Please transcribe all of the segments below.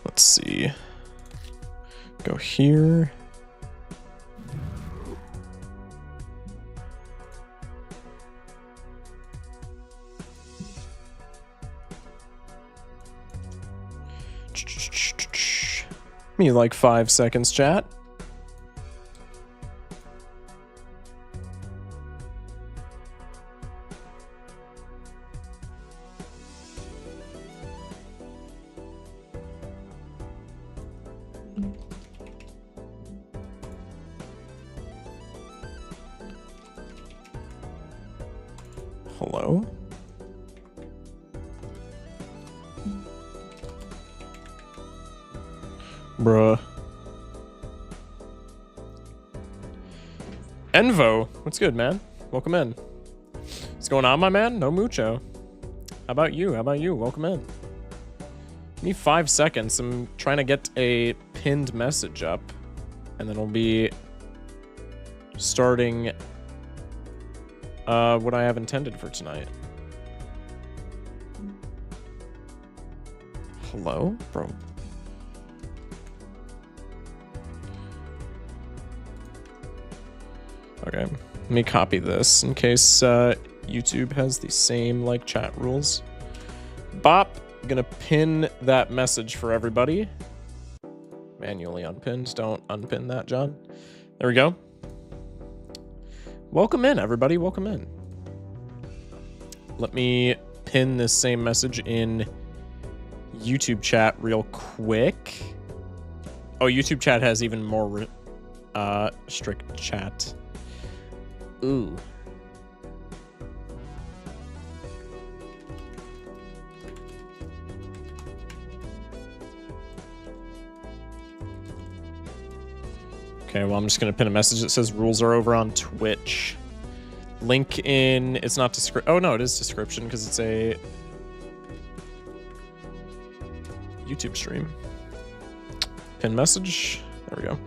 Let's see. Go here. Me like 5 seconds, chat. Hello? Bruh. Envo, what's good, man? Welcome in. What's going on, my man? No mucho. How about you? How about you? Welcome in. Need 5 seconds. I'm trying to get a pinned message up, and then we'll be starting what I have intended for tonight. Hello, bro. Okay, let me copy this in case YouTube has the same like chat rules. Bop, gonna pin that message for everybody. Manually unpinned. Don't unpin that, John. There we go. Welcome in, everybody. Welcome in. Let me pin this same message in YouTube chat real quick. Oh, YouTube chat has even more strict chat. Ooh. Okay, well, I'm just going to pin a message that says rules are over on Twitch. Link in, it's not description. Oh, no, it is description because it's a YouTube stream. Pin message. There we go.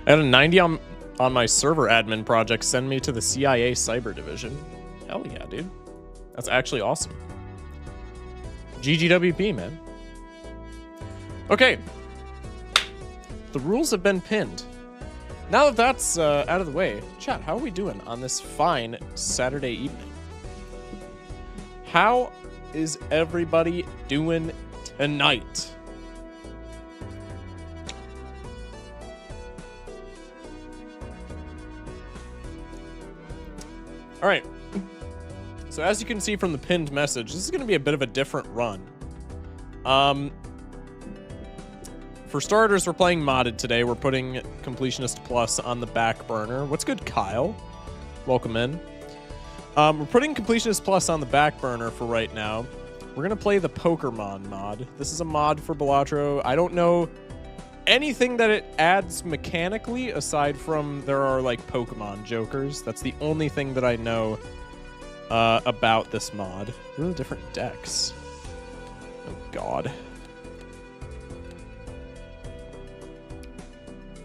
I had a 90 on my server admin project send me to the CIA cyber division. Hell yeah, dude. That's actually awesome. GGWP, man. Okay. The rules have been pinned. Now that that's out of the way, chat, how are we doing on this fine Saturday evening? How is everybody doing tonight? All right. So as you can see from the pinned message, this is going to be a bit of a different run. For starters, we're playing modded today. We're putting Completionist Plus on the back burner. What's good, Kyle? Welcome in. We're putting Completionist Plus on the back burner for right now. We're going to play the Pokermon mod. This is a mod for Balatro. I don't know anything that it adds mechanically aside from there are like Pokemon jokers. That's the only thing that I know about this mod. Really different decks. Oh, God.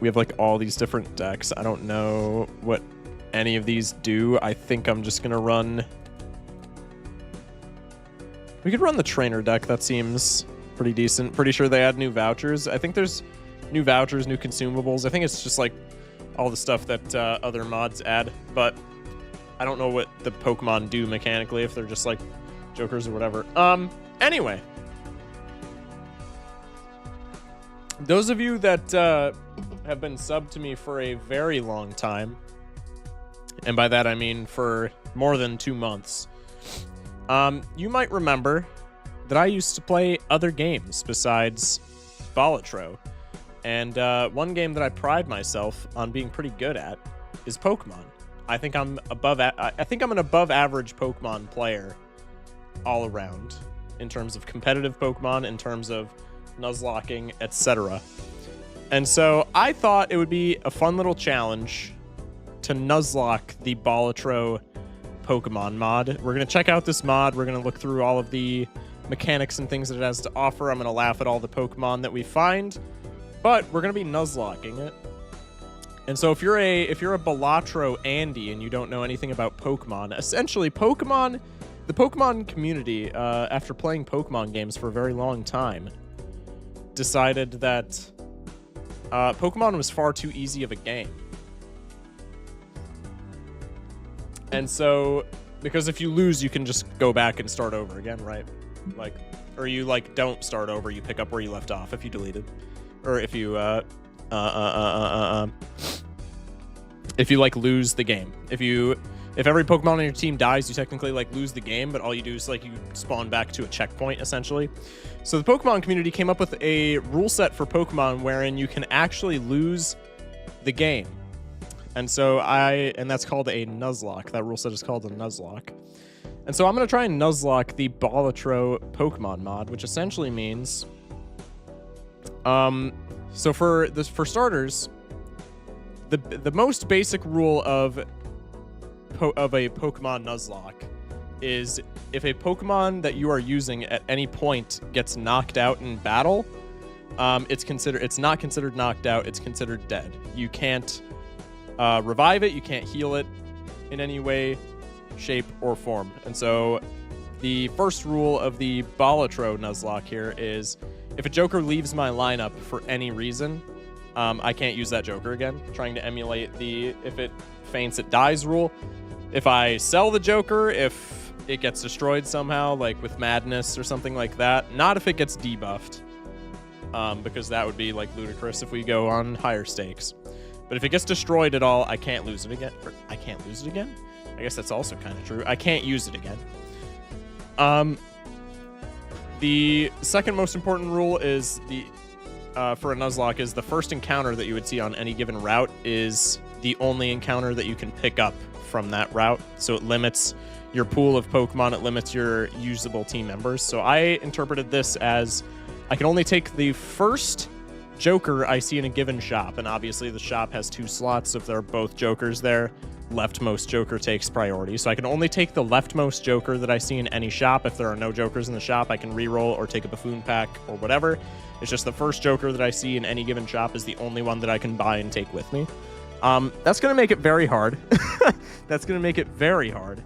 We have like all these different decks. I don't know what any of these do. I think I'm just gonna run... We could run the trainer deck. That seems pretty decent. Pretty sure they add new vouchers. I think there's new vouchers, new consumables. I think it's just like all the stuff that other mods add. But I don't know what the Pokemon do mechanically, if they're just like jokers or whatever. Anyway. Those of you that have been subbed to me for a very long time, and by that I mean for more than 2 months, you might remember that I used to play other games besides Balatro. And one game that I pride myself on being pretty good at is Pokemon. I think I'm an above average Pokemon player all around in terms of competitive Pokemon, in terms of Nuzlocking, etc. And so I thought it would be a fun little challenge to Nuzlock the Balatro Pokemon mod. We're going to check out this mod. We're going to look through all of the mechanics and things that it has to offer. I'm going to laugh at all the Pokemon that we find, but we're going to be Nuzlocking it. And so if you're a Balatro Andy and you don't know anything about Pokemon, essentially the Pokemon community, after playing Pokemon games for a very long time, decided that Pokemon was far too easy of a game. And so, because if you lose, you can just go back and start over again, right? Like, or you like don't start over, you pick up where you left off if you deleted, or if you if you like lose the game. If every Pokemon on your team dies, you technically like lose the game, but all you do is like you spawn back to a checkpoint essentially. So the Pokemon community came up with a rule set for Pokemon wherein you can actually lose the game. And so and that's called a Nuzlocke. That rule set is called a Nuzlocke. And so I'm going to try and Nuzlocke the Balatro Pokemon mod, which essentially means, so for starters, the most basic rule of a Pokemon Nuzlocke is if a Pokemon that you are using at any point gets knocked out in battle, it's not considered knocked out, it's considered dead. You can't revive it, you can't heal it in any way, shape, or form. And so the first rule of the Balatro Nuzlocke here is if a Joker leaves my lineup for any reason, I can't use that Joker again, trying to emulate the if it faints it dies rule. If I sell the Joker, if it gets destroyed somehow, like with Madness or something like that, not if it gets debuffed, because that would be like ludicrous if we go on higher stakes. But if it gets destroyed at all, I can't lose it again. Or I can't lose it again? I guess that's also kind of true. I can't use it again. The second most important rule is for a Nuzlocke is the first encounter that you would see on any given route is the only encounter that you can pick up from that route. So it limits your pool of Pokemon. It limits your usable team members. So I interpreted this as I can only take the first Joker I see in a given shop. And obviously the shop has 2 slots. So if there are both Jokers there, leftmost Joker takes priority. So I can only take the leftmost Joker that I see in any shop. If there are no Jokers in the shop, I can reroll or take a Buffoon pack or whatever. It's just the first Joker that I see in any given shop is the only one that I can buy and take with me. That's going to make it very hard. That's going to make it very hard.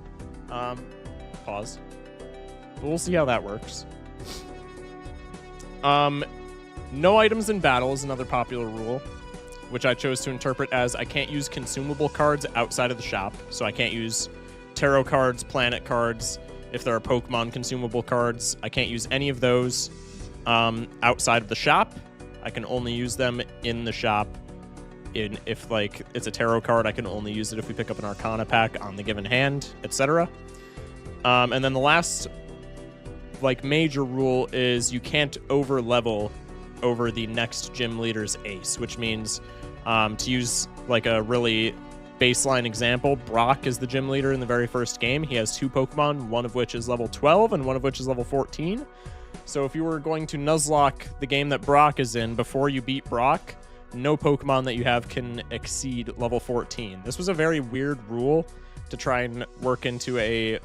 Pause. But we'll see how that works. No items in battle is another popular rule, which I chose to interpret as I can't use consumable cards outside of the shop. So I can't use tarot cards, planet cards. If there are Pokemon consumable cards, I can't use any of those outside of the shop. I can only use them in the shop. If like it's a tarot card, I can only use it if we pick up an Arcana pack on the given hand, etc. And then the last like major rule is you can't over level over the next gym leader's ace, which means to use like a really baseline example, Brock is the gym leader in the very first game. He has 2 Pokemon, one of which is level 12 and one of which is level 14. So if you were going to Nuzlocke the game that Brock is in before you beat Brock, no Pokemon that you have can exceed level 14. This was a very weird rule to try and work into a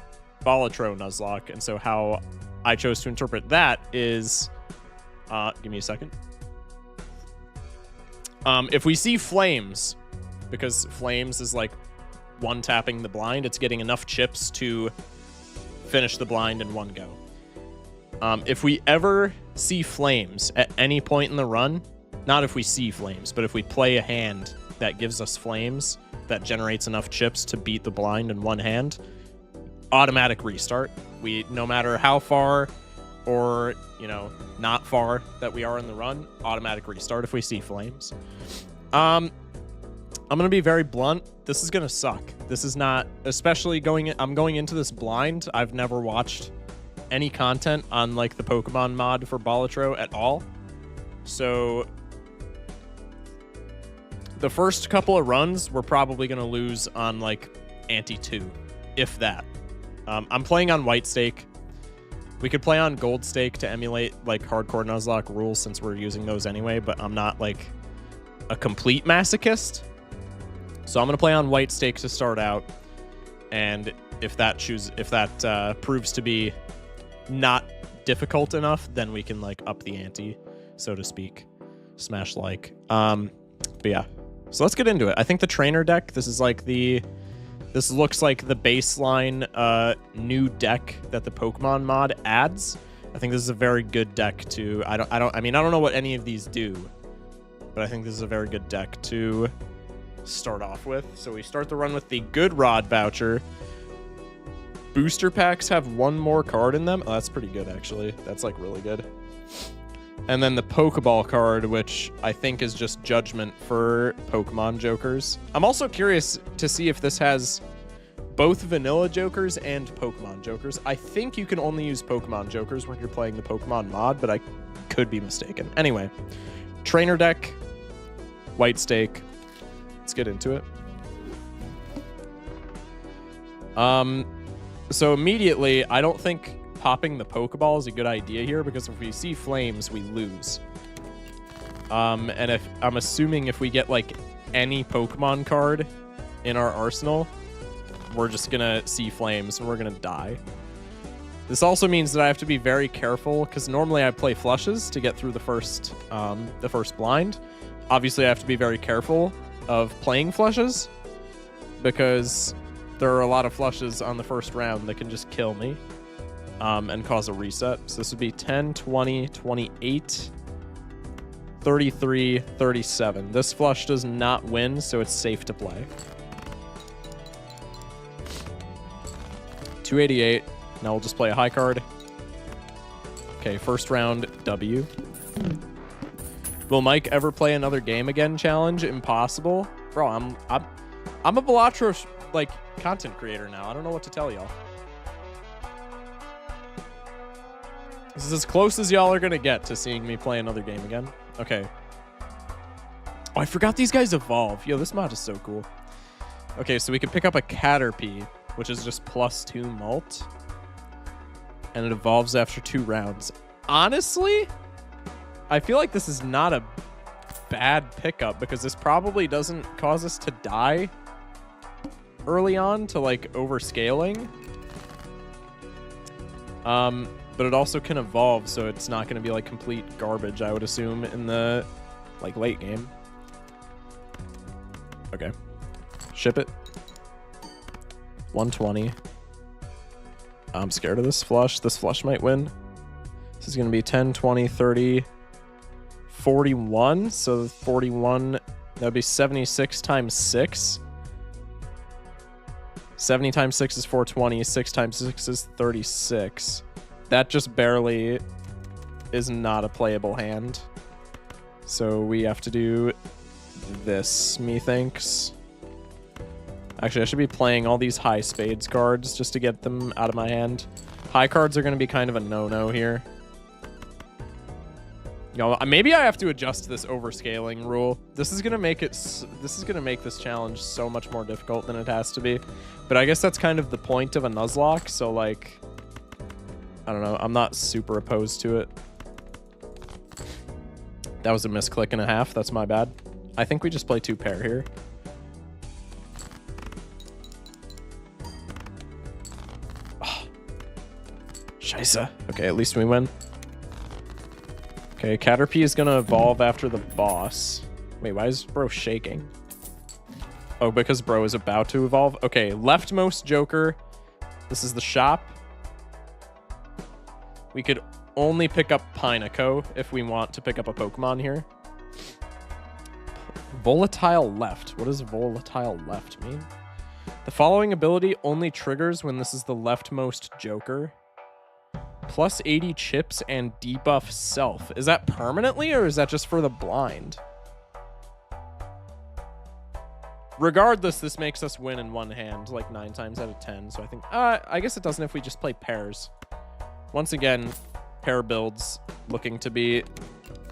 Balatro Nuzlocke, and so how I chose to interpret that is, give me a second. If we see Flames, because Flames is like one-tapping the blind, it's getting enough chips to finish the blind in one go. If we ever see Flames at any point in the run, not if we see Flames, but if we play a hand that gives us Flames, that generates enough chips to beat the blind in one hand, automatic restart. No matter how far or, not far that we are in the run, automatic restart if we see Flames. I'm going to be very blunt. This is going to suck. This is not, especially I'm going into this blind. I've never watched any content on like the Pokemon mod for Balatro at all. So the first couple of runs, we're probably going to lose on like Ante 2, if that. I'm playing on White Stake. We could play on Gold Stake to emulate like hardcore Nuzlocke rules since we're using those anyway, but I'm not like a complete masochist. So I'm going to play on White Stake to start out. And if that proves to be not difficult enough, then we can like up the ante, so to speak. Smash like. But yeah. So let's get into it. I think the trainer deck, this looks like the baseline new deck that the Pokemon mod adds. I think this is a very good deck to, I don't know what any of these do, but I think this is a very good deck to start off with. So we start the run with the Good Rod voucher. Booster packs have one more card in them. Oh, that's pretty good, actually. That's like really good. And then the Pokeball card, which I think is just Judgment for Pokemon Jokers. I'm also curious to see if this has both Vanilla Jokers and Pokemon Jokers. I think you can only use Pokemon Jokers when you're playing the Pokemon mod, but I could be mistaken. Anyway, trainer deck, White Stake. Let's get into it. So immediately, I don't think popping the Pokeball is a good idea here, because if we see flames, we lose. And if I'm assuming if we get like any Pokemon card in our arsenal, we're just gonna see flames and we're gonna die. This also means that I have to be very careful, because normally I play flushes to get through the first blind. Obviously, I have to be very careful of playing flushes, because there are a lot of flushes on the first round that can just kill me. And cause a reset. So this would be 10, 20, 28, 33, 37. This flush does not win, so it's safe to play. 288. Now we'll just play a high card. Okay, first round W. Will Mike ever play another game again challenge? Impossible. Bro, I'm a Balatro like content creator now. I don't know what to tell y'all. This is as close as y'all are gonna get to seeing me play another game again. Okay. Oh, I forgot these guys evolve. Yo, this mod is so cool. Okay, so we can pick up a Caterpie, which is just +2 mult. And it evolves after 2 rounds. Honestly, I feel like this is not a bad pickup, because this probably doesn't cause us to die early on to like overscaling. But it also can evolve, so it's not going to be like complete garbage, I would assume, in the like late game. Okay. Ship it. 120. I'm scared of this flush. This flush might win. This is going to be 10, 20, 30, 41. So 41, that would be 76 times 6. 70 times 6 is 420. 6 times 6 is 36. That just barely is not a playable hand. So we have to do this, methinks. Actually, I should be playing all these high spades cards just to get them out of my hand. High cards are going to be kind of a no-no here. You know, maybe I have to adjust this overscaling rule. This is going to make this challenge so much more difficult than it has to be. But I guess that's kind of the point of a Nuzlocke, so like, I don't know. I'm not super opposed to it. That was a misclick and a half. That's my bad. I think we just play 2 pair here. Oh. Scheisse. Okay, at least we win. Okay, Caterpie is going to evolve after the boss. Wait, why is bro shaking? Oh, because bro is about to evolve? Okay, leftmost Joker. This is the shop. We could only pick up Pineco if we want to pick up a Pokemon here. Volatile left. What does volatile left mean? The following ability only triggers when this is the leftmost Joker. Plus 80 chips and debuff self. Is that permanently, or is that just for the blind? Regardless, this makes us win in one hand, like 9 times out of 10. So I think, I guess it doesn't if we just play pairs. Once again, pair builds looking to be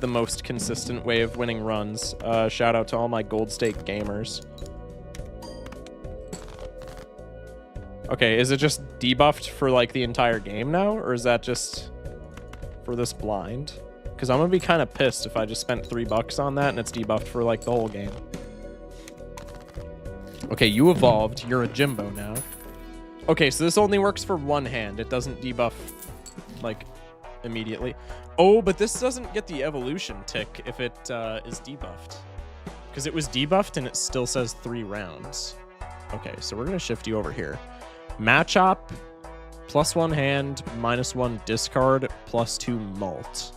the most consistent way of winning runs. Shout out to all my Gold Stake gamers. Okay, is it just debuffed for like the entire game now, or is that just for this blind? Because I'm gonna be kind of pissed if I just spent $3 on that and it's debuffed for like the whole game. Okay, you evolved. You're a Jimbo now. Okay, so this only works for one hand. It doesn't debuff like immediately. Oh, but this doesn't get the evolution tick if it is debuffed. Because it was debuffed and it still says 3 rounds. Okay, so we're going to shift you over here. Matchup, +1 hand, -1 discard, +2 mult.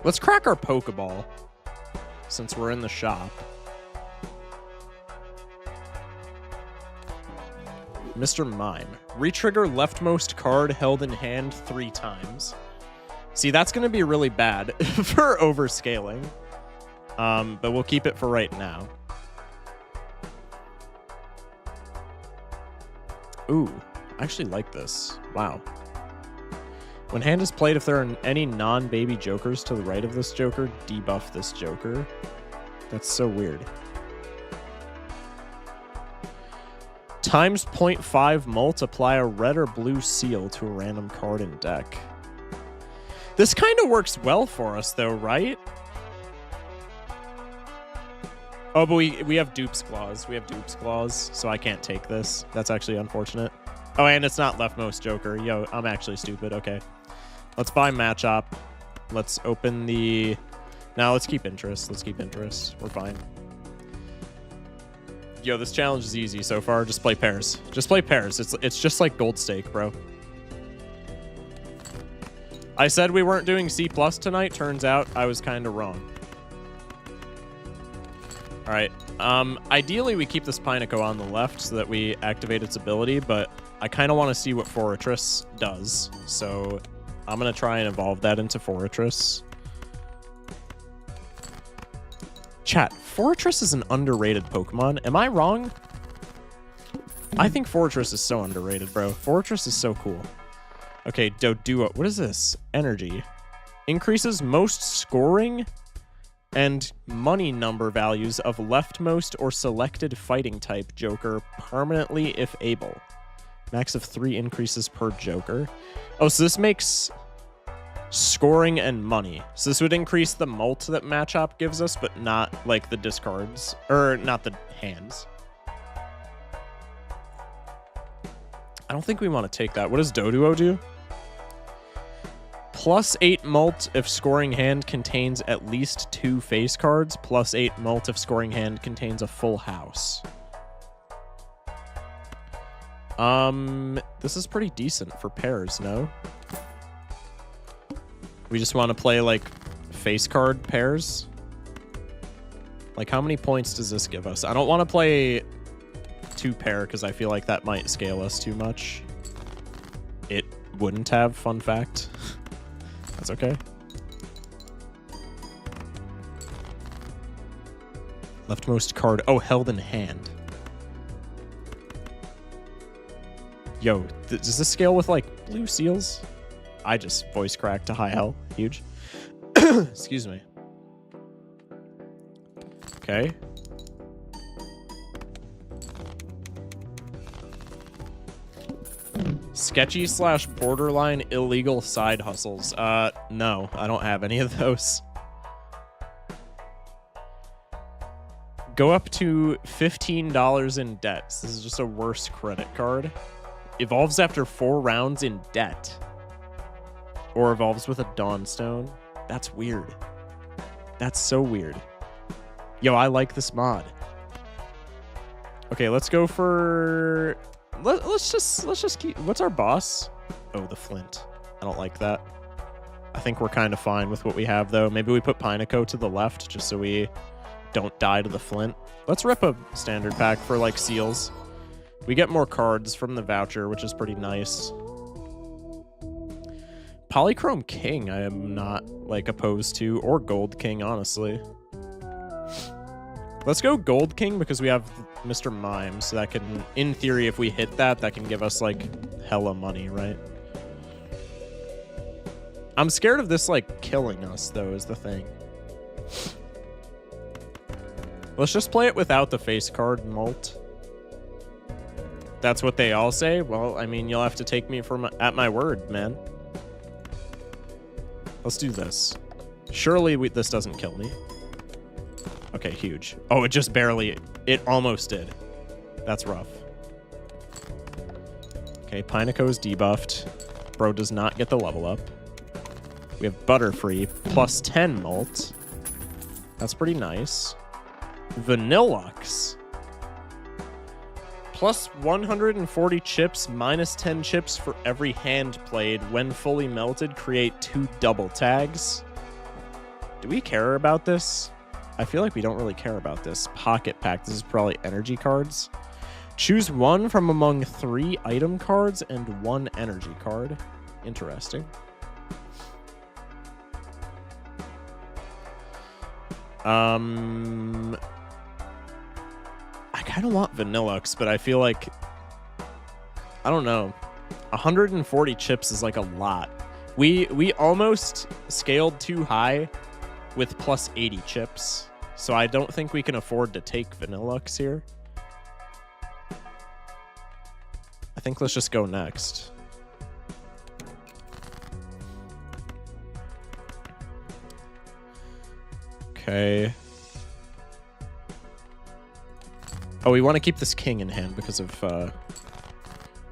Let's crack our Pokeball since we're in the shop. Mr. Mime. Retrigger leftmost card held in hand 3 times. See, that's going to be really bad for overscaling. But we'll keep it for right now. Ooh, I actually like this. Wow. When hand is played, if there are any non-baby jokers to the right of this joker, debuff this joker. That's so weird. Times 0.5 multiply a red or blue seal to a random card in deck. This kind of works well for us, though, right? Oh, but we have Dupe's Claws. We have Dupe's Claws, so I can't take this. That's actually unfortunate. Oh, and it's not leftmost joker. Yo, I'm actually stupid. Okay. Let's buy matchup. Let's open the... Now, let's keep interest. Let's keep interest. We're fine. Yo, this challenge is easy so far. Just play pairs. Just play pairs. It's just like Gold Stake, bro. I said we weren't doing C+ tonight. Turns out I was kind of wrong. All right. Ideally, we keep this Pineco on the left so that we activate its ability, but I kind of want to see what Forretress does. So I'm going to try and evolve that into Forretress. Chat, Forretress is an underrated Pokemon. Am I wrong? I think Forretress is so underrated, bro. Forretress is so cool. Okay, Doduo. What is this? Energy. Increases most scoring and money number values of leftmost or selected fighting type joker permanently if able. Max of 3 increases per joker. Oh, so this makes scoring and money. So this would increase the mult that Matchup gives us, but not like the discards, or not the hands. I don't think we want to take that. What does Doduo do? +8 mult if scoring hand contains at least 2 face cards. +8 mult if scoring hand contains a full house. This is pretty decent for pairs, no? We just want to play, like, face card pairs. Like, how many points does this give us? I don't want to play 2 pair because I feel like that might scale us too much. It wouldn't have, fun fact. That's okay. Leftmost card. Oh, held in hand. Yo, does this scale with, like, blue seals? I just voice cracked to high hell. Huge. Excuse me. Okay. Sketchy / borderline illegal side hustles. No, I don't have any of those. Go up to $15 in debt. This is just a worse credit card. Evolves after 4 rounds in debt. Or evolves with a Dawnstone. That's weird. That's so weird. Yo, I like this mod. Okay, let's go for... Let's just keep... What's our boss? Oh, the Flint. I don't like that. I think we're kind of fine with what we have, though. Maybe we put Pineco to the left, just so we don't die to the Flint. Let's rip a standard pack for, like, seals. We get more cards from the voucher, which is pretty nice. Polychrome King I am not, like, opposed to, or Gold King, honestly. Let's go Gold King because we have Mr. Mime, so that can, in theory, if we hit that, that can give us, like, hella money, right? I'm scared of this, like, killing us, though, is the thing. Let's just play it without the face card mult. That's what they all say? Well, I mean, you'll have to take me at my word, man. Let's do this. Surely this doesn't kill me. Okay, huge. Oh, it just barely... It almost did. That's rough. Okay, Pineco is debuffed. Bro does not get the level up. We have Butterfree, +10 mult. That's pretty nice. Vanillux. Plus 140 chips, minus 10 chips for every hand played. When fully melted, create 2 double tags. Do we care about this? I feel like we don't really care about this. Pocket pack. This is probably energy cards. Choose one from among 3 item cards and 1 energy card. Interesting. I kind of want Vanillux, but I feel like, I don't know. 140 chips is like a lot. We almost scaled too high with plus 80 chips, so I don't think we can afford to take Vanillux here. I think let's just go next. Okay. Oh, we want to keep this king in hand because of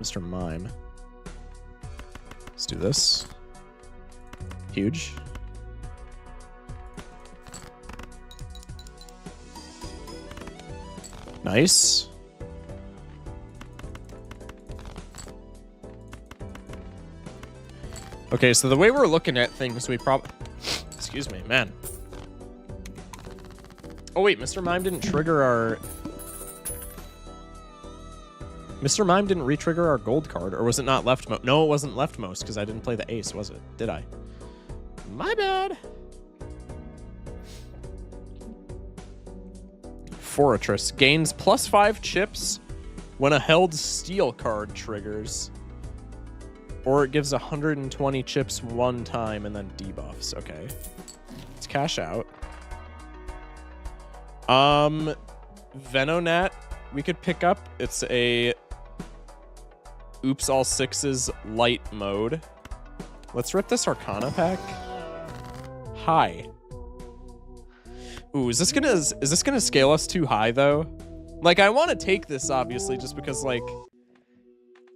Mr. Mime. Let's do this. Huge. Nice. Okay, so the way we're looking at things, we probably... Excuse me, man. Oh, wait, Mr. Mime didn't trigger our... Mr. Mime didn't re-trigger our gold card, or was it not leftmost? No, it wasn't leftmost, because I didn't play the ace, was it? Did I? My bad. Fortress gains plus 5 chips when a held steel card triggers. Or it gives 120 chips one time and then debuffs. Okay. Let's cash out. Venonat we could pick up. It's a Oops All Sixes light mode. Let's rip this Arcana pack. Hi. Ooh, is this gonna scale us too high though? Like, I want to take this obviously just because like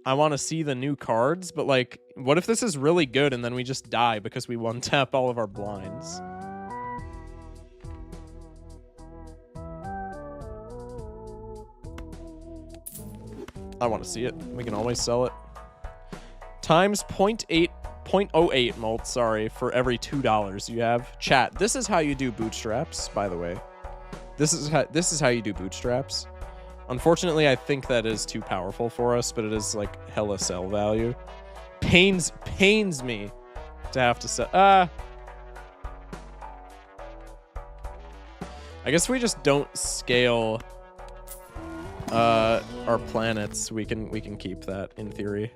I want to see the new cards, but like, what if this is really good and then we just die because we one tap all of our blinds? I want to see it. We can always sell it. Times 0.08 mult, sorry, for every $2 you have. Chat, this is how you do bootstraps, by the way. This is how you do bootstraps. Unfortunately, I think that is too powerful for us, but it is like hella sell value. Pains me to have to sell. I guess we just don't scale our planets. We can keep that in theory.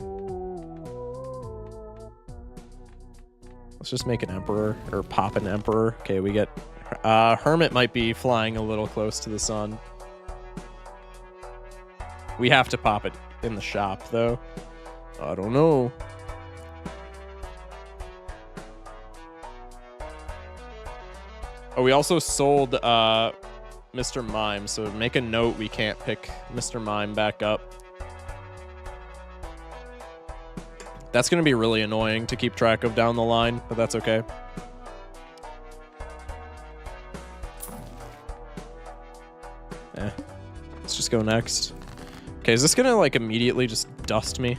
Let's just make an emperor or pop an emperor. Okay, we get Hermit might be flying a little close to the sun. We have to pop it in the shop, though. I don't know. Oh, we also sold Mr. Mime, so make a note we can't pick Mr. Mime back up. That's going to be really annoying to keep track of down the line, but that's okay. Let's just go next. Okay, is this gonna like immediately just dust me?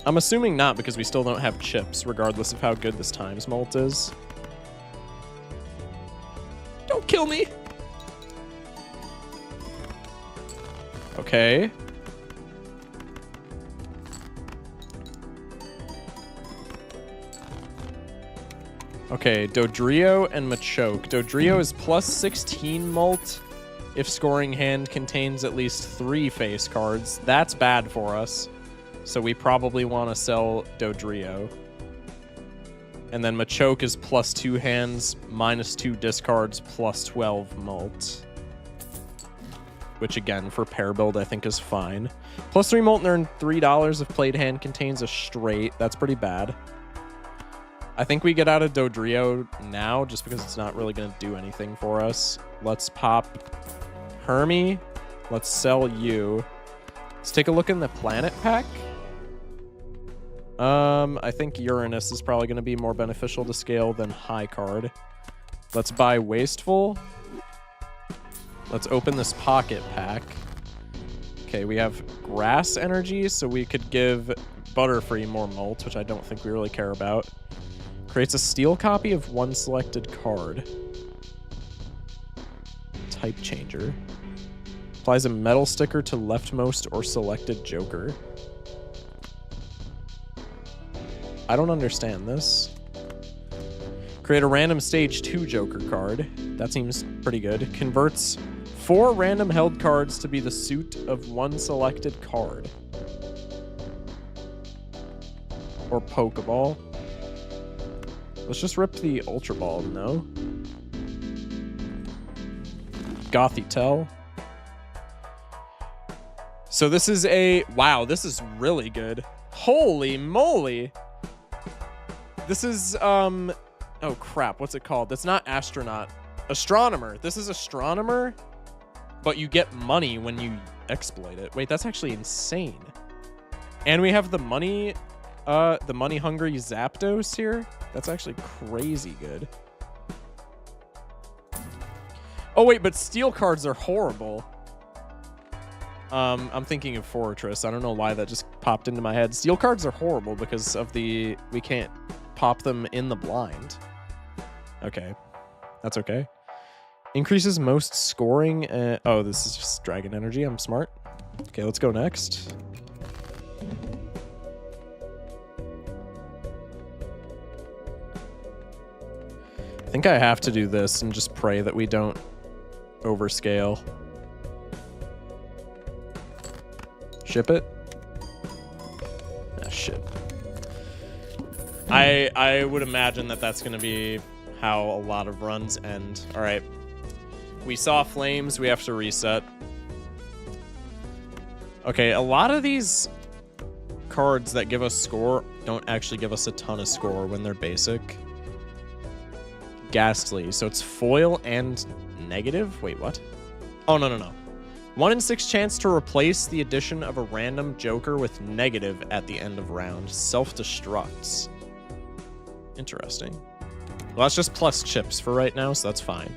I'm assuming not because we still don't have chips, regardless of how good this times mult is. Don't kill me! Okay. Okay, Dodrio and Machoke. Dodrio is plus 16 mult if scoring hand contains at least 3 face cards. That's bad for us. So we probably want to sell Dodrio. And then Machoke is plus 2 hands, minus 2 discards, plus 12 mult. Which again, for pair build, I think is fine. Plus 3 mult and earn $3 if played hand contains a straight. That's pretty bad. I think we get out of Dodrio now just because it's not really going to do anything for us. Let's pop Hermie. Let's sell you. Let's take a look in the planet pack. I think Uranus is probably going to be more beneficial to scale than High Card. Let's buy Wasteful. Let's open this pocket pack. Okay, we have Grass Energy, so we could give Butterfree more Molt, which I don't think we really care about. Creates a steel copy of one selected card. Type Changer. Applies a metal sticker to leftmost or selected Joker. I don't understand this. Create a random stage 2 Joker card. That seems pretty good. Converts 4 random held cards to be the suit of one selected card. Or Pokeball. Let's just rip the Ultra Ball, no? Gothitelle. So this is a... Wow, this is really good. Holy moly! This is, oh crap, what's it called? That's not Astronaut. Astronomer. This is Astronomer, but you get money when you exploit it. Wait, that's actually insane. And we have the money hungry Zapdos here. That's actually crazy good. Oh wait, but steel cards are horrible. I'm thinking of Fortress. I don't know why that just popped into my head. Steel cards are horrible because of we can't pop them in the blind. Okay, that's okay. Increases most scoring. Oh, this is just Dragon Energy. I'm smart. Okay, let's go next. I think I have to do this and just pray that we don't overscale. Ship it? Ah, shit. I would imagine that that's going to be how a lot of runs end. All right. We saw flames. We have to reset. Okay, a lot of these cards that give us score don't actually give us a ton of score when they're basic. Ghastly. So it's foil and negative? Wait, what? Oh, no. 1 in 6 chance to replace the addition of a random Joker with negative at the end of round. Self-destructs. Interesting. Well, that's just plus chips for right now, so that's fine.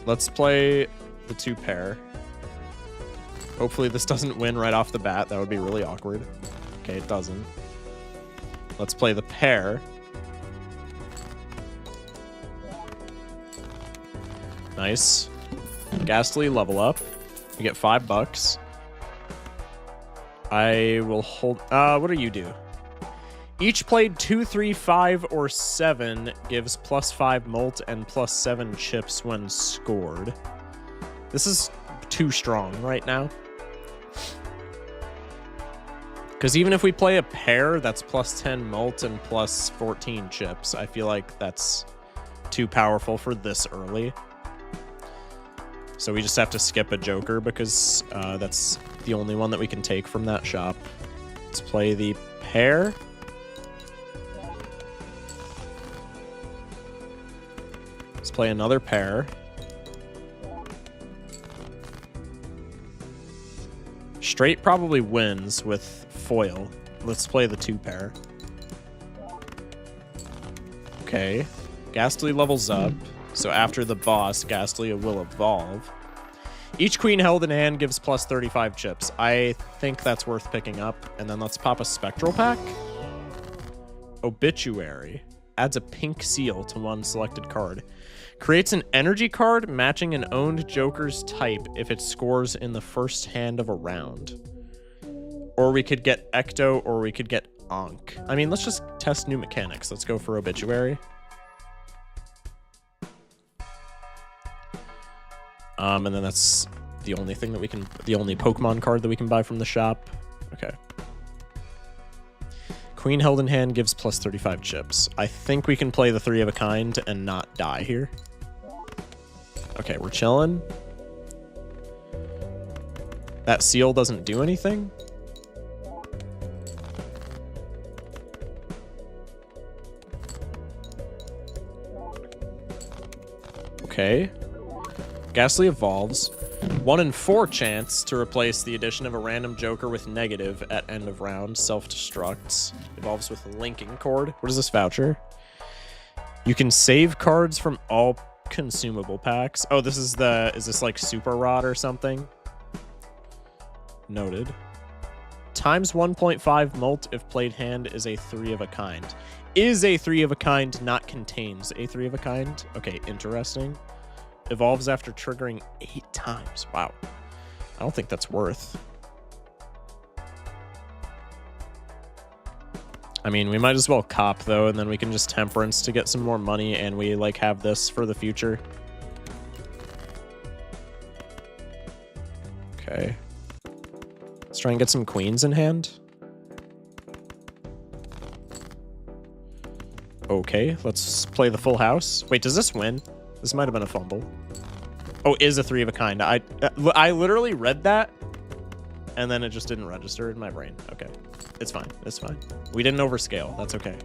Let's play the 2 pair. Hopefully this doesn't win right off the bat. That would be really awkward. Okay, it doesn't. Let's play the pair. Nice. Ghastly, level up. We get $5. I will hold... what do you do? Each played 2, 3, 5, or 7 gives +5 Molt and +7 chips when scored. This is too strong right now. Because even if we play a pair that's +10 Molt and +14 chips, I feel like that's too powerful for this early. So we just have to skip a Joker because that's the only one that we can take from that shop. Let's play the pair. Let's play another pair. Straight probably wins with foil. Let's play the 2 pair. Okay. Ghastly levels up. So after the boss, Ghastly will evolve. Each queen held in hand gives +35 chips. I think that's worth picking up. And then let's pop a Spectral pack. Obituary. Adds a pink seal to one selected card. Creates an energy card matching an owned Joker's type if it scores in the first hand of a round. Or we could get Ecto, or we could get Ankh. I mean, let's just test new mechanics. Let's go for Obituary. And then that's the only thing that we can, the only Pokemon card that we can buy from the shop. Okay. Queen held in hand gives +35 chips. I think we can play the 3 of a kind and not die here. Okay, we're chilling. That seal doesn't do anything. Okay. Ghastly evolves. 1 in 4 chance to replace the addition of a random Joker with negative at end of round. Self-destructs. Evolves with linking cord. What is this voucher? You can save cards from all consumable packs. Oh, this is is this like Super Rod or something? Noted. Times 1.5 mult if played hand is a 3 of a kind. Is a 3 of a kind, not contains a 3 of a kind. Okay, interesting. Evolves after triggering 8 times. Wow. I don't think that's worth. I mean, we might as well cop, though, and then we can just temperance to get some more money, and we, like, have this for the future. Okay. Let's try and get some queens in hand. Okay, let's play the full house. Wait, does this win? This might have been a fumble. Oh, is a 3 of a kind. I literally read that, and then it just didn't register in my brain. Okay. It's fine. It's fine. We didn't overscale. That's okay.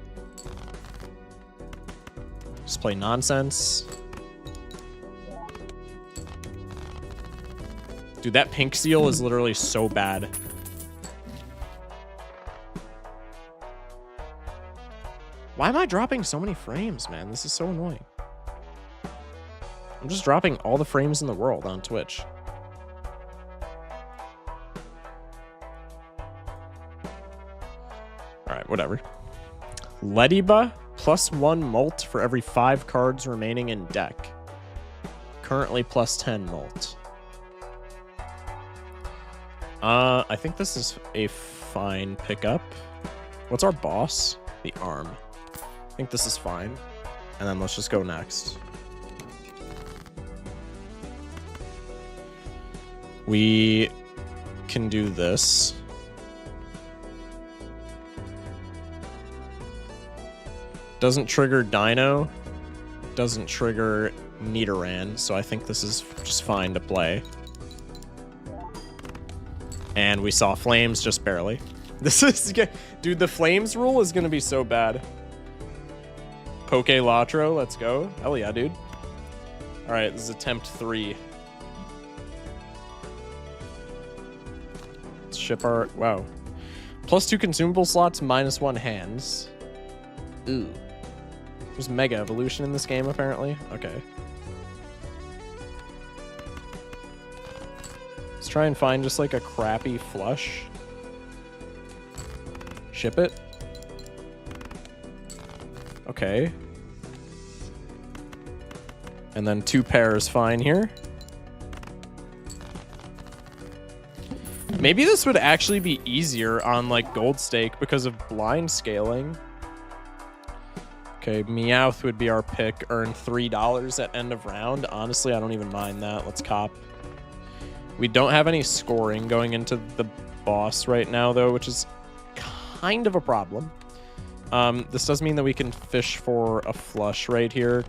Just play nonsense. Dude, that pink seal is literally so bad. Why am I dropping so many frames, man? This is so annoying. I'm just dropping all the frames in the world on Twitch. Alright, whatever. Lediba, +1 mult for every 5 cards remaining in deck. Currently +10 mult. I think this is a fine pickup. What's our boss? The arm. I think this is fine. And then let's just go next. We can do this. Doesn't trigger Dino. Doesn't trigger Nidoran, so I think this is just fine to play. And we saw flames just barely. This is... Dude, the flames rule is going to be so bad. Pokelatro, let's go. Hell yeah, dude. Alright, this is attempt 3. Let's ship our... Wow. +2 consumable slots, -1 hands. Ooh. There's Mega Evolution in this game, apparently. Okay. Let's try and find just like a crappy flush. Ship it. Okay. And then 2 pairs fine here. Maybe this would actually be easier on like Gold Stake because of blind scaling. Okay, Meowth would be our pick. Earn $3 at end of round. Honestly, I don't even mind that. Let's cop. We don't have any scoring going into the boss right now, though, which is kind of a problem. This does mean that we can fish for a flush right here,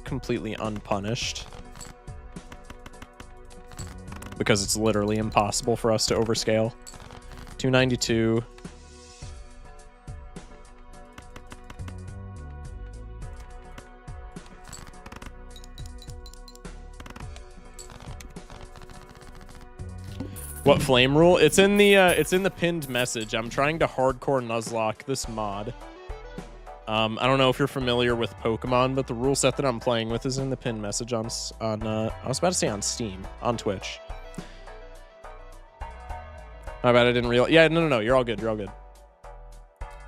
completely unpunished. Because it's literally impossible for us to overscale. 292. What flame rule? It's in the pinned message. I'm trying to hardcore Nuzlocke this mod. I don't know if you're familiar with Pokemon, but the rule set that I'm playing with is in the pinned message on I was about to say on Steam, on Twitch. My bad, I didn't realize. Yeah, no, you're all good. You're all good.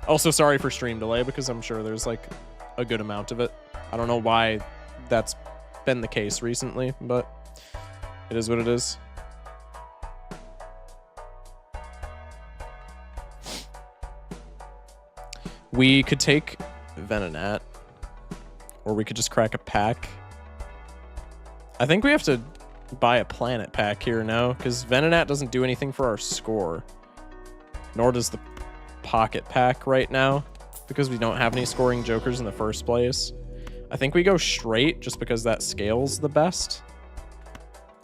Also, sorry for stream delay because I'm sure there's like a good amount of it. I don't know why that's been the case recently, but it is what it is. We could take Venonat, or we could just crack a pack. I think we have to buy a planet pack here now, because Venonat doesn't do anything for our score. Nor does the pocket pack right now, because we don't have any scoring jokers in the first place. I think we go straight, just because that scales the best.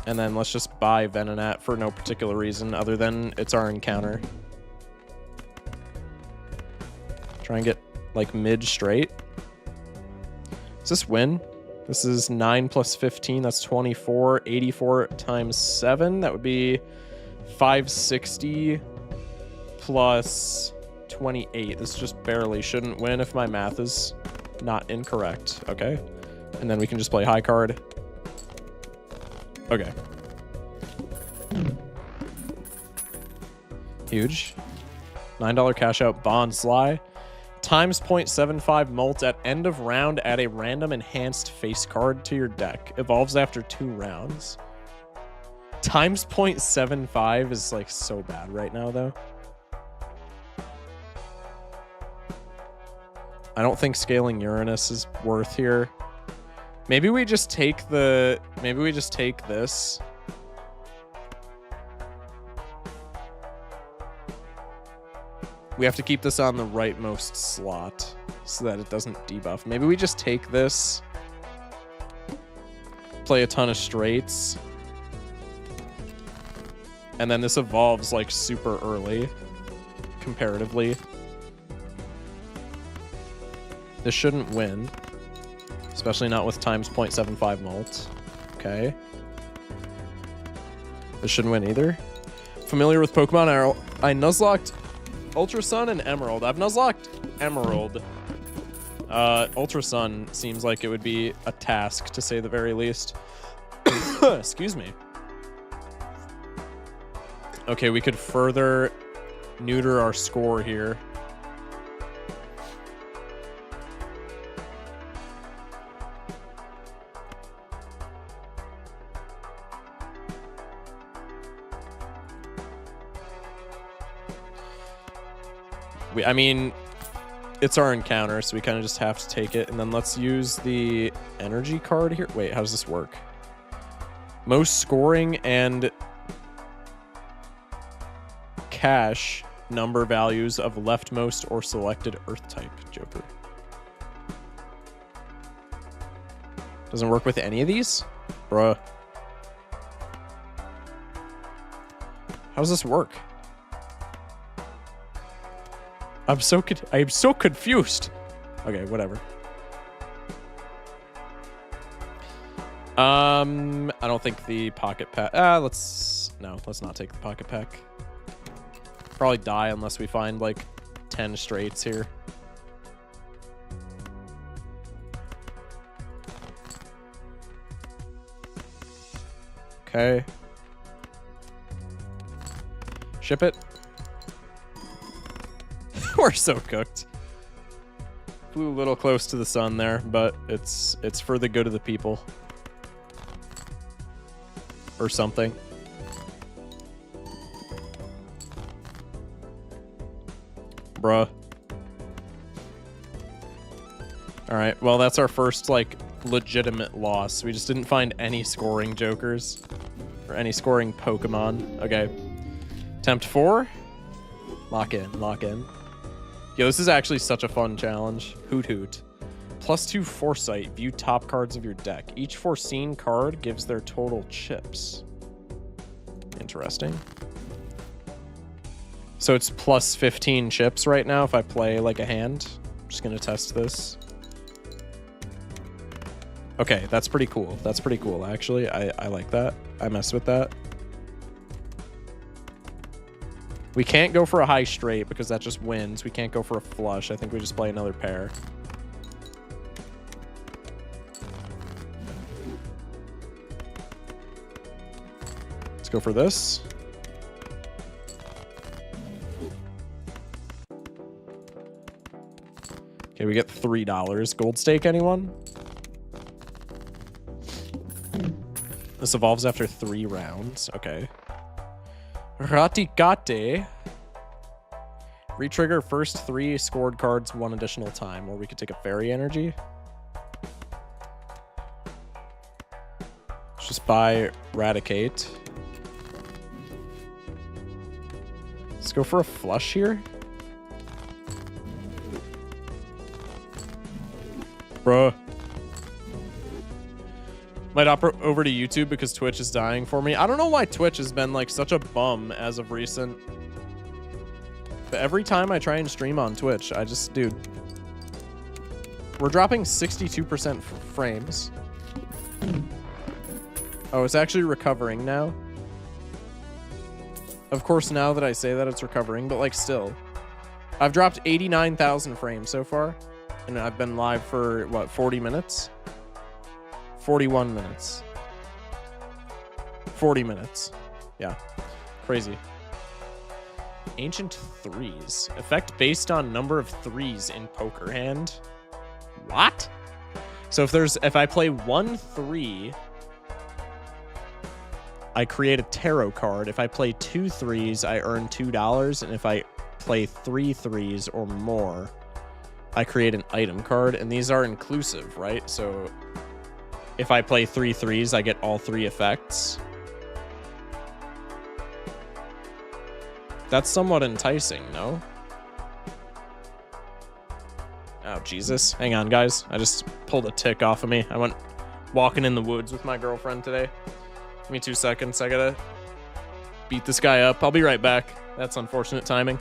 And then let's just buy Venonat for no particular reason, other than it's our encounter. Try and get like mid straight. Does this win? This is 9 plus 15. That's 24. 84 times 7. That would be 560 plus 28. This just barely shouldn't win if my math is Not incorrect. Okay. And then we can just play high card. Okay. Huge. $9 cash out bond sly. Times 0.75 molt at end of round. Add a random enhanced face card to your deck. Evolves after 2 rounds. Times 0.75 is like so bad right now though. I don't think scaling Uranus is worth here. Maybe we just take the... Maybe we just take this. We have to keep this on the rightmost slot so that it doesn't debuff. Maybe we just take this. Play a ton of straights. And then this evolves like super early, comparatively. This shouldn't win. Especially not with times 0.75 molt. Okay. This shouldn't win either. Familiar with Pokemon? I Nuzlocked Ultra Sun and Emerald. I've Nuzlocked Emerald. Ultra Sun seems like it would be a task, to say the very least. Excuse me. Okay, we could further neuter our score here. I mean, it's our encounter, so we kind of just have to take it. And then let's use the energy card here. Wait, how does this work? Most scoring and cash number values of leftmost or selected Earth type Joker. Doesn't work with any of these? Bruh. How does this work? I'm so confused. Okay, whatever. I don't think the pocket pack. Let's not take the pocket pack. Probably die unless we find like 10 straights here. Okay. Ship it. We're so cooked. Flew a little close to the sun there, but it's for the good of the people. Or something. Bruh. Alright, well that's our first, like, legitimate loss. We just didn't find any scoring jokers. Or any scoring Pokemon. Okay. Attempt 4. Lock in, lock in. Yo, this is actually such a fun challenge. Hoot hoot. +2 foresight. View top cards of your deck. Each foreseen card gives their total chips. Interesting. So it's +15 chips right now if I play like a hand. I'm just gonna test this. Okay, that's pretty cool. That's pretty cool, actually. I like that. I mess with that. We can't go for a high straight because that just wins. We can't go for a flush. I think we just play another pair. Let's go for this. Okay, we get $3. Gold stake, anyone? This evolves after 3 rounds. Okay. Raticate. Retrigger first 3 scored cards 1 additional time, or we could take a fairy energy. Let's just buy Raticate. Let's go for a flush here. Bruh. Might opt over to YouTube because Twitch is dying for me. I don't know why Twitch has been like such a bum as of recent. But every time I try and stream on Twitch, I just, dude. We're dropping 62% frames. Oh, it's actually recovering now. Of course, now that I say that, it's recovering, but like still. I've dropped 89,000 frames so far. And I've been live for, what, 40 minutes? 41 minutes. 40 minutes. Yeah. Crazy. Ancient threes. Effect based on number of threes in poker hand. What? So if I play 1 3, I create a tarot card. If I play 2 threes, I earn $2. And if I play 3 threes or more, I create an item card. And these are inclusive, right? So if I play 3 threes, I get all 3 effects. That's somewhat enticing, no? Oh, Jesus. Hang on, guys. I just pulled a tick off of me. I went walking in the woods with my girlfriend today. Give me 2 seconds. I gotta beat this guy up. I'll be right back. That's unfortunate timing.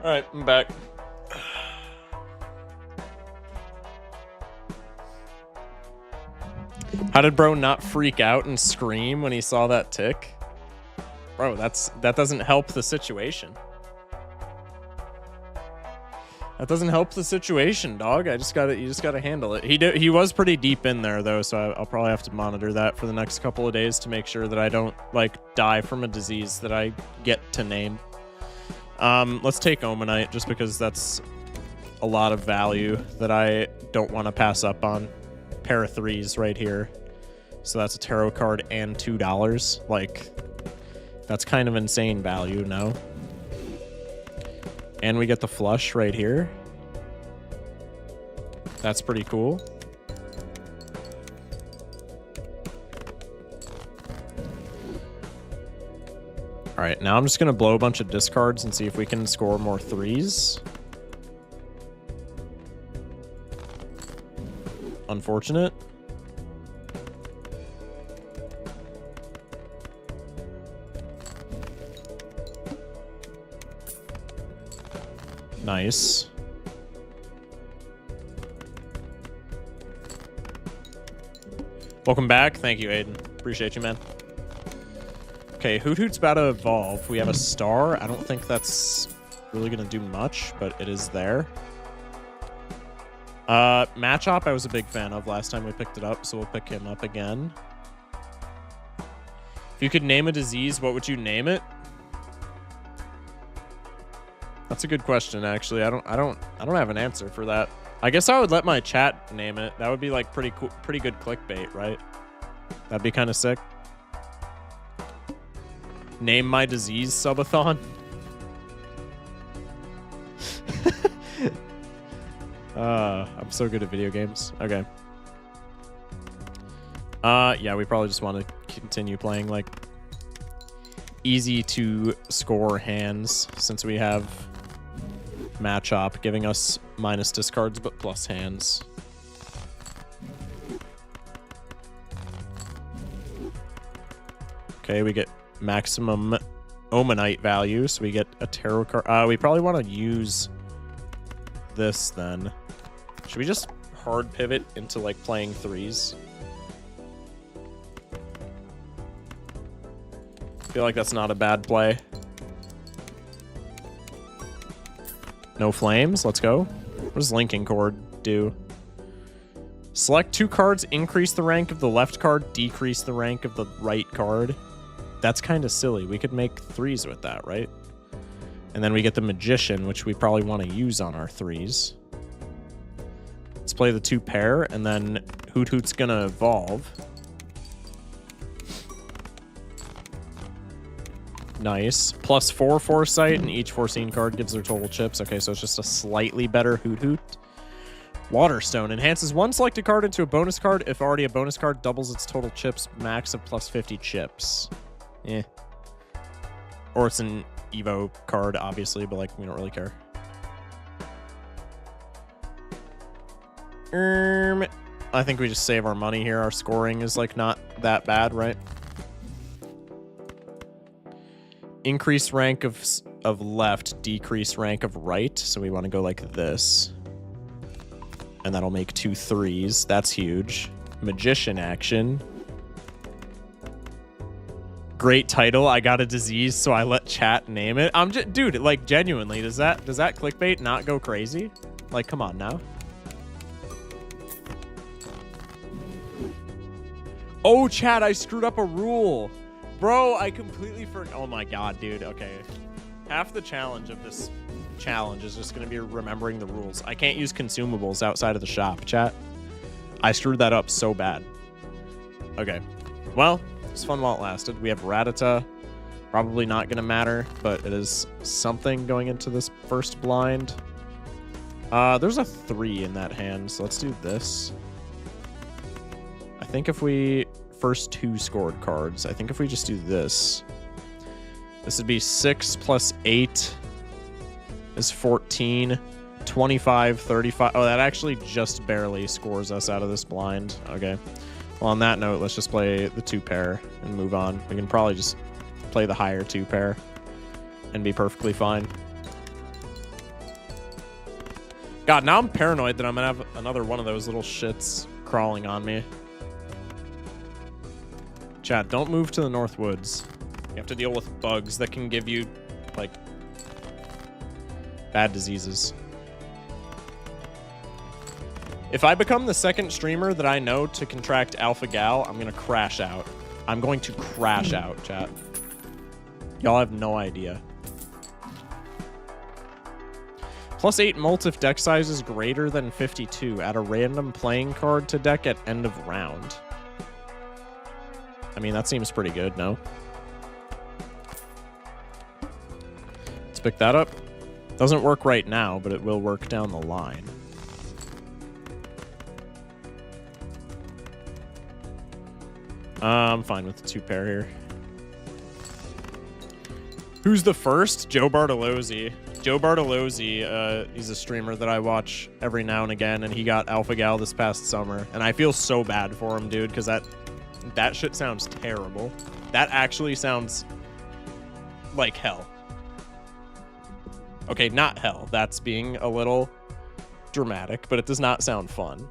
All right, I'm back. How did bro not freak out and scream when he saw that tick? Bro, that doesn't help the situation. That doesn't help the situation, dog. You just gotta handle it. He was pretty deep in there though, so I'll probably have to monitor that for the next couple of days to make sure that I don't like die from a disease that I get to name. Let's take Omanite just because that's a lot of value that I don't want to pass up on. Pair of threes right here. So that's a tarot card and $2. Like, that's kind of insane value, no? And we get the flush right here. That's pretty cool. All right, now I'm just going to blow a bunch of discards and see if we can score more threes. Unfortunate. Nice. Welcome back. Thank you, Aiden. Appreciate you, man. Okay, Hoot Hoot's about to evolve. We have a star. I don't think that's really going to do much, but it is there. Machop I was a big fan of last time we picked it up, so we'll pick him up again. If you could name a disease, what would you name it? That's a good question, actually. I don't have an answer for that. I guess I would let my chat name it. That would be like pretty cool, pretty good clickbait, right? That'd be kind of sick. Name my disease subathon. I'm so good at video games. Okay. Yeah, we probably just want to continue playing like easy to score hands since we have Machop giving us minus discards but plus hands. Okay, we get maximum Omanite value, so we get a tarot card. We probably want to use this then. Should we just hard pivot into like playing threes? I feel like that's not a bad play. No flames. Let's go. What does Linking Chord do? Select 2 cards, increase the rank of the left card, decrease the rank of the right card. That's kind of silly. We could make threes with that, right? And then we get the Magician, which we probably want to use on our threes. Let's play the 2 pair, and then Hoot Hoot's gonna evolve. Nice. Plus 4 Foresight, and each foreseen card gives their total chips. Okay, so it's just a slightly better Hoot Hoot. Waterstone enhances 1 selected card into a bonus card. If already a bonus card, doubles its total chips, max of plus 50 chips. Eh. Or it's an Evo card, obviously, but like we don't really care. I think we just save our money here. Our scoring is like not that bad, right? Increase rank of left, decrease rank of right. So we want to go like this. And that'll make 2 threes. That's huge. Magician action. Great title. I got a disease, so I let chat name it. I'm just, dude, like genuinely, does that clickbait not go crazy? Like, come on now. Oh, chat, I screwed up a rule. Bro, I completely forgot. Oh my god, dude. Okay. Half the challenge of this challenge is just going to be remembering the rules. I can't use consumables outside of the shop, chat. I screwed that up so bad. Okay. Well, it's fun while it lasted. We have Rattata. Probably not going to matter, but it is something going into this first blind. There's a 3 in that hand, so let's do this. I think if we... First 2 scored cards. I think if we just do this... This would be 6 plus 8 is 14. 25, 35. Oh, that actually just barely scores us out of this blind. Okay. Well, on that note, let's just play the 2 pair and move on. We can probably just play the higher 2 pair and be perfectly fine. God, now I'm paranoid that I'm going to have another one of those little shits crawling on me. Chat, don't move to the North Woods. You have to deal with bugs that can give you, like, bad diseases. If I become the second streamer that I know to contract Alpha Gal, I'm going to crash out. I'm going to crash out, chat. Y'all have no idea. Plus 8 molt if deck size is greater than 52. Add a random playing card to deck at end of round. I mean, that seems pretty good, no? Let's pick that up. Doesn't work right now, but it will work down the line. I'm fine with the 2 pair here. Who's the first? Joe Bartolozzi. Joe Bartolozzi, he's a streamer that I watch every now and again, and he got Alpha Gal this past summer. And I feel so bad for him, dude, because that shit sounds terrible. That actually sounds like hell. Okay, not hell. That's being a little dramatic, but it does not sound fun.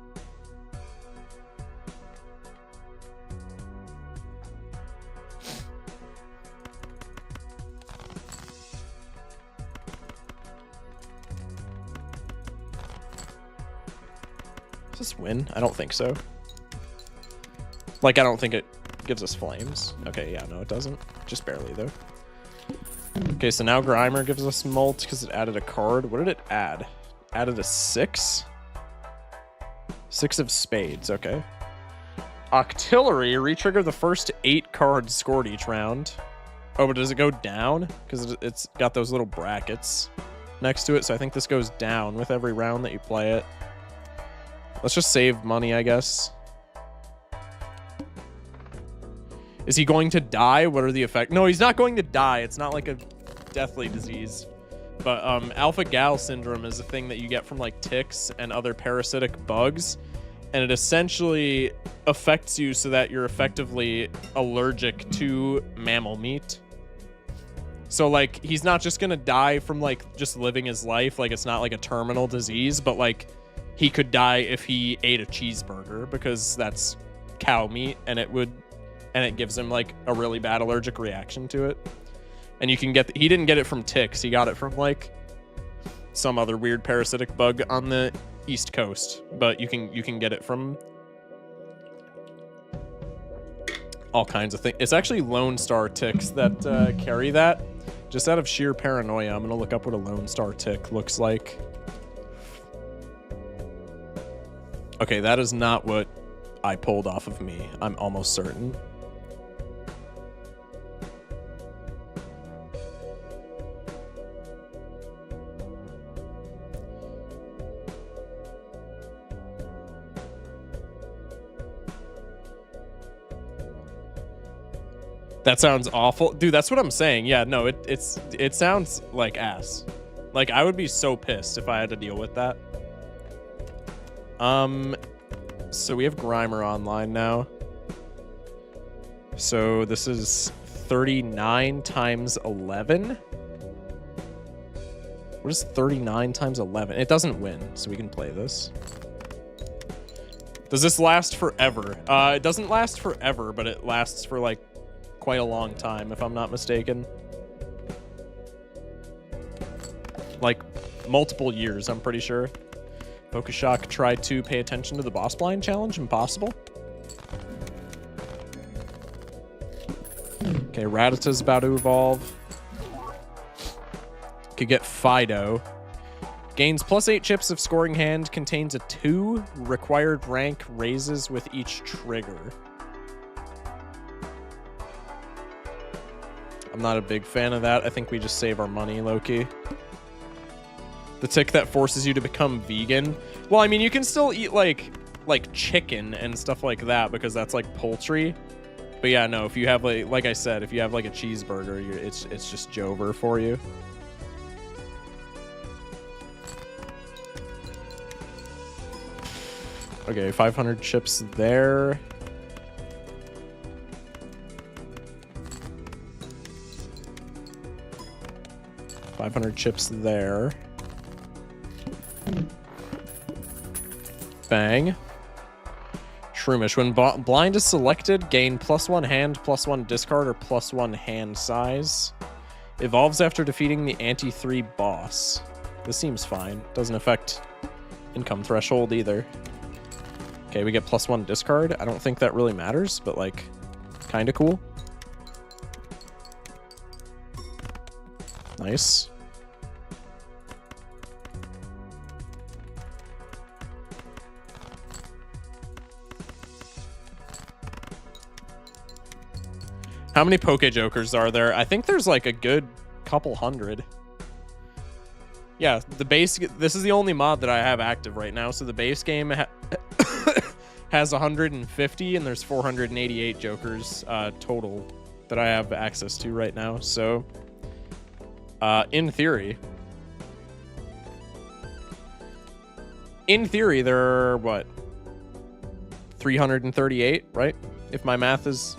Does this win? I don't think so. Like, I don't think it gives us flames. Okay, yeah, no, it doesn't. Just barely, though. Okay, so now Grimer gives us Molt because it added a card. What did it add? Added a 6? 6 of spades, okay. Octillery, re-trigger the first 8 cards scored each round. Oh, but does it go down? Because it's got those little brackets next to it, so I think this goes down with every round that you play it. Let's just save money, I guess. Is he going to die? What are the effects? No, he's not going to die. It's not like a deathly disease. But alpha-gal syndrome is a thing that you get from like ticks and other parasitic bugs. And it essentially affects you so that you're effectively allergic to mammal meat. So like, he's not just gonna die from like just living his life. Like, it's not like a terminal disease, but like he could die if he ate a cheeseburger because that's cow meat and it gives him like a really bad allergic reaction to it. And you can get, he didn't get it from ticks. He got it from like some other weird parasitic bug on the East Coast, but you can get it from all kinds of things. It's actually Lone Star ticks that carry that. Just out of sheer paranoia, I'm gonna look up what a Lone Star tick looks like. Okay, that is not what I pulled off of me. I'm almost certain. That sounds awful. Dude, that's what I'm saying. Yeah, no, it sounds like ass. Like, I would be so pissed if I had to deal with that. So we have Grimer online now. So this is 39 times 11. What is 39 times 11? It doesn't win, so we can play this. Does this last forever? It doesn't last forever, but it lasts for like quite a long time, if I'm not mistaken. Like multiple years, I'm pretty sure. Focus Shock tried to pay attention to the boss blind challenge. Impossible. Okay, Rattata's about to evolve. Could get Fido. Gains +8 chips of scoring hand. Contains a 2. Required rank raises with each trigger. I'm not a big fan of that. I think we just save our money, low-key. The tick that forces you to become vegan. Well, I mean, you can still eat like chicken and stuff like that because that's like poultry. But yeah, no, if you have like I said, if you have like a cheeseburger, it's just Jover for you. Okay, 500 chips there. $500 chips there. Bang. Shroomish. When blind is selected, gain +1 hand, +1 discard, or +1 hand size. Evolves after defeating the anti-3 boss. This seems fine. Doesn't affect income threshold either. Okay, we get +1 discard. I don't think that really matters, but like, kind of cool. Nice. How many Poke Jokers are there? I think there's like a good couple hundred. Yeah, the base, this is the only mod that I have active right now, so the base game has 150 and there's 488 Jokers total that I have access to right now. So in theory there are what, 338, right? If my math is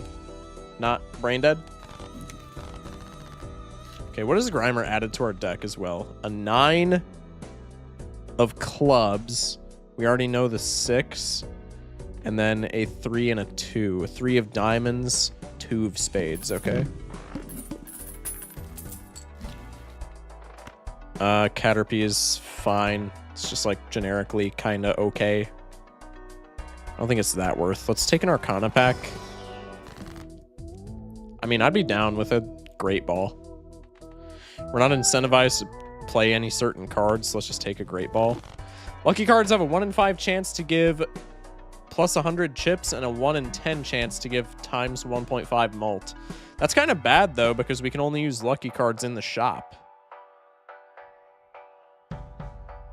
not brain dead. Okay, what has Grimer added to our deck as well? A 9 of clubs. We already know the 6. And then a 3 and a 2. A 3 of diamonds, 2 of spades, okay. Caterpie is fine. It's just like generically kind of okay. don't think it's that worth. Let's take an Arcana pack. I mean, I'd be down with a Great Ball. We're not incentivized to play any certain cards, so let's just take a Great Ball. Lucky cards have a 1 in 5 chance to give plus 100 chips and a 1 in 10 chance to give times 1.5 mult. That's kind of bad, though, because we can only use lucky cards in the shop.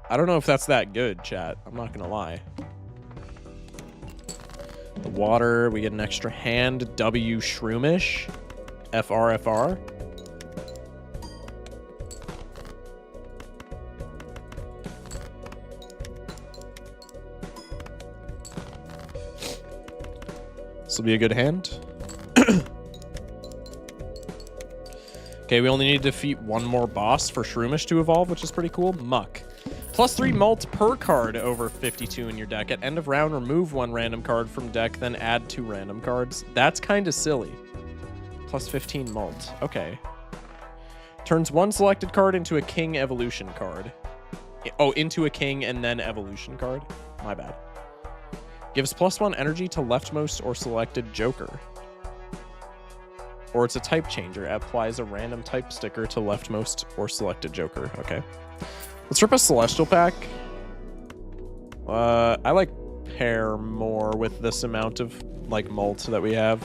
I don't know if that's that good, chat. I'm not gonna lie. The water, we get an extra hand. W Shroomish. FR. This will be a good hand. Okay, we only need to defeat one more boss for Shroomish to evolve, which is pretty cool. Muck. +3 mult per card over 52 in your deck. At end of round, remove 1 random card from deck, then add 2 random cards. That's kind of silly. +15 mult. Okay. Turns 1 selected card into a king evolution card. Oh, into a king and then evolution card. My bad. Gives +1 energy to leftmost or selected joker. Or it's a type changer. Applies a random type sticker to leftmost or selected joker. Okay. Let's rip a Celestial pack. I like pair more with this amount of, like, mult that we have.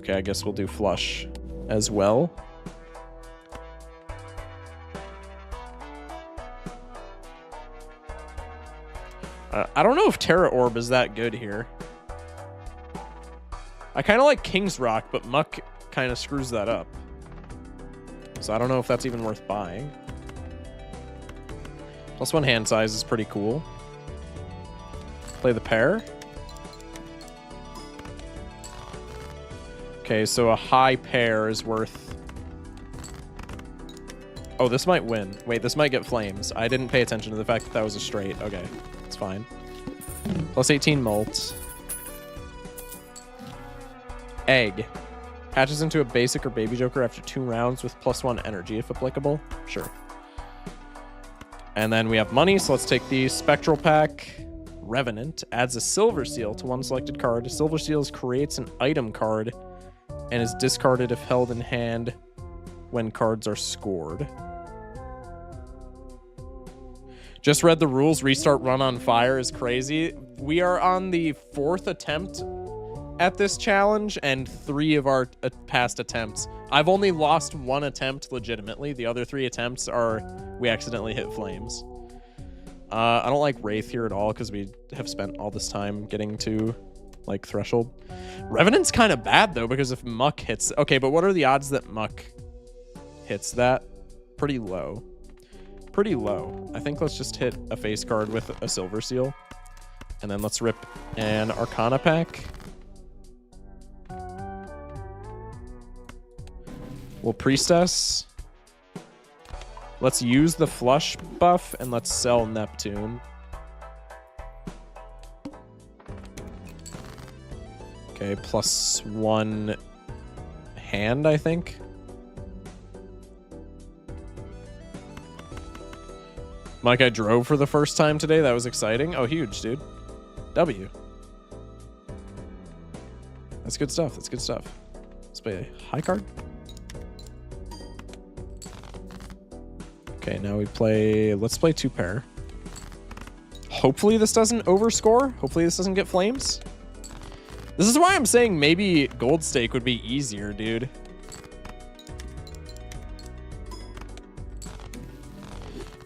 Okay, I guess we'll do flush as well. I don't know if Terra Orb is that good here. I kind of like King's Rock, but Muck kind of screws that up. So I don't know if that's even worth buying. +1 hand size is pretty cool. Play the pair. Okay, so a high pair is worth... Oh, this might win. Wait, this might get flames. I didn't pay attention to the fact that that was a straight. Okay, it's fine. +18 mult. Egg. Hatches into a basic or baby joker after 2 rounds with +1 energy if applicable. Sure. And then we have money, so let's take the Spectral pack. Revenant adds a silver seal to 1 selected card. Silver seals creates an item card and is discarded if held in hand when cards are scored. Just read the rules. Restart run on fire is crazy. We are on the 4th attempt at this challenge, and 3 of our past attempts. I've only lost 1 attempt legitimately. The other 3 attempts are we accidentally hit flames. I don't like Wraith here at all because we have spent all this time getting to, like, Threshold. Revenant's kind of bad, though, because if Muck hits... Okay, but what are the odds that Muck hits that? Pretty low. Pretty low. I think let's just hit a face card with a Silver Seal. And then let's rip an Arcana pack. We'll Priestess. Let's use the flush buff and let's sell Neptune. Okay, +1 hand, I think. Mike, I drove for the first time today. That was exciting. Oh, huge, dude. W. That's good stuff. That's good stuff. Let's play a high card. Okay, now we play... Let's play 2 pair. Hopefully this doesn't overscore. Hopefully this doesn't get flames. This is why I'm saying maybe Gold Stake would be easier, dude.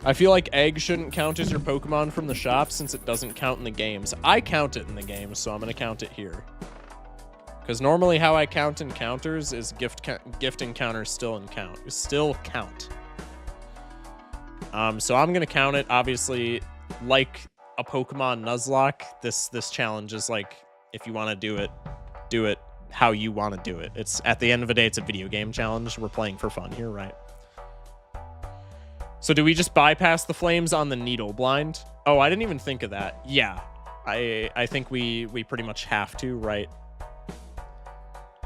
I feel like Egg shouldn't count as your Pokemon from the shop since it doesn't count in the games. I count it in the games, so I'm going to count it here. Because normally how I count encounters is gift encounters still count. So I'm going to count it. Obviously, like a Pokemon Nuzlocke, this challenge is like, if you want to do it how you want to do it. It's at the end of the day, it's a video game challenge. We're playing for fun here, right? So do we just bypass the flames on the needle blind? Oh, I didn't even think of that. Yeah, I think we pretty much have to, right?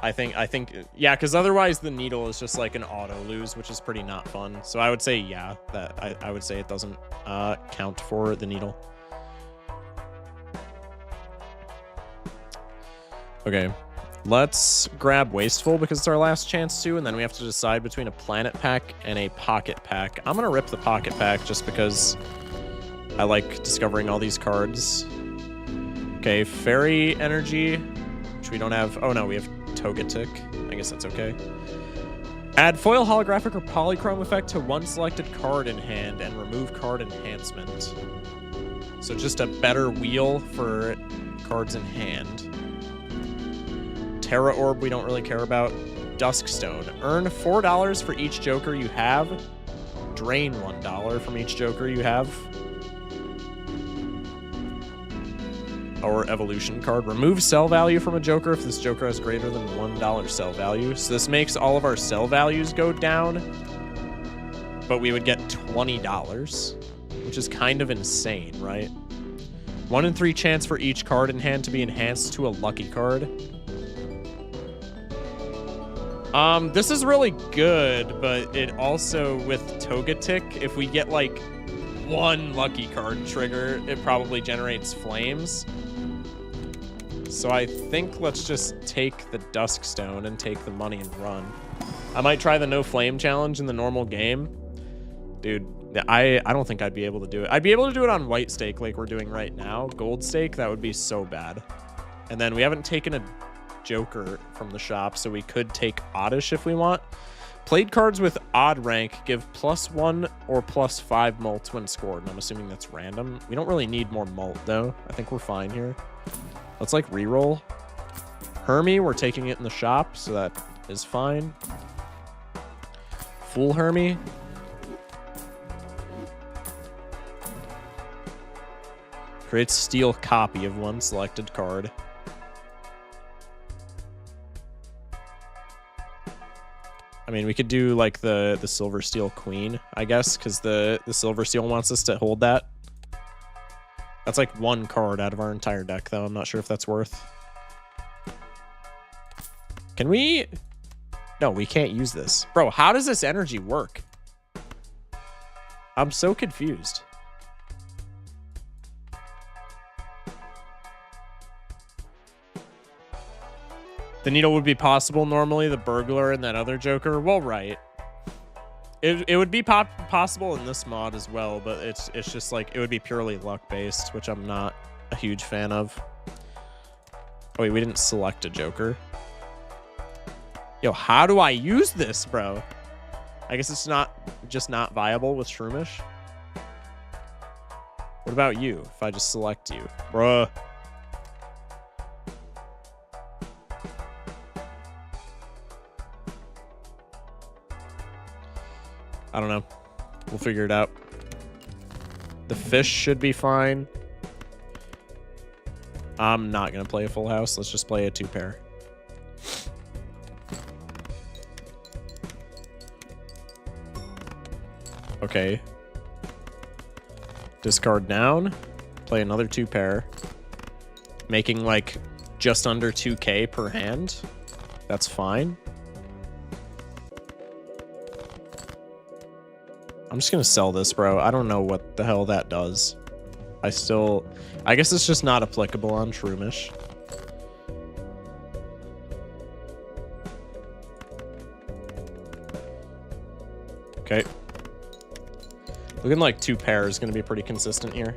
I think yeah, because otherwise the needle is just like an auto lose, which is pretty not fun. So I would say yeah, that I would say it doesn't count for the needle. Okay. Let's grab Wasteful because it's our last chance to, and then we have to decide between a Planet Pack and a Pocket Pack. I'm going to rip the Pocket Pack just because I like discovering all these cards. Okay, Fairy Energy, which we don't have. Oh, no, we have Togetic. I guess that's okay. Add Foil Holographic or Polychrome effect to one selected card in hand and remove card enhancement. So just a better wheel for cards in hand. Terra Orb we don't really care about. Duskstone. Earn $4 for each Joker you have. Drain $1 from each Joker you have. Or Evolution card. Remove sell value from a Joker if this Joker has greater than $1 sell value. So this makes all of our sell values go down. But we would get $20, which is kind of insane, right? 1 in 3 chance for each card in hand to be enhanced to a lucky card. This is really good, but it also, with Togetic, if we get, like, 1 lucky card trigger, it probably generates flames. So I think let's just take the Duskstone and take the money and run. I might try the no flame challenge in the normal game. Dude, I don't think I'd be able to do it. I'd be able to do it on white stake like we're doing right now. Gold stake, that would be so bad. And then we haven't taken a Joker from the shop, so we could take Oddish if we want. Played cards with odd rank give +1 or +5 mults when scored, and I'm assuming that's random. We don't really need more mult, though. I think we're fine here. Let's, like, reroll. Hermie, we're taking it in the shop, so that is fine. Full Hermie. Creates steel copy of one selected card. I mean, we could do, like, the Silver Steel Queen, I guess, because the Silver Steel wants us to hold that. That's, like, 1 card out of our entire deck, though. I'm not sure if that's worth. Can we... No, we can't use this. Bro, how does this energy work? I'm so confused. The Needle would be possible normally, the Burglar and that other Joker. Well, right. It would be possible in this mod as well, but it's just like, it would be purely luck-based, which I'm not a huge fan of. Oh, wait, we didn't select a Joker. Yo, how do I use this, bro? I guess it's just not viable with Shroomish. What about you, if I just select you? Bruh. I don't know. We'll figure it out. The fish should be fine. I'm not going to play a full house. Let's just play a 2-pair. Okay. Discard down. Play another 2-pair. Making like just under 2k per hand. That's fine. I'm just going to sell this, bro. I don't know what the hell that does. I guess it's just not applicable on Shroomish. Okay. Looking like 2-pair is going to be pretty consistent here.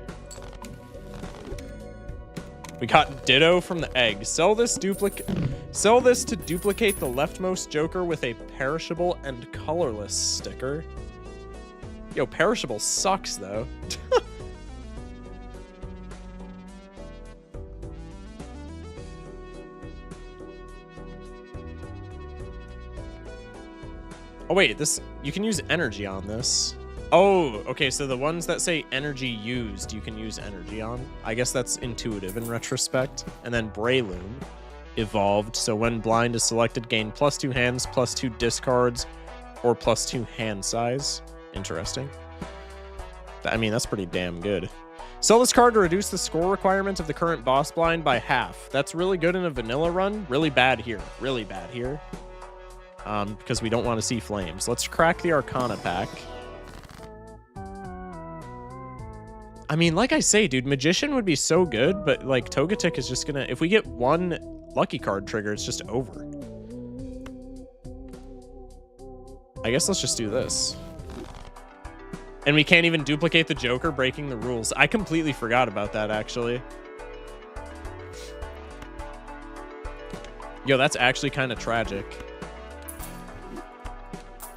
We got Ditto from the egg. Sell this to duplicate the leftmost Joker with a perishable and colorless sticker. Yo, perishable sucks, though. Oh, wait, you can use energy on this. Oh, okay, so the ones that say energy used, you can use energy on. I guess that's intuitive in retrospect. And then Breloom evolved, so when blind is selected, gain +2 hands, +2 discards, or +2 hand size. Interesting. I mean, that's pretty damn good. Sell this card to reduce the score requirement of the current boss blind by half. That's really good in a vanilla run. Really bad here. Really bad here. Because we don't want to see flames. Let's crack the Arcana pack. I mean, like I say, dude, Magician would be so good, but, like, Togetic is just gonna... If we get 1 lucky card trigger, it's just over. I guess let's just do this. And we can't even duplicate the Joker, breaking the rules. I completely forgot about that, actually. Yo, that's actually kind of tragic.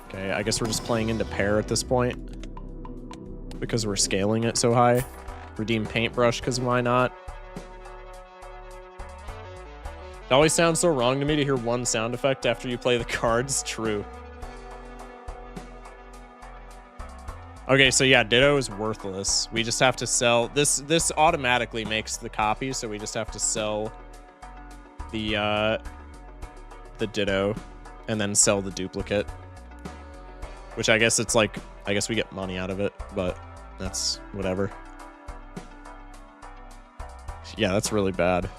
Okay, I guess we're just playing into pair at this point. Because we're scaling it so high. Redeem paintbrush, because why not? It always sounds so wrong to me to hear one sound effect after you play the cards. True. Okay, so yeah, Ditto is worthless. We just have to sell... This automatically makes the copy, so we just have to sell the Ditto and then sell the duplicate. Which I guess it's like... I guess we get money out of it, but that's whatever. Yeah, that's really bad.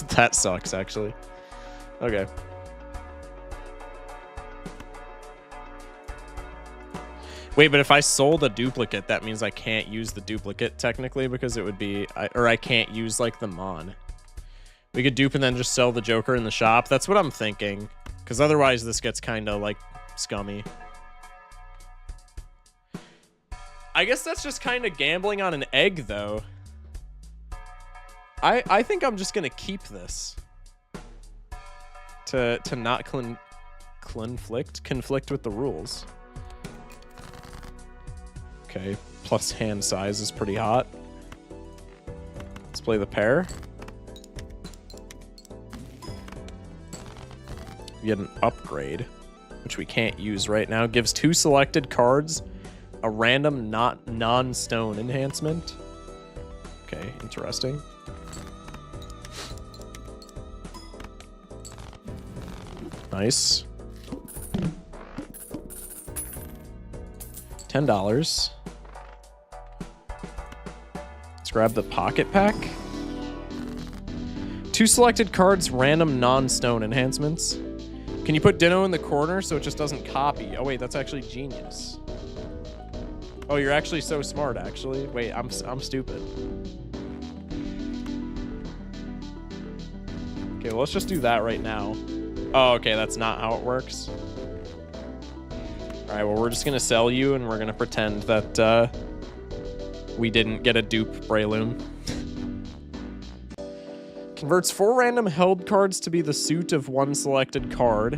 That sucks, actually. Okay. Wait, but if I sold a duplicate, that means I can't use the duplicate technically because it would be... or I can't use, like, the Mon. We could dupe and then just sell the Joker in the shop. That's what I'm thinking. Because otherwise this gets kind of, like, scummy. I guess that's just kind of gambling on an egg, though. I think I'm just going to keep this. To not conflict with the rules. Okay, plus hand size is pretty hot. Let's play the pair. We get an upgrade, which we can't use right now. Gives 2 selected cards a random non-stone enhancement. Okay, interesting. Nice. $10. Let's grab the pocket pack. 2 selected cards, random non-stone enhancements. Can you put Dino in the corner so it just doesn't copy? Oh wait, that's actually genius. Oh, you're actually so smart, actually. Wait, I'm stupid. Okay, well, let's just do that right now. Oh, okay, that's not how it works. All right, well, we're just going to sell you, and we're going to pretend that we didn't get a dupe Breloom. Converts 4 random held cards to be the suit of 1 selected card.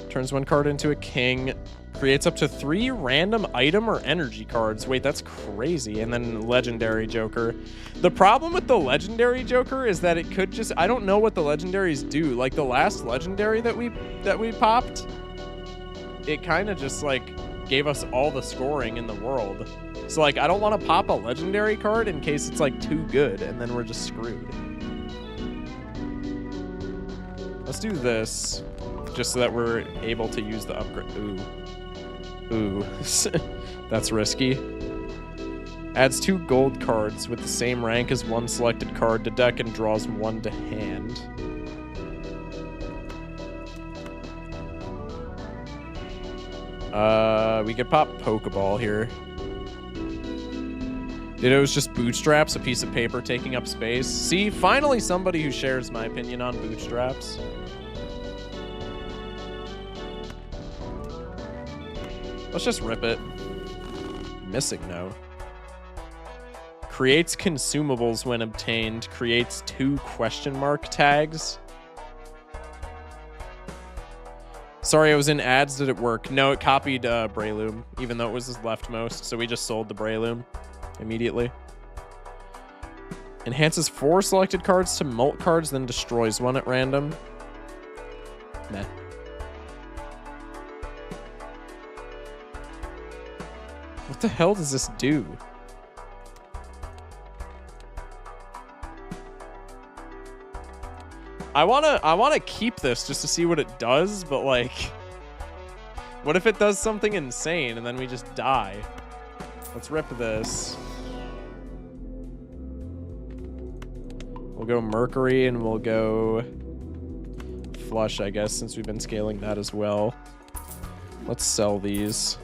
Turns 1 card into a king. Creates up to 3 random item or energy cards. Wait, that's crazy. And then legendary Joker. The problem with the legendary Joker is that it could just... I don't know what the legendaries do. Like the last legendary that we popped, it kind of just like gave us all the scoring in the world. So like I don't want to pop a legendary card in case it's like too good and then we're just screwed. Let's do this just so that we're able to use the upgrade. Ooh, that's risky. Adds 2 gold cards with the same rank as 1 selected card to deck and draws 1 to hand. We could pop Pokeball here. Ditto's just bootstraps, a piece of paper taking up space. See, finally somebody who shares my opinion on bootstraps. Let's just rip it. Missing no. Creates consumables when obtained. Creates 2 question mark tags. Sorry, I was in ads. Did it work? No, it copied Breloom, even though it was his leftmost. So we just sold the Breloom immediately. Enhances 4 selected cards to molt cards, then destroys 1 at random. Meh. What the hell does this do? I wanna keep this just to see what it does, but like, what if it does something insane and then we just die? Let's rip this. We'll go Mercury and we'll go Flush, I guess, since we've been scaling that as well. Let's sell these.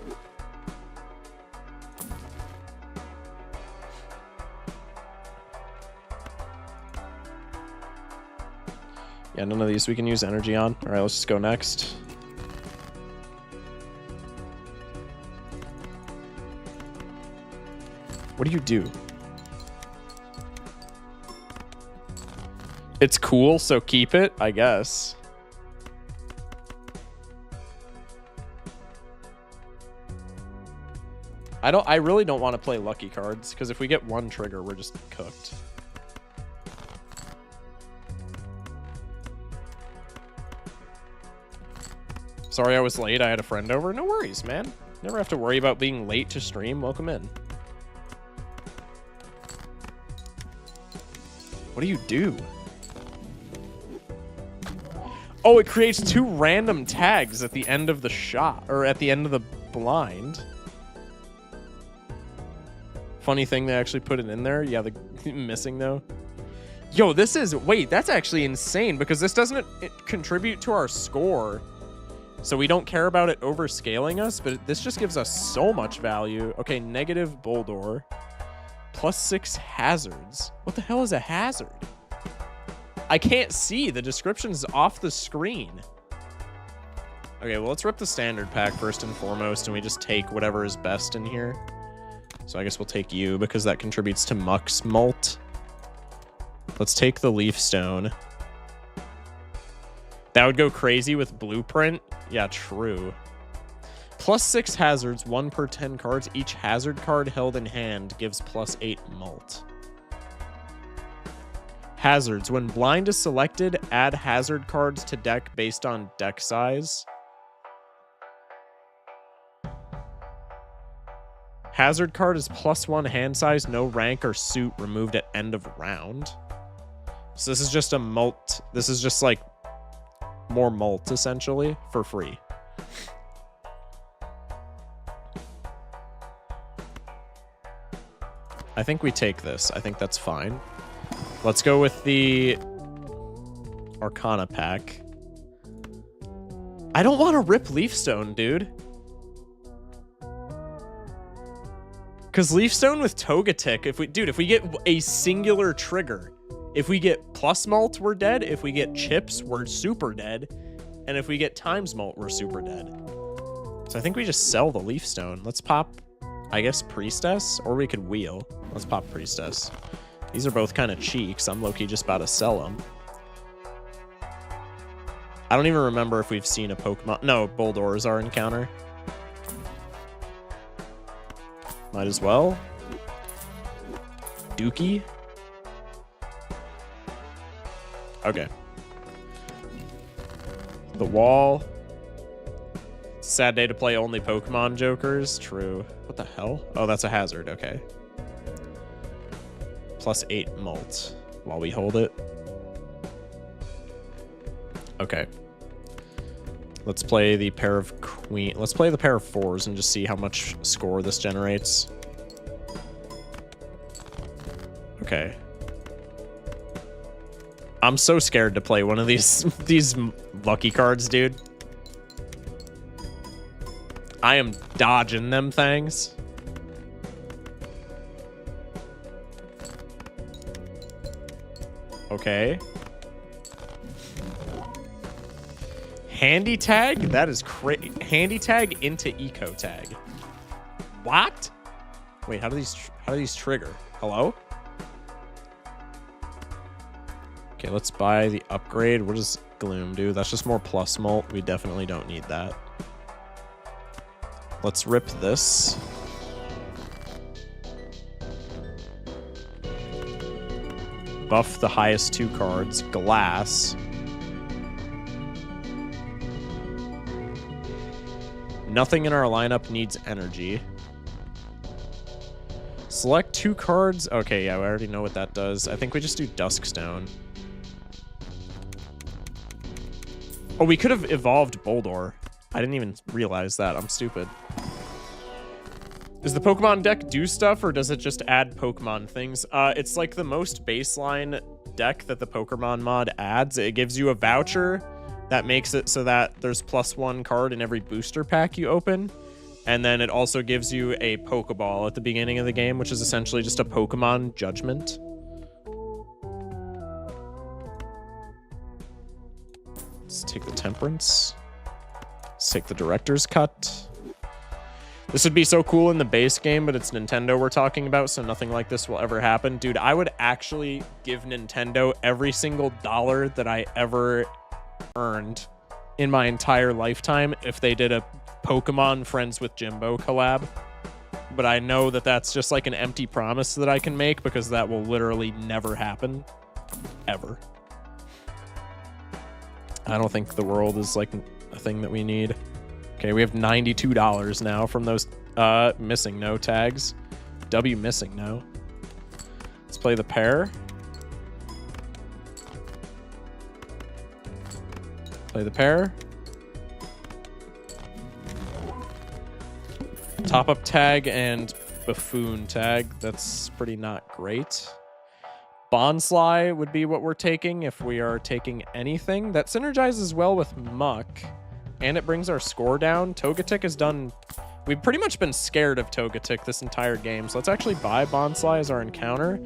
Yeah, none of these we can use energy on. All right, let's just go next. What do you do? It's cool, so keep it, I guess. I really don't want to play lucky cards, because if we get one trigger, we're just cooked. Sorry I was late. I had a friend over. No worries, man. Never have to worry about being late to stream. Welcome in. What do you do? Oh, it creates 2 random tags at the end of the shot, or at the end of the blind. Funny thing, they actually put it in there. Yeah, the missing though. Yo, this is, wait, that's actually insane because this doesn't contribute to our score. So we don't care about it overscaling us, but this just gives us so much value. Okay, negative Boldor. +6 hazards. What the hell is a hazard? I can't see. The description's off the screen. Okay, well, let's rip the standard pack first and foremost, and we just take whatever is best in here. So I guess we'll take you because that contributes to Muck's Molt. Let's take the Leaf Stone. That would go crazy with Blueprint. Yeah, true. +6 hazards, 1 per 10 cards. Each hazard card held in hand gives +8 Molt. Hazards. When blind is selected, add hazard cards to deck based on deck size. Hazard card is +1 hand size, no rank or suit removed at end of round. So this is just a Molt. This is just like more Molt essentially for free. I think we take this. I think that's fine. Let's go with the Arcana pack. I don't want to rip Leafstone, dude. Because Leafstone with Togetic, if we get a singular trigger, if we get plus Molt, we're dead. If we get chips, we're super dead. And if we get times Molt, we're super dead. So I think we just sell the Leafstone. Let's pop, I guess, Priestess, or we could wheel. Let's pop Priestess. These are both kind of cheeks. I'm low-key just about to sell them. I don't even remember if we've seen a Pokemon. No, Boldor is our encounter. Might as well. Dookie. Okay. The wall. Sad day to play only Pokemon Jokers. True. What the hell? Oh, that's a hazard. Okay. +8 Molt while we hold it. Okay. Let's play the pair of queen. Let's play the pair of 4s and just see how much score this generates. Okay. I'm so scared to play one of these lucky cards, dude. I am dodging them things. Okay. Handy tag? That is crazy. Handy tag into eco tag. What? Wait, how do these trigger? Hello? Okay, let's buy the upgrade. What does Gloom do? That's just more plus Molt. We definitely don't need that. Let's rip this. Buff the highest 2 cards. Glass. Nothing in our lineup needs energy. Select 2 cards. Okay, yeah, we already know what that does. I think we just do Duskstone. Oh, we could have evolved Boldor. I didn't even realize that. I'm stupid. Does the Pokemon deck do stuff, or does it just add Pokemon things? It's like the most baseline deck that the Pokermon mod adds. It gives you a voucher that makes it so that there's +1 card in every booster pack you open. And then it also gives you a Pokeball at the beginning of the game, which is essentially just a Pokemon Judgment. Let's take the Temperance. Let's take the Director's Cut. This would be so cool in the base game, but it's Nintendo we're talking about, so nothing like this will ever happen. Dude, I would actually give Nintendo every single dollar that I ever earned in my entire lifetime if they did a Pokemon Friends with Jimbo collab. But I know that that's just like an empty promise that I can make because that will literally never happen. Ever. I don't think the world is like a thing that we need. Okay, we have $92 now from those missing no tags. W missing no. Let's play the pair. Play the pair. Top up tag and buffoon tag. That's pretty not great. Bonsly would be what we're taking if we are taking anything. That synergizes well with Muck, and it brings our score down. Togetic has done... We've pretty much been scared of Togetic this entire game, so let's actually buy Bonsly as our encounter.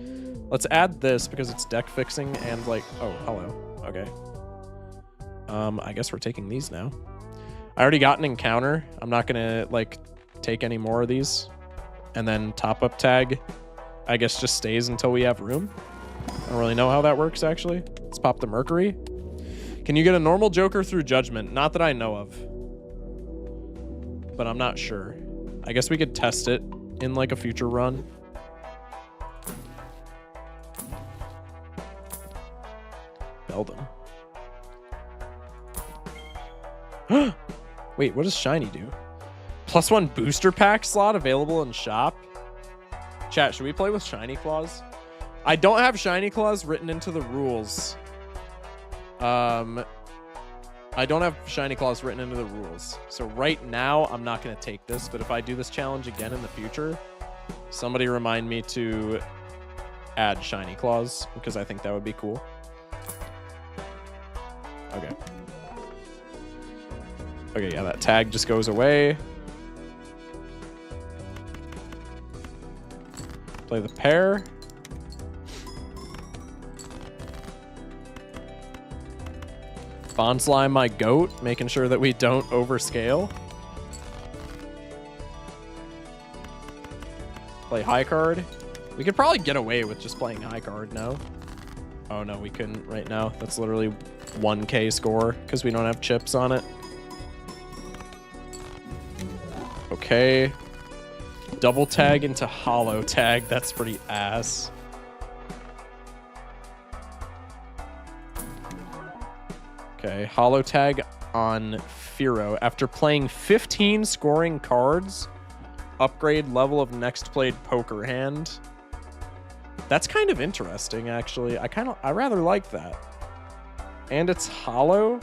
Let's add this because it's deck fixing and like... Oh, hello. Okay. I guess we're taking these now. I already got an encounter. I'm not gonna like take any more of these. And then top up tag, I guess, just stays until we have room. I don't really know how that works, actually. Let's pop the Mercury. Can you get a normal Joker through Judgment? Not that I know of. But I'm not sure. I guess we could test it in, like, a future run. Beldum. Wait, what does Shiny do? +1 booster pack slot available in shop? Chat, should we play with Shiny Claws? I don't have Shiny Claws written into the rules. I don't have Shiny Claws written into the rules. So right now, I'm not going to take this. But if I do this challenge again in the future, somebody remind me to add Shiny Claws, because I think that would be cool. Okay. Okay, yeah, that tag just goes away. Play the pair. Bonsly, my goat, making sure that we don't overscale. Play high card. We could probably get away with just playing high card, no? Oh, no, we couldn't right now. That's literally 1K score because we don't have chips on it. Okay. Double tag into hollow tag. That's pretty ass. Okay, hollow tag on Firo. After playing 15 scoring cards, upgrade level of next played poker hand. That's kind of interesting, actually. I rather like that. And it's hollow.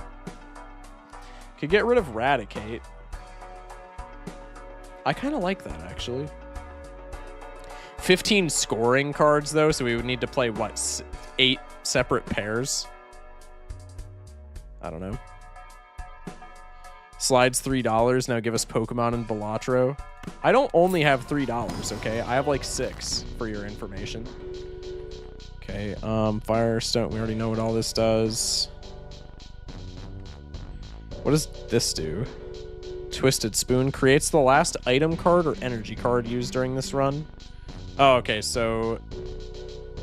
Could get rid of Raticate. I kind of like that, actually. 15 scoring cards, though, so we would need to play, what, 8 separate pairs? I don't know. Slides $3. Now give us Pokémon and Balatro. I don't only have $3, okay? I have like 6 for your information. Okay, Firestone. We already know what all this does. What does this do? Twisted Spoon creates the last item card or energy card used during this run. Oh, okay, so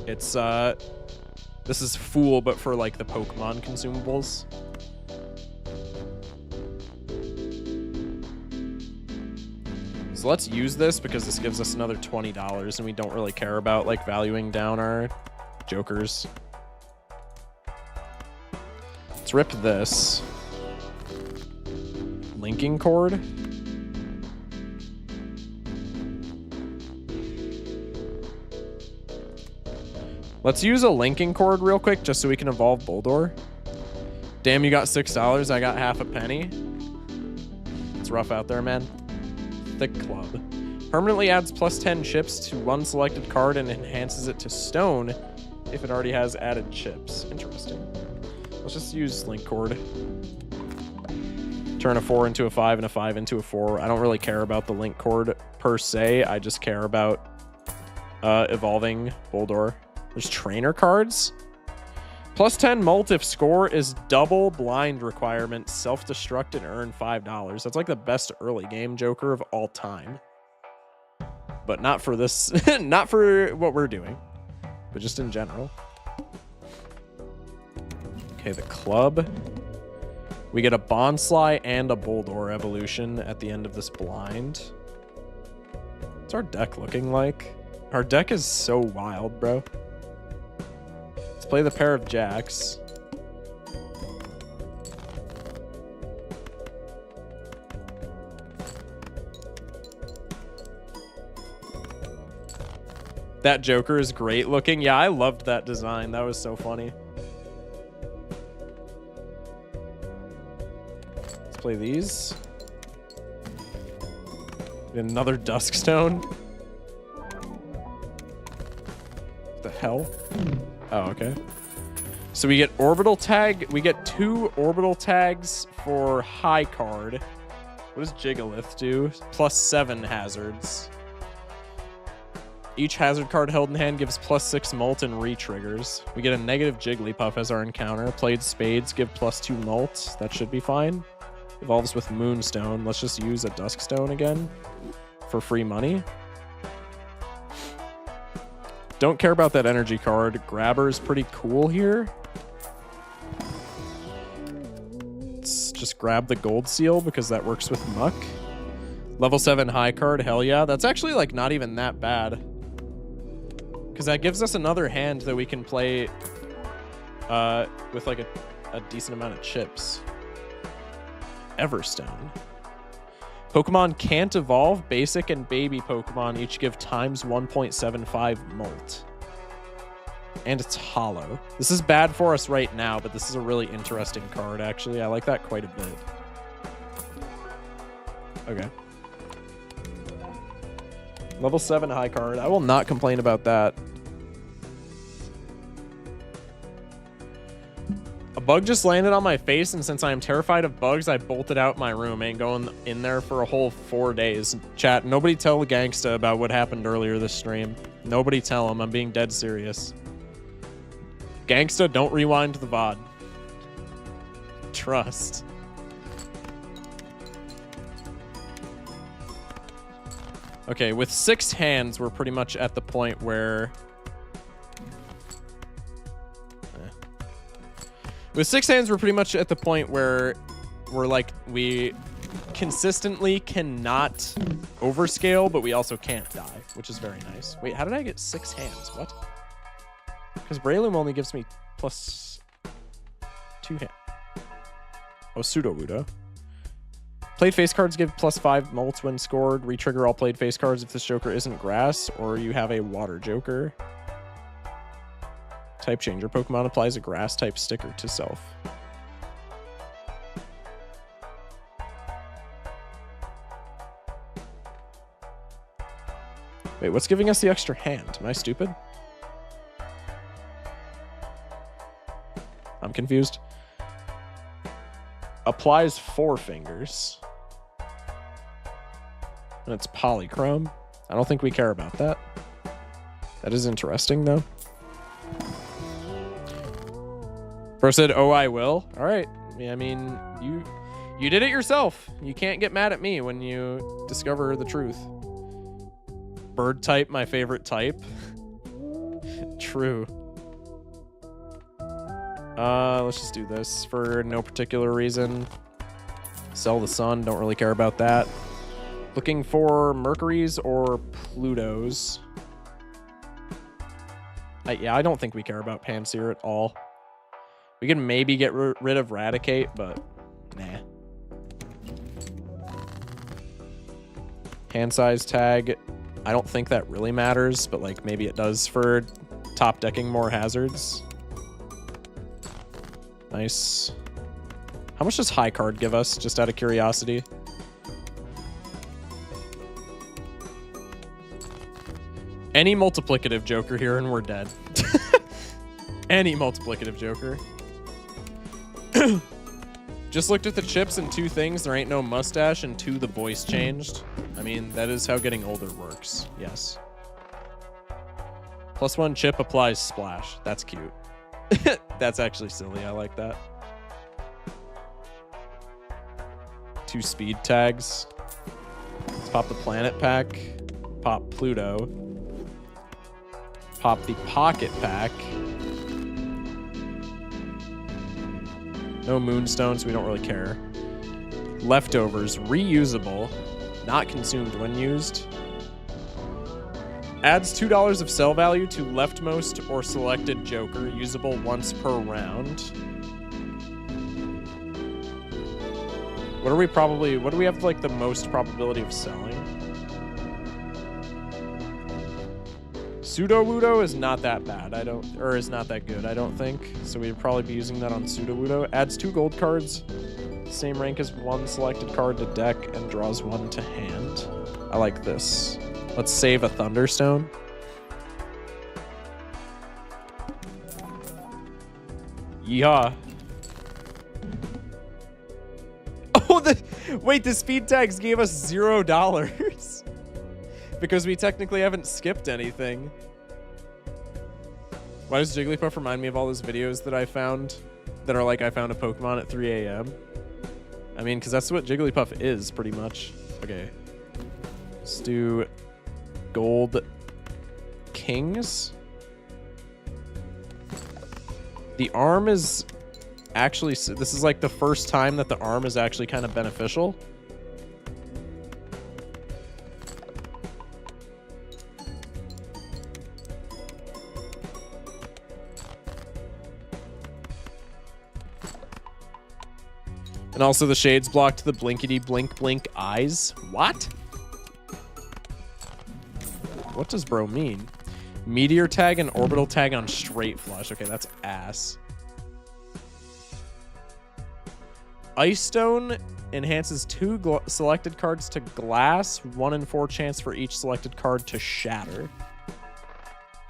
it's this is Fool, but for like the Pokemon consumables. So let's use this because this gives us another $20 and we don't really care about like valuing down our Jokers. Let's rip this. Linking cord. Let's use a linking cord real quick just so we can evolve Boldore. Damn, you got $6. I got half a penny. It's rough out there, man. Thick Club. Permanently adds +10 chips to one selected card and enhances it to stone if it already has added chips. Interesting. Let's just use link cord. Turn a 4 into a 5 and a 5 into a 4. I don't really care about the link cord per se. I just care about evolving Boldore. There's trainer cards. Plus 10 mult if score is double blind requirement, self-destruct and earn $5. That's like the best early game Joker of all time. But not for this, not for what we're doing, but just in general. Okay, the club. We get a Bonsly and a Boldor evolution at the end of this blind. What's our deck looking like? Our deck is so wild, bro. Let's play the pair of jacks. That Joker is great looking. Yeah, I loved that design. That was so funny. Let's play these. Another Duskstone. What the hell? Oh, okay. So we get orbital tag. We get 2 orbital tags for high card. What does Jigalith do? Plus 7 hazards. Each hazard card held in hand gives plus 6 mult and re-triggers. We get a negative Jigglypuff as our encounter. Played spades give plus 2 mult. That should be fine. Evolves with Moonstone. Let's just use a Duskstone again for free money. Don't care about that energy card. Grabber's pretty cool here. Let's just grab the gold seal because that works with Muck. Level 7 high card. Hell yeah. That's actually like not even that bad. Because that gives us another hand that we can play with like a decent amount of chips. Everstone. Pokemon can't evolve. Basic and baby Pokemon each give times 1.75 molt. And it's hollow. This is bad for us right now, but this is a really interesting card, actually. I like that quite a bit. Okay. Level 7 high card. I will not complain about that. A bug just landed on my face, and since I am terrified of bugs, I bolted out my room. Ain't going in there for a whole 4 days. Chat, nobody tell the gangsta about what happened earlier this stream. Nobody tell him. I'm being dead serious. Gangsta, don't rewind the VOD. Trust. Okay, with 6 hands, we're pretty much at the point where... With 6 hands, we're pretty much at the point where we're like, we consistently cannot overscale, but we also can't die, which is very nice. Wait, how did I get 6 hands? What? Because Breloom only gives me plus 2 hands. Oh, Sudowoodo. Played face cards give plus 5 mults when scored. Retrigger all played face cards if this Joker isn't grass or you have a water Joker. Type changer. Pokemon applies a grass type sticker to self. Wait, what's giving us the extra hand? Am I stupid? I'm confused. Applies 4 fingers. And it's polychrome. I don't think we care about that. That is interesting, though. Bro said, oh, I will. All right. I mean, you did it yourself. You can't get mad at me when you discover the truth. Bird type, my favorite type. True. Let's just do this for no particular reason. Sell the sun. Don't really care about that. Looking for Mercury's or Pluto's. Yeah, I don't think we care about Pansear at all. We can maybe get rid of Raticate, but nah. Hand size tag. I don't think that really matters, but like maybe it does for top decking more hazards. Nice. How much does high card give us, just out of curiosity? Any multiplicative Joker here and we're dead. Any multiplicative Joker. Just looked at the chips and 2 things. There ain't no mustache, and 2, the voice changed. I mean, that is how getting older works. Yes. +1 chip applies splash. That's cute. That's actually silly. I like that. 2 speed tags. Let's pop the planet pack. Pop Pluto. Pop the pocket pack. No moonstones, we don't really care. Leftovers, reusable, not consumed when used. Adds $2 of sell value to leftmost or selected joker, usable once per round. What do we have like the most probability of selling? Pseudo-Wudo is not that bad, is not that good, I don't think. So we'd probably be using that on Pseudo-Wudo. Adds 2 gold cards, same rank as 1 selected card to deck, and draws 1 to hand. I like this. Let's save a Thunderstone. Yeehaw. Oh, wait, the speed tags gave us $0. Because we technically haven't skipped anything. Why does Jigglypuff remind me of all those videos that I found that are like, I found a Pokemon at 3 a.m.? I mean, because that's what Jigglypuff is, pretty much. Okay. Let's do Gold Kings. The arm is actually... This is like the first time that the arm is actually kind of beneficial. And also the shades blocked the blinkety blink blink eyes. What? What does bro mean? Meteor tag and orbital tag on straight flush. Okay, that's ass. Ice Stone enhances 2 selected cards to glass. 1 in 4 chance for each selected card to shatter.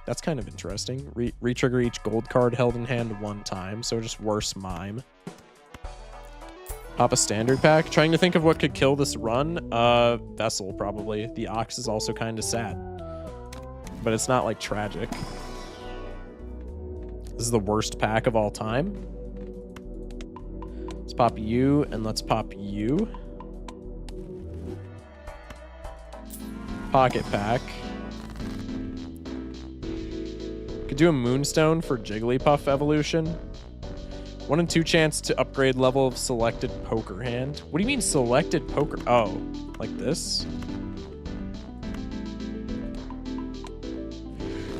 That's kind of interesting. Re-trigger each gold card held in hand 1 time. So just worse mime. Pop a standard pack. Trying to think of what could kill this run. Vessel, probably. The Ox is also kind of sad. But it's not, like, tragic. This is the worst pack of all time. Let's pop you, and let's pop you. Pocket pack. Could do a Moonstone for Jigglypuff evolution. 1 in 2 chance to upgrade level of selected poker hand. What do you mean selected poker? Oh, like this?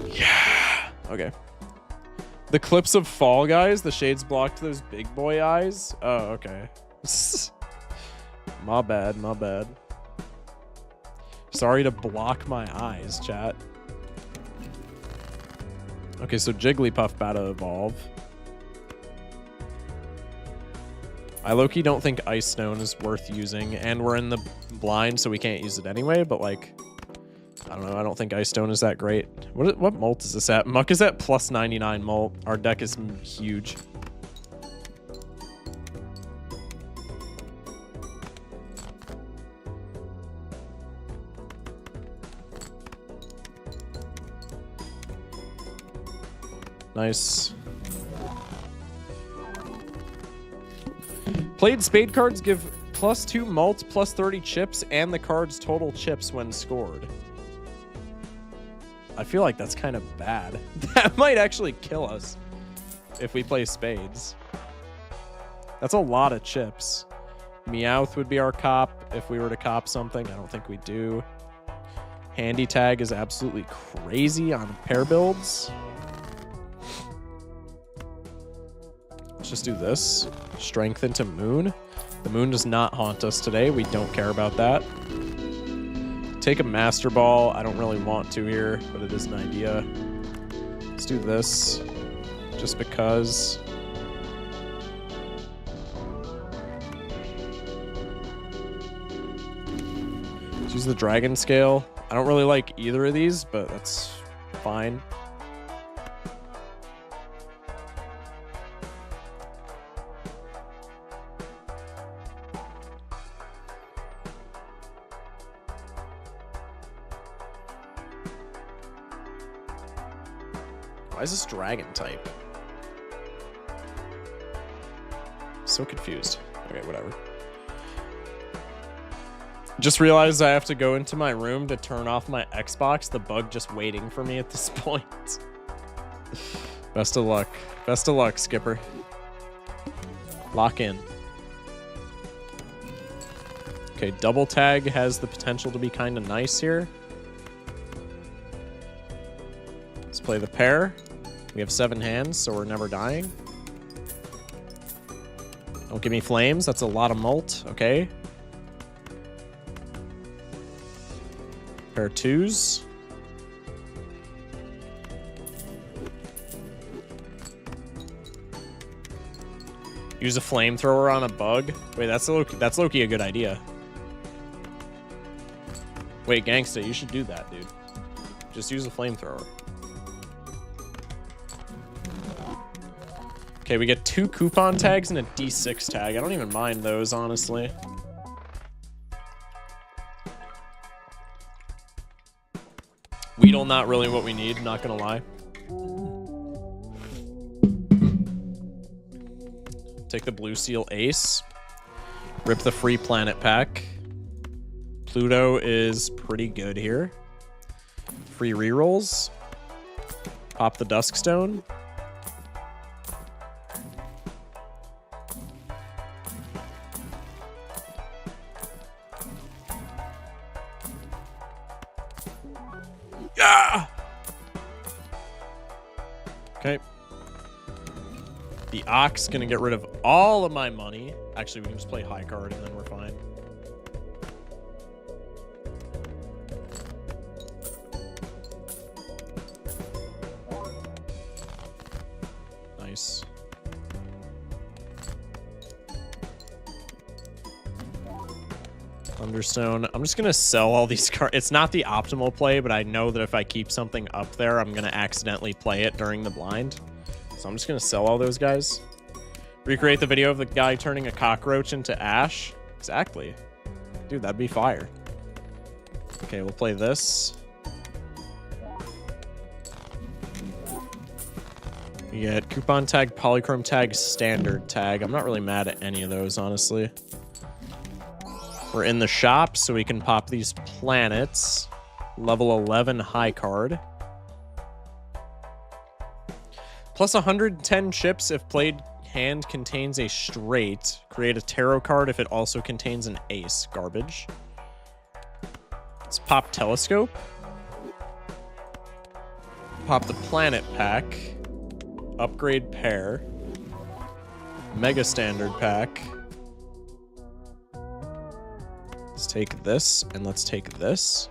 Yeah. Okay. The clips of Fall Guys, the shades blocked those big boy eyes. Oh, okay. My bad, my bad. Sorry to block my eyes, chat. Okay, so Jigglypuff about to evolve. I low-key don't think Ice Stone is worth using, and we're in the blind, so we can't use it anyway, but, like, I don't know. I don't think Ice Stone is that great. What molt is this at? Muck is at plus 99 molt. Our deck is huge. Nice. Played spade cards give +2 mult, +30 chips, and the card's total chips when scored. I feel like that's kind of bad. That might actually kill us if we play spades. That's a lot of chips. Meowth would be our cop if we were to cop something. I don't think we do. Handy tag is absolutely crazy on pair builds. Let's just do this. Strength into Moon. The Moon does not haunt us today. We don't care about that. Take a Master Ball. I don't really want to here, but it is an idea. Let's do this. Just because. Let's use the Dragon Scale. I don't really like either of these, but that's fine. Why is this dragon type? So confused. Okay, whatever. Just realized I have to go into my room to turn off my Xbox. The bug just waiting for me at this point. Best of luck. Best of luck, Skipper. Lock in. Okay, double tag has the potential to be kind of nice here. Let's play the pair. We have 7 hands, so we're never dying. Don't give me flames. That's a lot of mult. Okay. Pair 2s. Use a flamethrower on a bug. Wait, that's low-key a good idea. Wait, Gangsta, you should do that, dude. Just use a flamethrower. Okay, we get 2 coupon tags and a D6 tag. I don't even mind those, honestly. Weedle, not really what we need, not gonna lie. Take the blue seal ace. Rip the free planet pack. Pluto is pretty good here. Free rerolls. Pop the Duskstone. Yeah! Okay. The Ox gonna get rid of all of my money. Actually, we can just play high card and then we're fine. Nice. Thunderstone. I'm just gonna sell all these cards. It's not the optimal play, but I know that if I keep something up there, I'm gonna accidentally play it during the blind. So I'm just gonna sell all those guys. Recreate the video of the guy turning a cockroach into ash. Exactly. Dude, that'd be fire. Okay, we'll play this. We get coupon tag, polychrome tag, standard tag. I'm not really mad at any of those, honestly. We're in the shop, so we can pop these planets. Level 11 high card. Plus 110 chips if played hand contains a straight. Create a tarot card if it also contains an ace. Garbage. Let's pop telescope. Pop the planet pack. Upgrade pair. Mega standard pack. Let's take this and let's take this.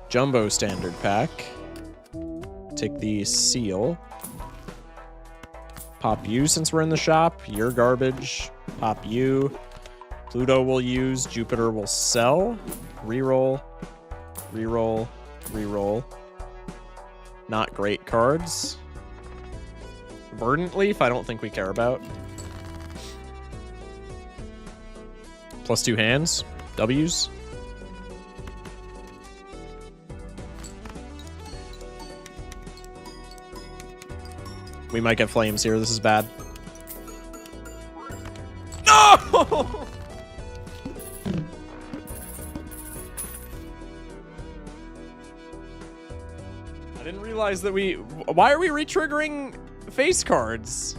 Jumbo standard pack. Take the seal. Pop you since we're in the shop. You're garbage. Pop you. Pluto will use. Jupiter will sell. Reroll. Reroll. Reroll. Not great cards. Verdant Leaf, I don't think we care about. Plus 2 hands. W's. We might get flames here. This is bad. No! I didn't realize that we... Why are we re-triggering face cards?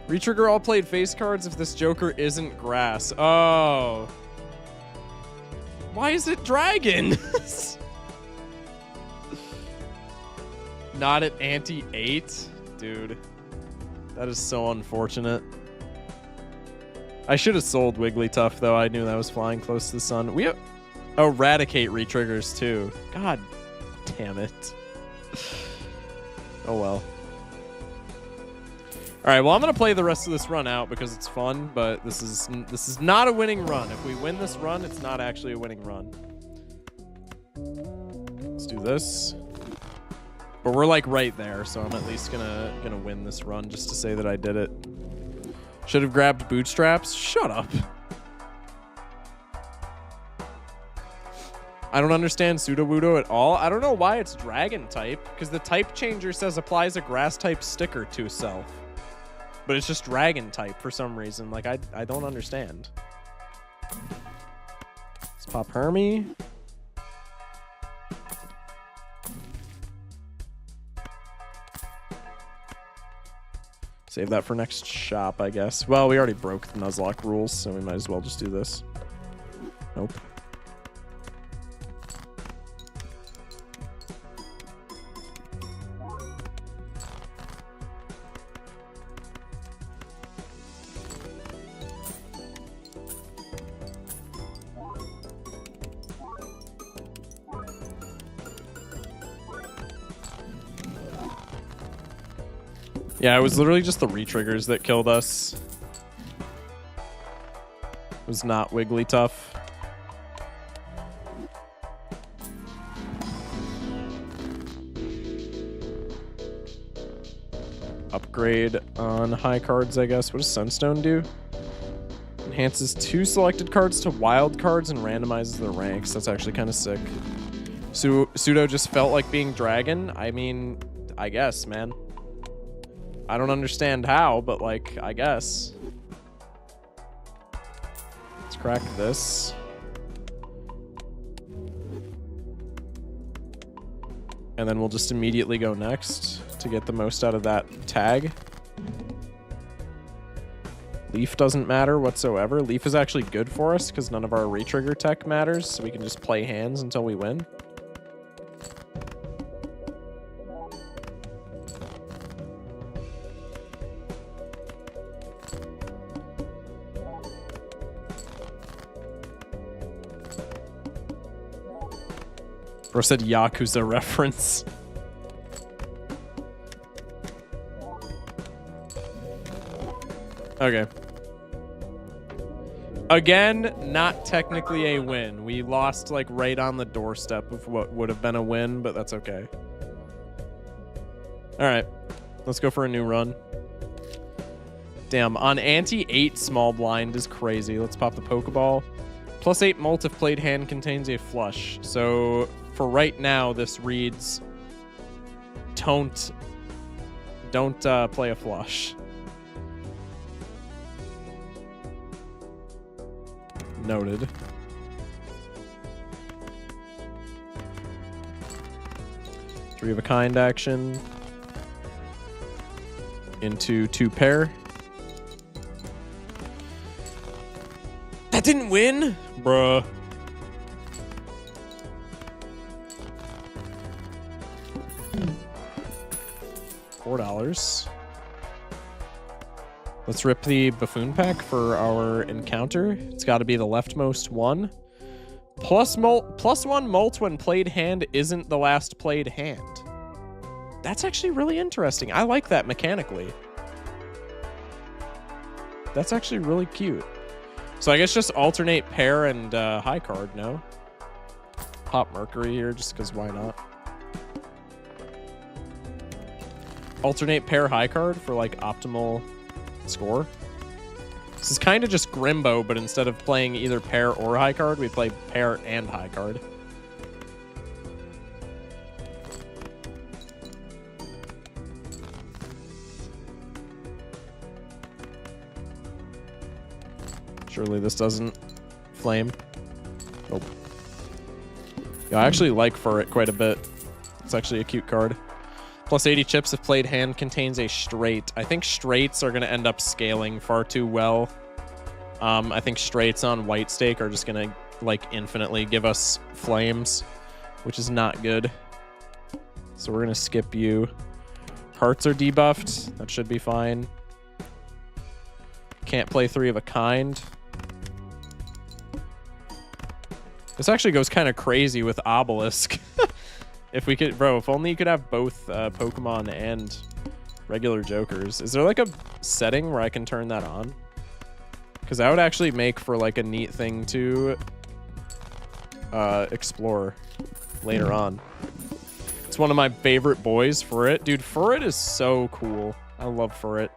Retrigger all played face cards if this Joker isn't grass. Oh. Why is it dragon? Not at ante-8? Dude. That is so unfortunate. I should have sold Wigglytuff, though. I knew that was flying close to the sun. We have... Eradicate retriggers, too. God damn it. Oh, well. All right, well, I'm going to play the rest of this run out because it's fun, but this is not a winning run. If we win this run, it's not actually a winning run. Let's do this. But we're like right there, so I'm at least gonna win this run just to say that I did it. Should have grabbed bootstraps. Shut up. I don't understand Sudowoodo at all. I don't know why it's dragon type, because the type changer says applies a grass type sticker to self. but it's just dragon type for some reason. Like, I don't understand. Let's pop Hermie. Save that for next shop, I guess. Well, we already broke the Nuzlocke rules, so we might as well just do this. Nope. Yeah, it was literally just the retriggers that killed us. It was not Wiggly tough. Upgrade on high cards, I guess. What does Sunstone do? Enhances 2 selected cards to wild cards and randomizes their ranks. That's actually kind of sick. Pseudo just felt like being dragon. I mean, I guess, man. I don't understand how, but like, I guess. Let's crack this. And then we'll just immediately go next to get the most out of that tag. Leaf doesn't matter whatsoever. Leaf is actually good for us because none of our retrigger tech matters, so we can just play hands until we win. Bro said Yakuza reference. Okay. Again, not technically a win. We lost like right on the doorstep of what would have been a win, but that's okay. All right, let's go for a new run. Damn, on ante 8 small blind is crazy. Let's pop the Pokeball. +8 mult if played hand contains a flush. So for right now, this reads don't play a flush. Noted. Three of a kind action into 2 pair. That didn't win, bruh. $4. Let's rip the Buffoon pack for our encounter. It's got to be the leftmost one. +1 mult when played hand isn't the last played hand. That's actually really interesting. I like that mechanically. That's actually really cute. So I guess just alternate pair and high card, no? Pop Mercury here just because why not? Alternate pair high card for like optimal score. This is kind of just Grimbo, but instead of playing either pair or high card, we play pair and high card. Surely this doesn't flame. Nope. Yeah, I actually like Furret quite a bit. It's actually a cute card. +80 chips if played hand contains a straight. I think straights are going to end up scaling far too well. I think straights on white stake are just going to like infinitely give us flames, which is not good. So we're going to skip you. Hearts are debuffed. That should be fine. Can't play 3 of a kind. This actually goes kind of crazy with Obelisk. If we could, bro, if only you could have both Pokemon and regular Jokers. Is there like a setting where I can turn that on? Because that would actually make for like a neat thing to explore later on. It's one of my favorite boys, Furret. Dude, Furret is so cool. I love Furret.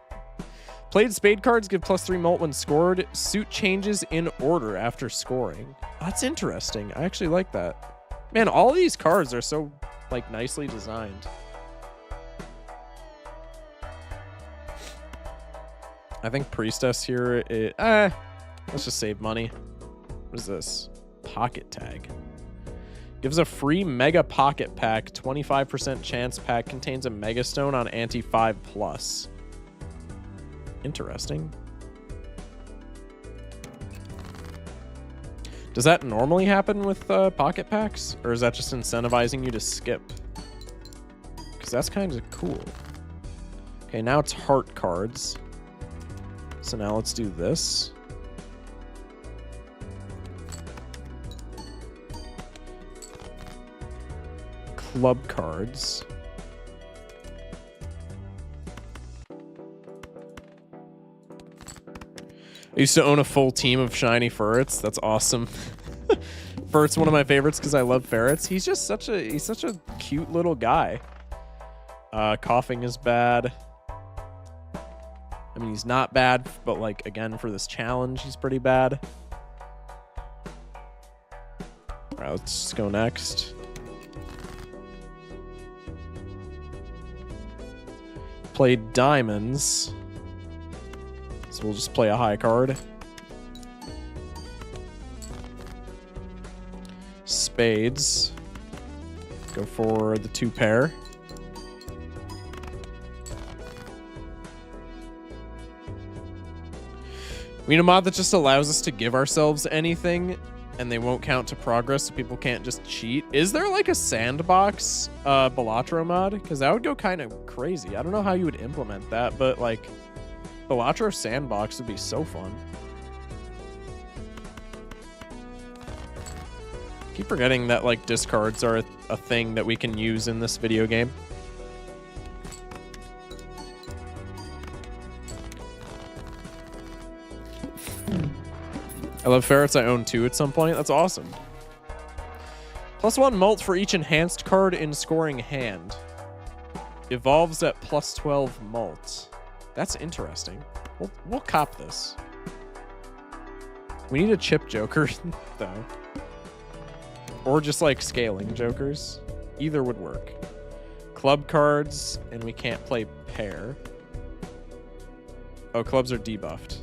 Played spade cards give +3 mult when scored. Suit changes in order after scoring. That's interesting. I actually like that. Man, all of these cards are so like nicely designed. I think Priestess here, let's just save money. What is this? Pocket tag. Gives a free Mega Pocket Pack. 25% chance pack contains a Mega Stone on Ante 5+. Interesting. Does that normally happen with Pocket Packs? Or is that just incentivizing you to skip? Because that's kind of cool. Okay, now it's heart cards. So now let's do this. Club cards. I used to own a full team of shiny ferrets. That's awesome. Ferret's one of my favorites because I love ferrets. He's just such a cute little guy. Coughing is bad. I mean, he's not bad, but like again for this challenge, he's pretty bad. All right, let's just go next. Play diamonds. So we'll just play a high card. Spades. Go for the 2 pair. We need a mod that just allows us to give ourselves anything and they won't count to progress so people can't just cheat. Is there like a sandbox Balatro mod? Because that would go kind of crazy. I don't know how you would implement that, but like Balatro sandbox would be so fun. Keep forgetting that like discards are a thing that we can use in this video game. I love ferrets. I own 2 at some point. That's awesome. +1 mult for each enhanced card in scoring hand. Evolves at +12 mult. That's interesting. We'll cop this. We need a chip joker, though. Or just like scaling jokers. Either would work. Club cards, and we can't play pair. Oh, clubs are debuffed.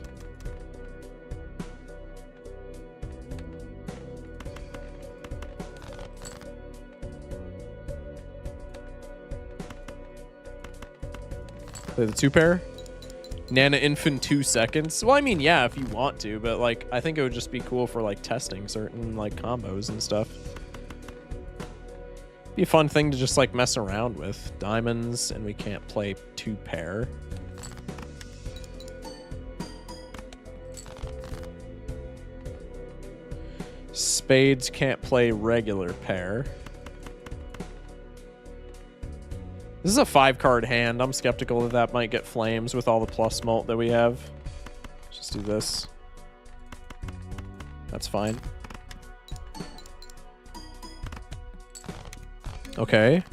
Play the 2 pair. Nana Infant 2 seconds. Well, I mean, yeah, if you want to, but like, I think it would just be cool for like testing certain like combos and stuff. Be a fun thing to just like mess around with. Diamonds, and we can't play 2 pair. Spades can't play regular pair. This is a 5-card hand. I'm skeptical that that might get flames with all the plus mult that we have. Let's just do this. That's fine. Okay.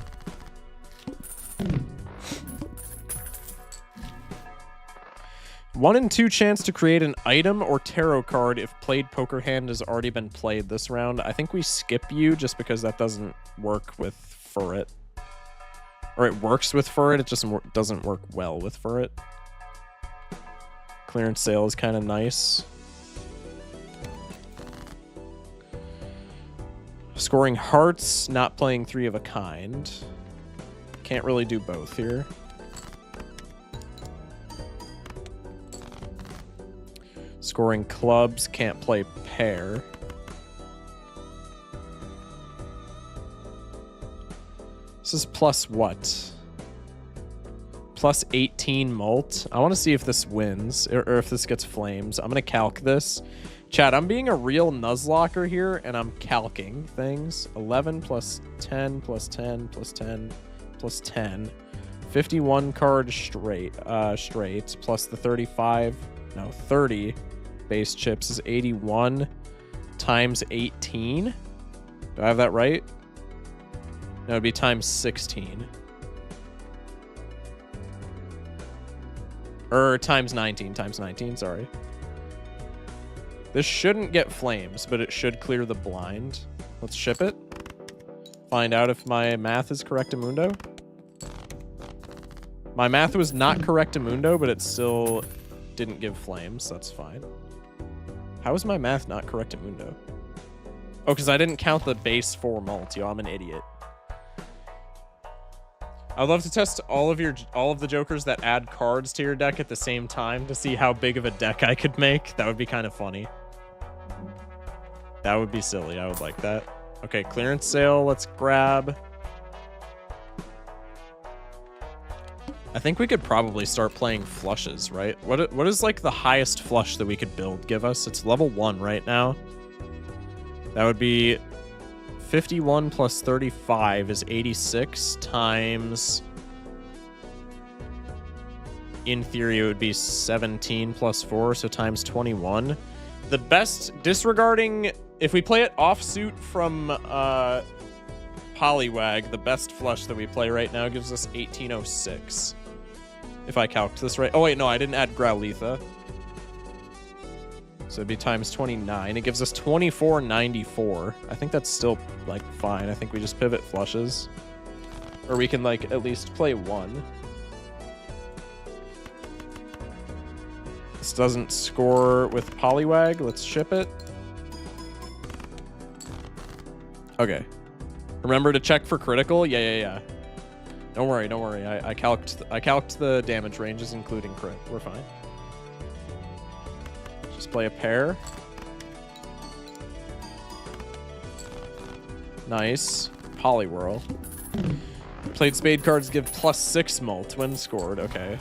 One in 2 chance to create an item or tarot card if played poker hand has already been played this round. I think we skip you just because that doesn't work with Furret. Or it works with Furret, it just doesn't work well with Furret. Clearance sale is kind of nice. Scoring hearts, not playing 3 of a kind. Can't really do both here. Scoring clubs, can't play pair. This is plus what? Plus 18 mult. I want to see if this wins or if this gets flames. I'm going to calc this. Chat, I'm being a real Nuzlocker here, and I'm calcing things. 11 plus 10 plus 10 plus 10 plus 10. 51 card straight, plus the 30 base chips is 81 times 18. Do I have that right? No, it'd be times 16. Or times 19, sorry. This shouldn't get flames, but it should clear the blind. Let's ship it. Find out if my math is correctamundo. My math was not correctamundo, but it still didn't give flames. That's fine. How is my math not correct at Mundo? Oh, because I didn't count the base 4 mult. Yo, I'm an idiot. I'd love to test all of the jokers that add cards to your deck at the same time to see how big of a deck I could make. That would be kind of funny. That would be silly. I would like that. Okay, clearance sale. Let's grab. I think we could probably start playing flushes, right? What is like the highest flush that we could build give us? It's level 1 right now. That would be 51 plus 35 is 86 times... In theory, it would be 17 plus 4, so times 21. The best, disregarding... If we play it offsuit from Poliwag, the best flush that we play right now gives us 1806. If I calc this right. Oh, wait, no, I didn't add Growlithe. So it'd be times 29. It gives us 2494. I think that's still, like, fine. I think we just pivot flushes. Or we can, like, at least play 1. This doesn't score with Poliwag. Let's ship it. Okay. Remember to check for critical? Yeah. Don't worry. I calced the damage ranges, including crit. We're fine. Just play a pair. Nice. Poliwhirl. Played spade cards give +6 mult when scored. Okay.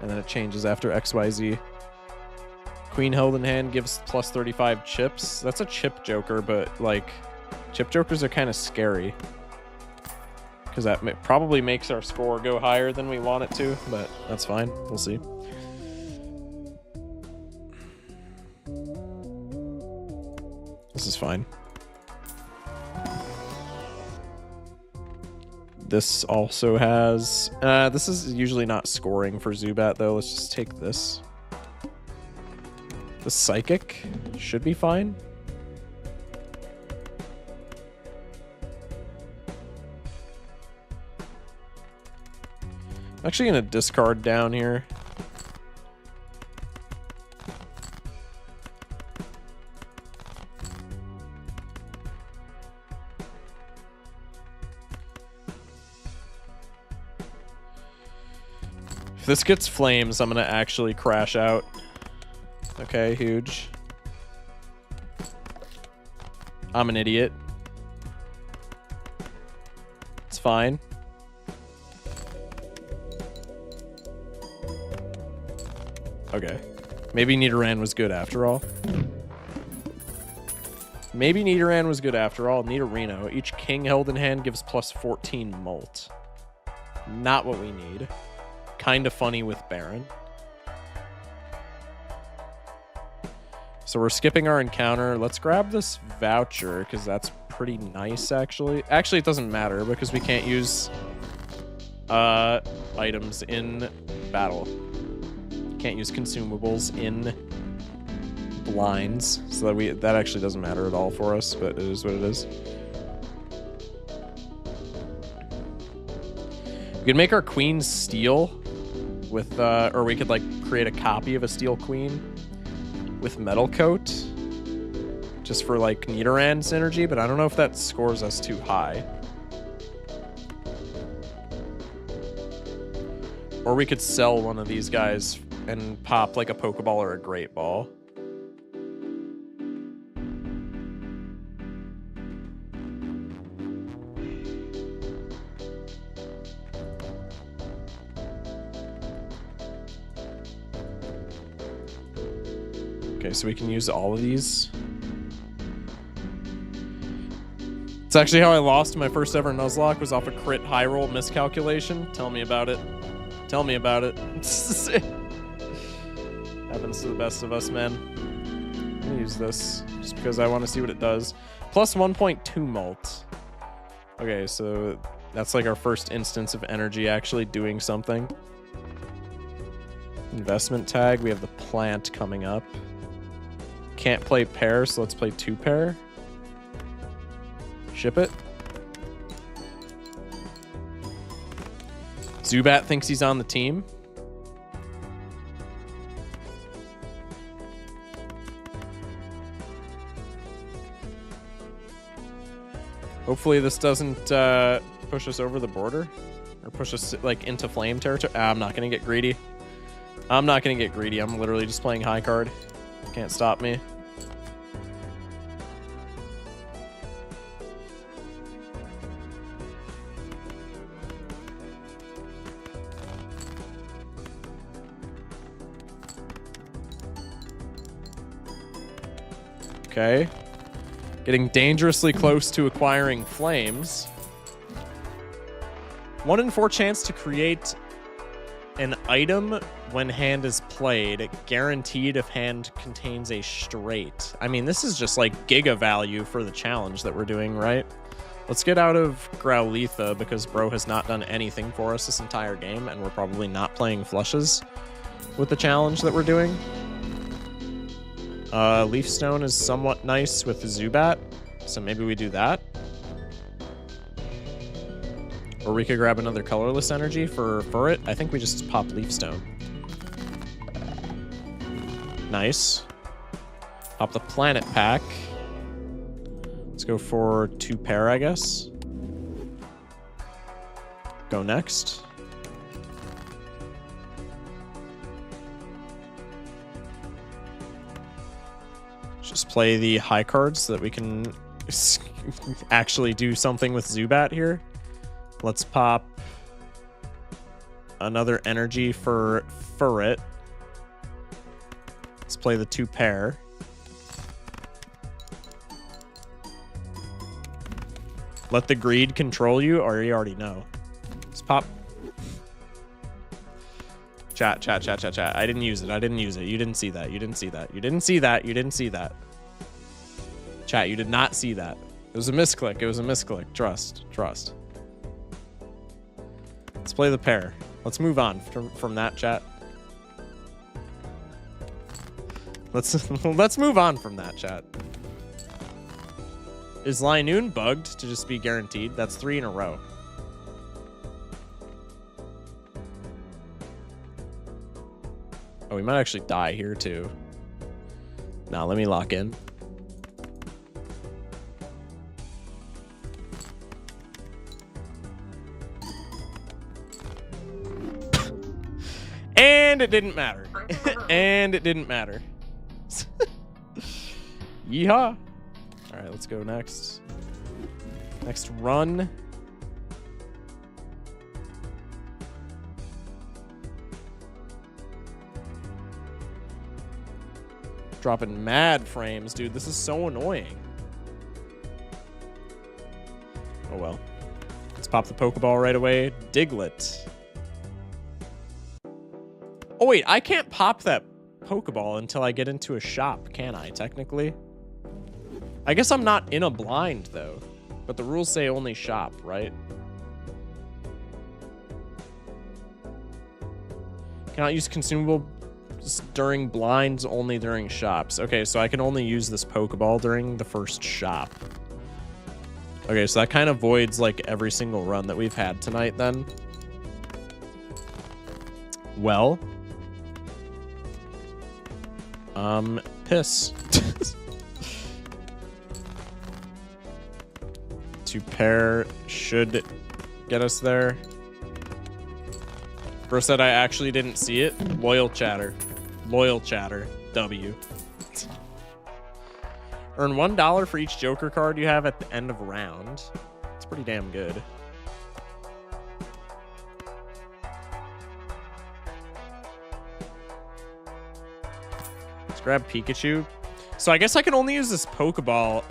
And then it changes after XYZ. Queen held in hand gives +35 chips. That's a chip joker, but like... Chip jokers are kind of scary. Because that probably makes our score go higher than we want it to, but that's fine. We'll see. This is fine. This also has... this is usually not scoring for Zubat, though. Let's just take this. The Psychic should be fine. I'm actually going to discard down here. If this gets flames, I'm going to actually crash out. Okay, huge. I'm an idiot. It's fine. Okay. Maybe Nidoran was good after all. Maybe Nidoran was good after all. Nidorino. Each king held in hand gives +14 mult. Not what we need. Kind of funny with Baron. So we're skipping our encounter. Let's grab this voucher, because that's pretty nice, actually. Actually, it doesn't matter, because we can't use items in battle. Can't use consumables in blinds, so that actually doesn't matter at all for us, but it is what it is. We could make our queen steel with, or we could like create a copy of a steel queen with metal coat, just for like Nidoran synergy, but I don't know if that scores us too high. Or we could sell one of these guys and pop like a Pokeball or a Great Ball. Okay, so we can use all of these. It's actually how I lost my first ever Nuzlocke, was off a crit high roll miscalculation. Tell me about it. Tell me about it. Happens to the best of us, man. I'm gonna use this just because I want to see what it does. Plus 1.2 mult. Okay, so that's like our first instance of energy actually doing something. Investment tag. We have the plant coming up. Can't play pair, so let's play 2 pair. Ship it. Zubat thinks he's on the team. Hopefully this doesn't push us over the border. Or push us, like, into flame territory. I'm not going to get greedy. I'm not going to get greedy. I'm literally just playing high card. Can't stop me. Okay. Getting dangerously close to acquiring flames. 1 in 4 chance to create an item when hand is played, guaranteed if hand contains a straight. I mean, this is just like giga value for the challenge that we're doing, right? Let's get out of Growlitha because bro has not done anything for us this entire game, and we're probably not playing flushes with the challenge that we're doing. Leaf Stone is somewhat nice with Zubat, so maybe we do that. Or we could grab another colorless energy for it. I think we just pop Leaf Stone. Nice. Pop the Planet Pack. Let's go for 2 pair, I guess. Go next. Just play the high cards so that we can actually do something with Zubat here. Let's pop another energy for it. Let's play the 2 pair. Let the greed control you, or you already know. Let's pop. Chat. I didn't use it. You didn't see that. You didn't see that. Chat, you did not see that. It was a misclick. Trust. Let's play the pair. Let's move on from that, chat. Let's move on from that, chat. Is Linoon bugged to just be guaranteed? That's 3 in a row. Oh, we might actually die here too. Nah, let me lock in. And it didn't matter. And it didn't matter. Yeehaw. All right, let's go next. Next run. Dropping mad frames, dude. This is so annoying. Oh well. Let's pop the Pokeball right away. Diglett. Oh wait, I can't pop that Pokeball until I get into a shop, can I, technically? I guess I'm not in a blind, though. But the rules say only shop, right? Cannot use consumable during blinds, only during shops. Okay, so I can only use this Pokeball during the first shop. Okay, so that kind of voids, like, every single run that we've had tonight, then. Well. Piss. 2 pair should get us there. Bro said I actually didn't see it. Loyal chatter. W. Earn $1 for each Joker card you have at the end of a round. It's pretty damn good. Let's grab Pikachu. So I guess I can only use this Pokeball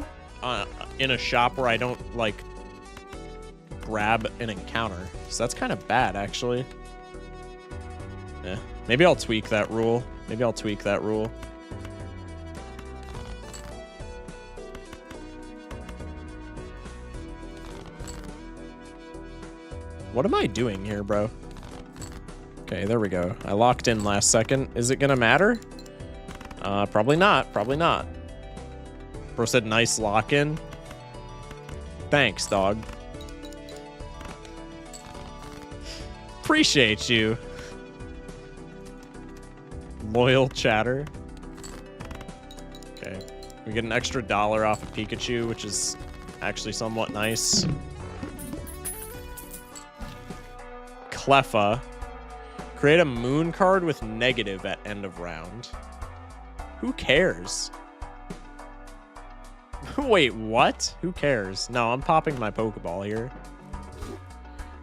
in a shop where I don't, like, grab an encounter. So that's kind of bad, actually. Yeah. Maybe I'll tweak that rule. What am I doing here, bro? Okay, there we go. I locked in last second. Is it gonna matter? Probably not. Bro said nice lock-in. Thanks, dog. Appreciate you. Loyal chatter. Okay. We get an extra $1 off of Pikachu, which is actually somewhat nice. Cleffa. Create a moon card with negative at end of round. Who cares? Wait, what? Who cares? No, I'm popping my Pokeball here.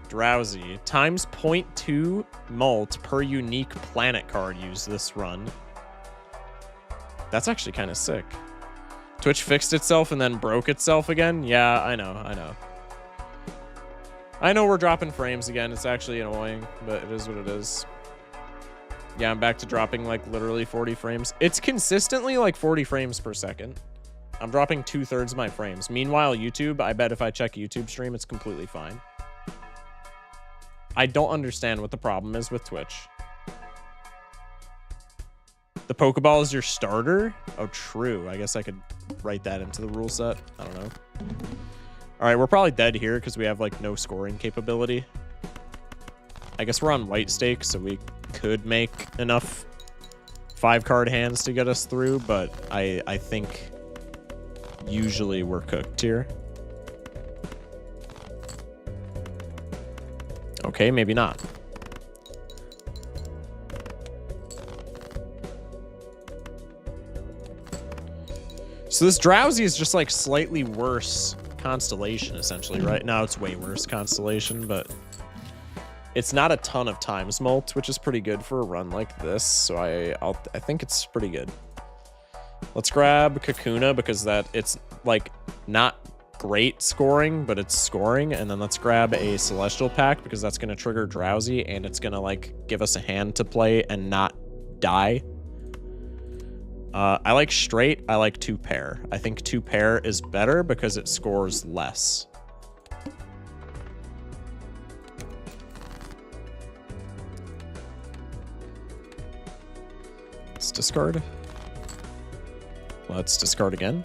Drowsy. Times 0.2 mult per unique planet card used this run. That's actually kind of sick. Twitch fixed itself and then broke itself again? Yeah, I know. I know we're dropping frames again. It's actually annoying, but it is what it is. Yeah, I'm back to dropping like literally 40 frames. It's consistently like 40 frames per second. I'm dropping 2/3 of my frames. Meanwhile, YouTube, I bet if I check YouTube stream, it's completely fine. I don't understand what the problem is with Twitch. The Pokeball is your starter? Oh, true. I guess I could write that into the rule set. I don't know. All right, we're probably dead here because we have like no scoring capability. I guess we're on white stake, so we could make enough 5-card hands to get us through, but I think usually we're cooked here. Okay, maybe not. So this Drowsy is just like slightly worse Constellation, essentially, right? Now it's way worse Constellation, but it's not a ton of times mult, which is pretty good for a run like this. So I think it's pretty good. Let's grab Kakuna because it's like not great scoring, but it's scoring. And then let's grab a Celestial Pack because that's going to trigger Drowsy and it's going to like give us a hand to play and not die. I like straight. I like 2-pair. I think 2-pair is better because it scores less. Let's discard. Let's discard again.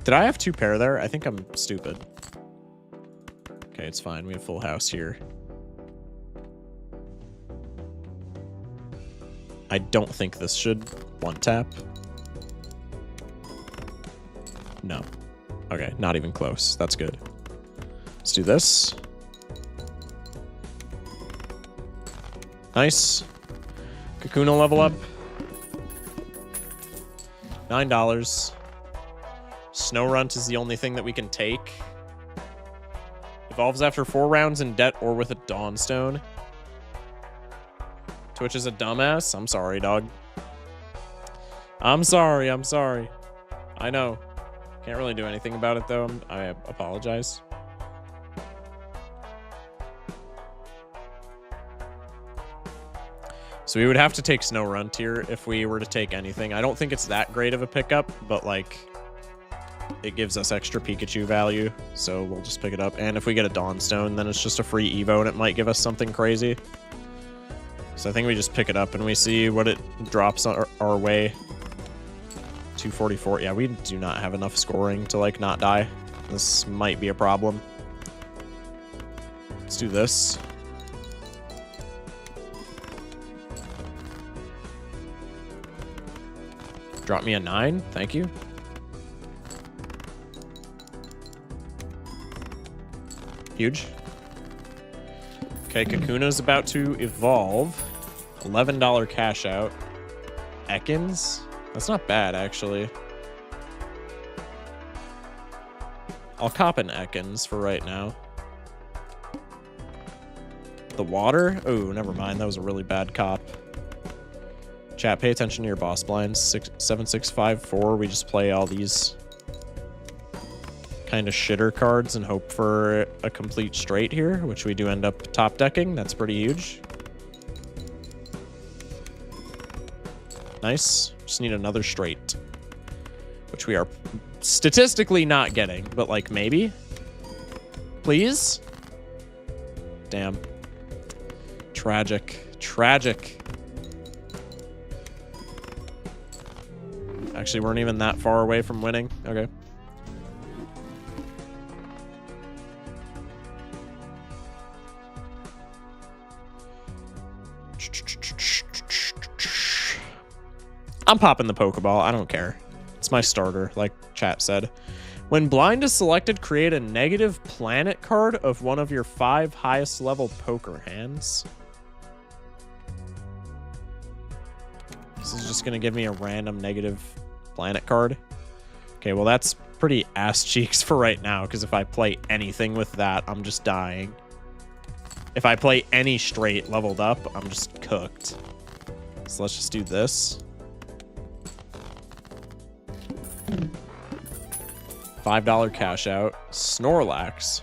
Did I have 2-pair there? I think I'm stupid. Okay, it's fine. We have full house here. I don't think this should one-tap. No. Okay, not even close. That's good. Let's do this. Nice. Kakuna level up. $9. Snorunt is the only thing that we can take. Evolves after 4 rounds in debt or with a Dawnstone. Twitch is a dumbass. I'm sorry, dog. I'm sorry. I know. Can't really do anything about it, though. I apologize. So we would have to take Snorunt here if we were to take anything. I don't think it's that great of a pickup, but, like, it gives us extra Pikachu value, so we'll just pick it up. And if we get a Dawnstone, then it's just a free Evo, and it might give us something crazy. So I think we just pick it up and we see what it drops our way. 244. Yeah, we do not have enough scoring to, like, not die. This might be a problem. Let's do this. Drop me a 9. Thank you. Huge. Okay, Kakuna's about to evolve. $11 cash out. Ekans? That's not bad, actually. I'll cop an Ekans for right now. The water? Oh, never mind. That was a really bad cop. Chat, pay attention to your boss blinds. 7-6-5-4. We just play all these kind of shitter cards and hope for a complete straight here, which we do end up top decking. That's pretty huge. Nice. Just need another straight, which we are statistically not getting, but, like, maybe. Please. Damn. Tragic. Tragic. Actually, weren't even that far away from winning. Okay. I'm popping the Pokeball. I don't care. It's my starter, like chat said. When blind is selected, create a negative planet card of one of your 5 highest level poker hands. This is just going to give me a random negative planet card. Okay, well that's pretty ass cheeks for right now, because if I play anything with that, I'm just dying. If I play any straight leveled up, I'm just cooked. So let's just do this. $5 cash out. Snorlax.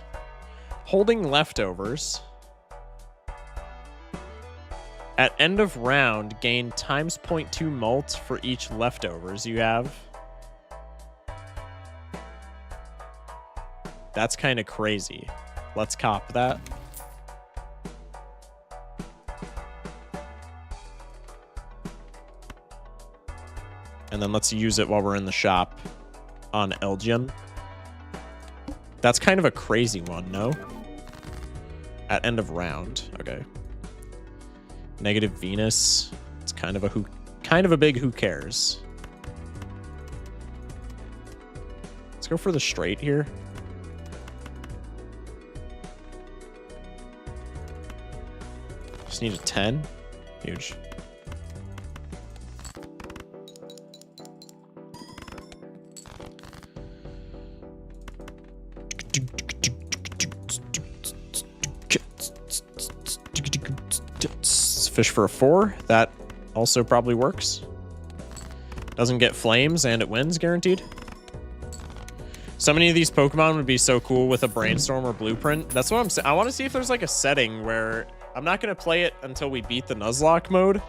Holding leftovers. At end of round, gain times 0.2 mult for each leftovers you have. That's kind of crazy. Let's cop that. And then let's use it while we're in the shop on Elgin. That's kind of a crazy one, no? At end of round. Okay. Negative Venus. It's kind of a big who cares. Let's go for the straight here. Just need a 10. Huge. Fish for a 4. That also probably works. Doesn't get flames and it wins, guaranteed. So many of these Pokemon would be so cool with a brainstorm or blueprint. That's what I'm saying. I want to see if there's like a setting where I'm not going to play it until we beat the Nuzlocke mode.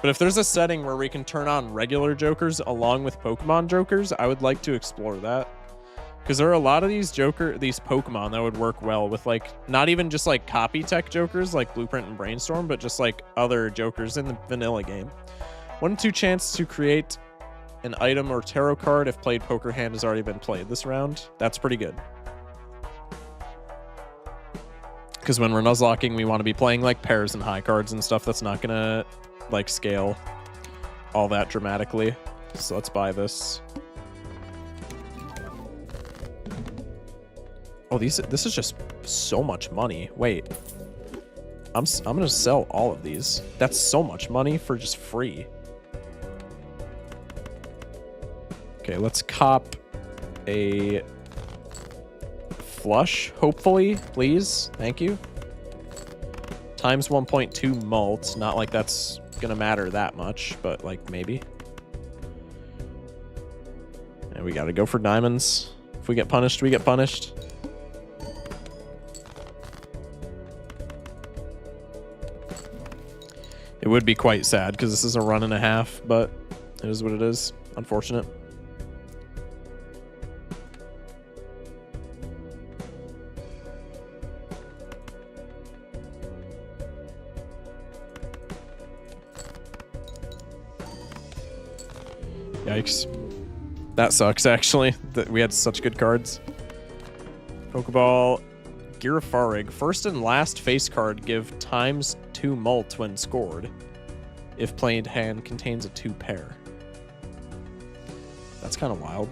But if there's a setting where we can turn on regular Jokers along with Pokemon Jokers, I would like to explore that. Because there are a lot of these Pokemon that would work well with, like, not even just like copy tech Jokers like Blueprint and Brainstorm, but just like other Jokers in the vanilla game. 1 in 2 chance to create an item or tarot card if played poker hand has already been played this round. That's pretty good. Because when we're Nuzlocking, we want to be playing like pairs and high cards and stuff that's not gonna like scale all that dramatically. So let's buy this. Oh, this is just so much money. Wait, I'm gonna sell all of these. That's so much money for just free. Okay, let's cop a flush, hopefully, please. Thank you. Times 1.2 mult. Not like that's gonna matter that much, but like maybe. And we gotta go for diamonds. If we get punished, we get punished. It would be quite sad because this is a run and a half, but it is what it is. Unfortunate. Yikes. That sucks, actually, that we had such good cards. Pokeball. Girafarig. First and last face card give times 2 mult when scored. If played hand contains a 2 pair. That's kind of wild.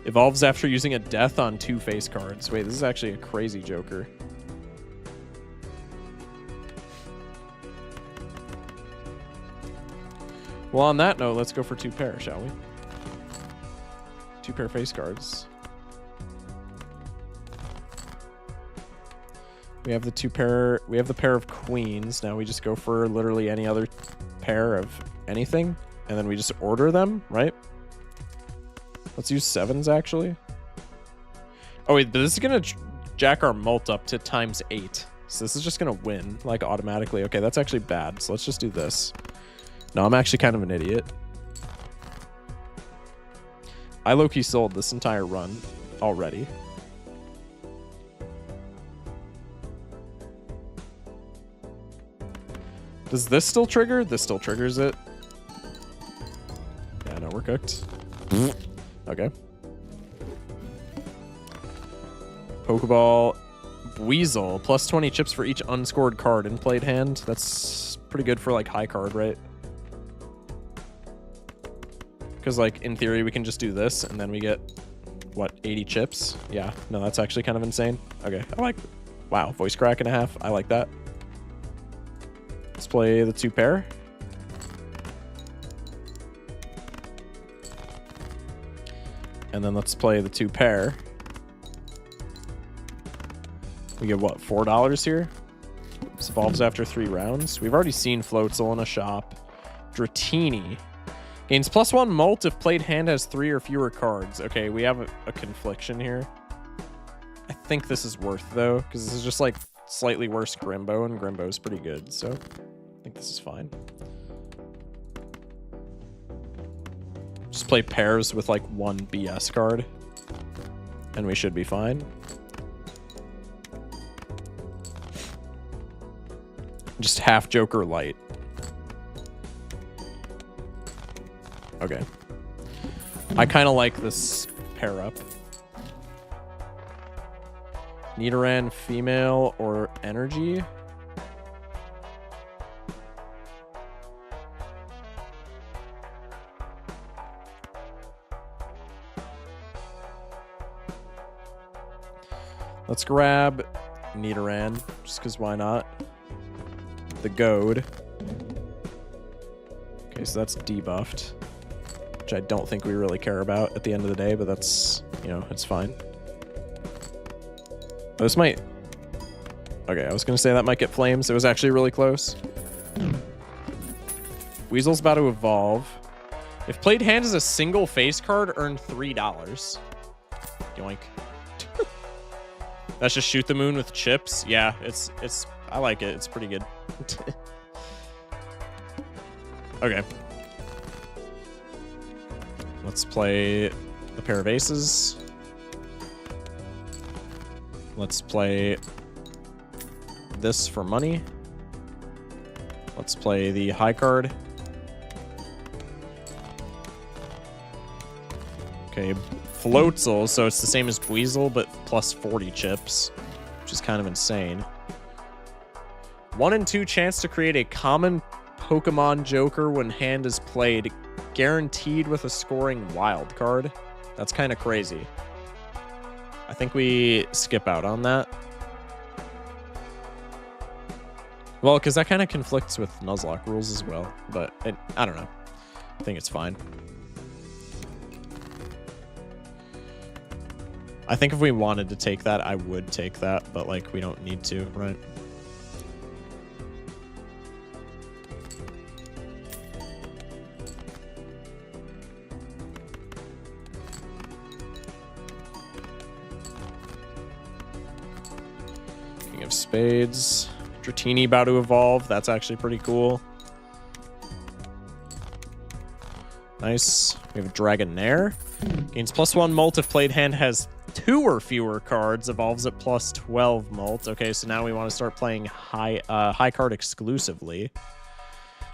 Evolves after using a death on 2 face cards. Wait, this is actually a crazy Joker. Well, on that note, let's go for 2 pair, shall we? 2 pair face cards. We have the 2 pair. We have the pair of queens. Now we just go for literally any other pair of anything, and then we just order them, right? Let's use 7s actually. Oh wait, but this is gonna jack our mult up to times 8. So this is just gonna win like automatically. Okay, that's actually bad. So let's just do this. No, I'm actually kind of an idiot. I low-key sold this entire run already. Does this still trigger? This still triggers it. Yeah, no, we're cooked. Okay. Pokeball. Weasel. Plus 20 chips for each unscored card in played hand. That's pretty good for, like, high card, right? Because, like, in theory, we can just do this, and then we get what, 80 chips? Yeah, no, that's actually kind of insane. Okay, I like, wow, voice crack and a half. I like that. Let's play the 2 pair. And then let's play the 2 pair. We get what, $4 here? This evolves after 3 rounds. We've already seen Floatzel in a shop. Dratini. Gains +1 mult if played hand has 3 or fewer cards. Okay, we have a confliction here. I think this is worth, though, because this is just, like, slightly worse Grimbo, and Grimbo's pretty good, so I think this is fine. Just play pairs with, like, 1 BS card, and we should be fine. Just half Joker light. Okay. I kind of like this pair up. Nidoran female or energy? Let's grab Nidoran, just because why not? The Goad. Okay, so that's debuffed, which I don't think we really care about at the end of the day, but that's, you know, it's fine. Oh, this might... Okay, I was going to say that might get flames. It was actually really close. Weasel's about to evolve. If played hand is a single face card, earn $3. Yoink. That's just shoot the moon with chips. Yeah, it's I like it. It's pretty good. Okay. Let's play the pair of aces. Let's play this for money. Let's play the high card. Okay, Floatzel, so it's the same as Weasel, but plus 40 chips, which is kind of insane. 1 in 2 chance to create a common Pokemon Joker when hand is played, guaranteed with a scoring wild card. That's kind of crazy. I think we skip out on that. Well, because that kind of conflicts with Nuzlocke rules as well, but I don't know. I think it's fine. I think if we wanted to take that, I would take that, but like we don't need to, right? King of Spades. Dratini about to evolve. That's actually pretty cool. Nice. We have Dragonair. Gains +1 mult if played hand has 2 or fewer cards. Evolves at +12 mult. Okay, so now we want to start playing high card exclusively.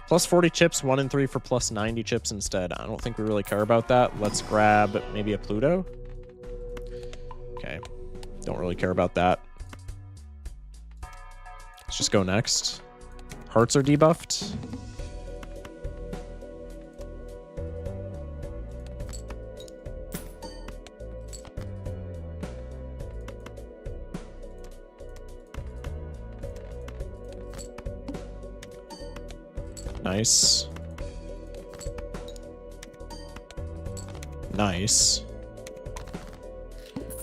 +40 chips, 1 in 3 for +90 chips instead. I don't think we really care about that. Let's grab maybe a Pluto. Okay, don't really care about that. Let's just go next. Hearts are debuffed. Nice. Nice.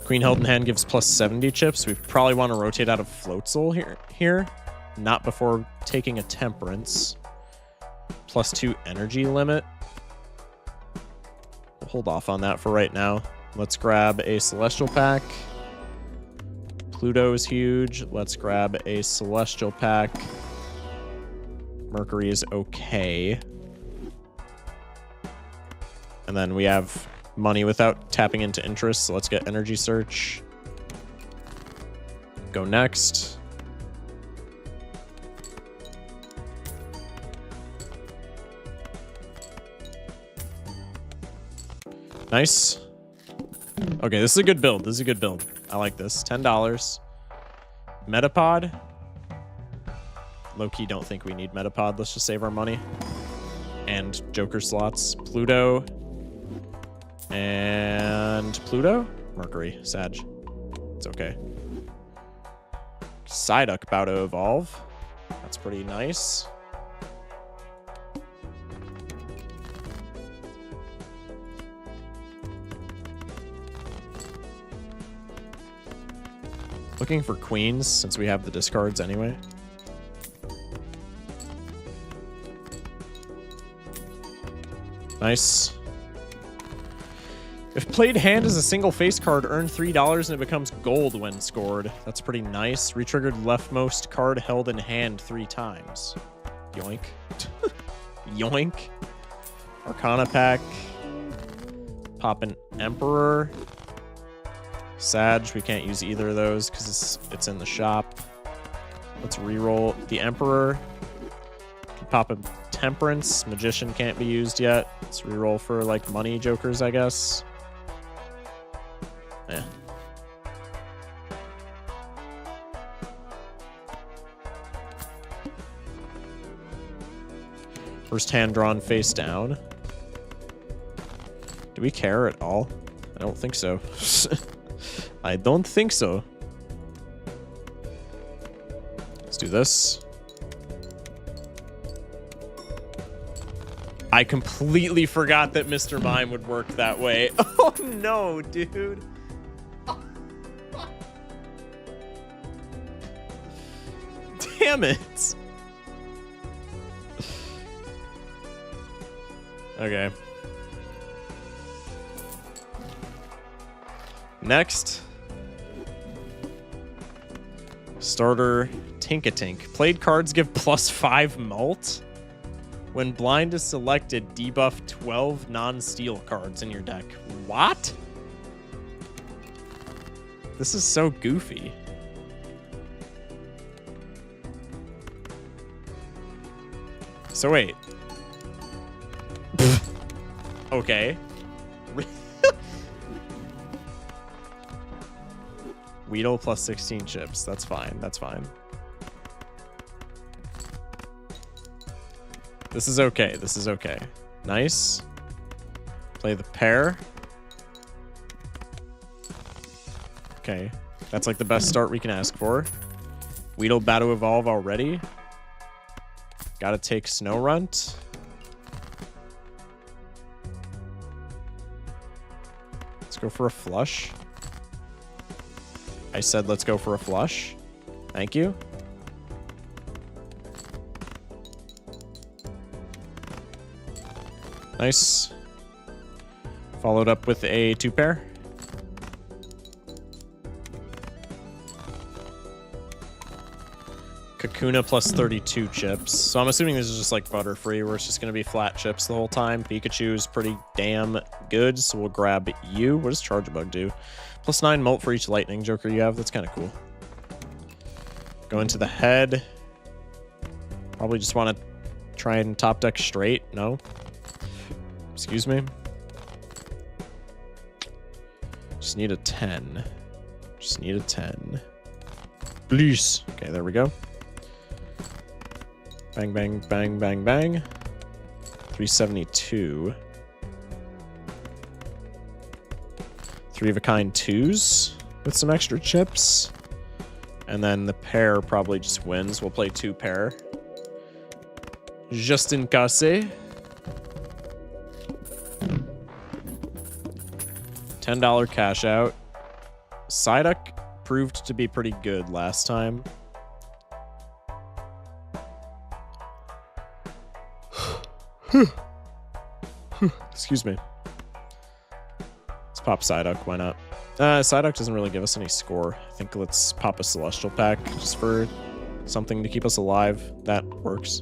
Queen held in hand gives +70 chips. We probably want to rotate out of Floatzel here. Not before taking a Temperance. +2 energy limit. We'll hold off on that for right now. Let's grab a Celestial Pack. Pluto is huge. Let's grab a Celestial Pack. Mercury is okay. And then we have money without tapping into interest, so let's get Energy Search. Go next. Nice. Okay, this is a good build. This is a good build. I like this. $10. Metapod. Low-key don't think we need Metapod. Let's just save our money. And Joker slots. Pluto. And Pluto? Mercury, Sag. It's okay. Psyduck about to evolve. That's pretty nice. Looking for queens since we have the discards anyway. Nice. If played hand as a single face card, earn $3 and it becomes gold when scored. That's pretty nice. Retriggered leftmost card held in hand 3 times. Yoink. Yoink. Arcana pack. Pop an Emperor. Sag, we can't use either of those because it's in the shop. Let's reroll the Emperor. Pop a Temperance. Magician can't be used yet. Let's reroll for like money jokers, I guess. Yeah. First hand drawn face down. Do we care at all? I don't think so. I don't think so. Let's do this. I completely forgot that Mr. Mime would work that way. Oh no, dude. Damn it. Okay. Next. Starter Tinkatink. Played cards give +5 mult. When blind is selected, debuff 12 non-steal cards in your deck. What? This is so goofy. So wait. Okay. Weedle plus 16 chips. That's fine. That's fine. This is okay. This is okay. Nice. Play the pair. Okay. That's like the best start we can ask for. Weedle about to evolve already. Gotta take Snow Runt. Let's go for a flush. I said let's go for a flush. Thank you. Nice. Followed up with a 2-pair. Kakuna plus 32 chips. So I'm assuming this is just like Butterfree, where it's just going to be flat chips the whole time. Pikachu's pretty damn good, so we'll grab you. What does Chargebug do? +9 mult for each lightning joker you have. That's kind of cool. Go into the head. Probably just want to try and top deck straight. No. Excuse me. Just need a 10. Just need a 10. Please. Okay, there we go. Bang, bang, bang, bang, bang. 372. 3-of-a-kind 2s with some extra chips. And then the pair probably just wins. We'll play 2-pair. Just in case. $10 cash out. Psyduck proved to be pretty good last time. Excuse me. Let's pop Psyduck, why not? Psyduck doesn't really give us any score. I think let's pop a Celestial pack just for something to keep us alive. That works.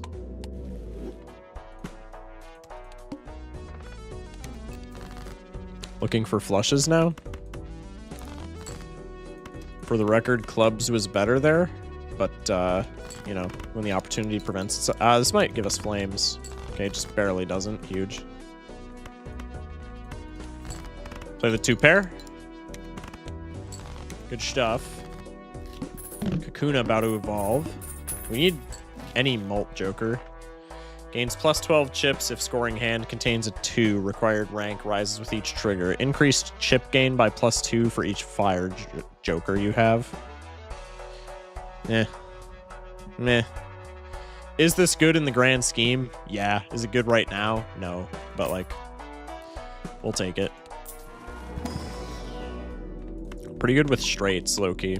Looking for flushes now. For the record, clubs was better there, but you know, when the opportunity prevents it. This might give us flames. Okay, it just barely doesn't. Huge. Play the 2-pair. Good stuff. Kakuna about to evolve. We need any mult joker. Gains plus 12 chips if scoring hand contains a 2. Required rank rises with each trigger. Increased chip gain by plus 2 for each fire joker you have. Meh. Is this good in the grand scheme? Yeah. Is it good right now? No. But, like, we'll take it. Pretty good with straights, low-key.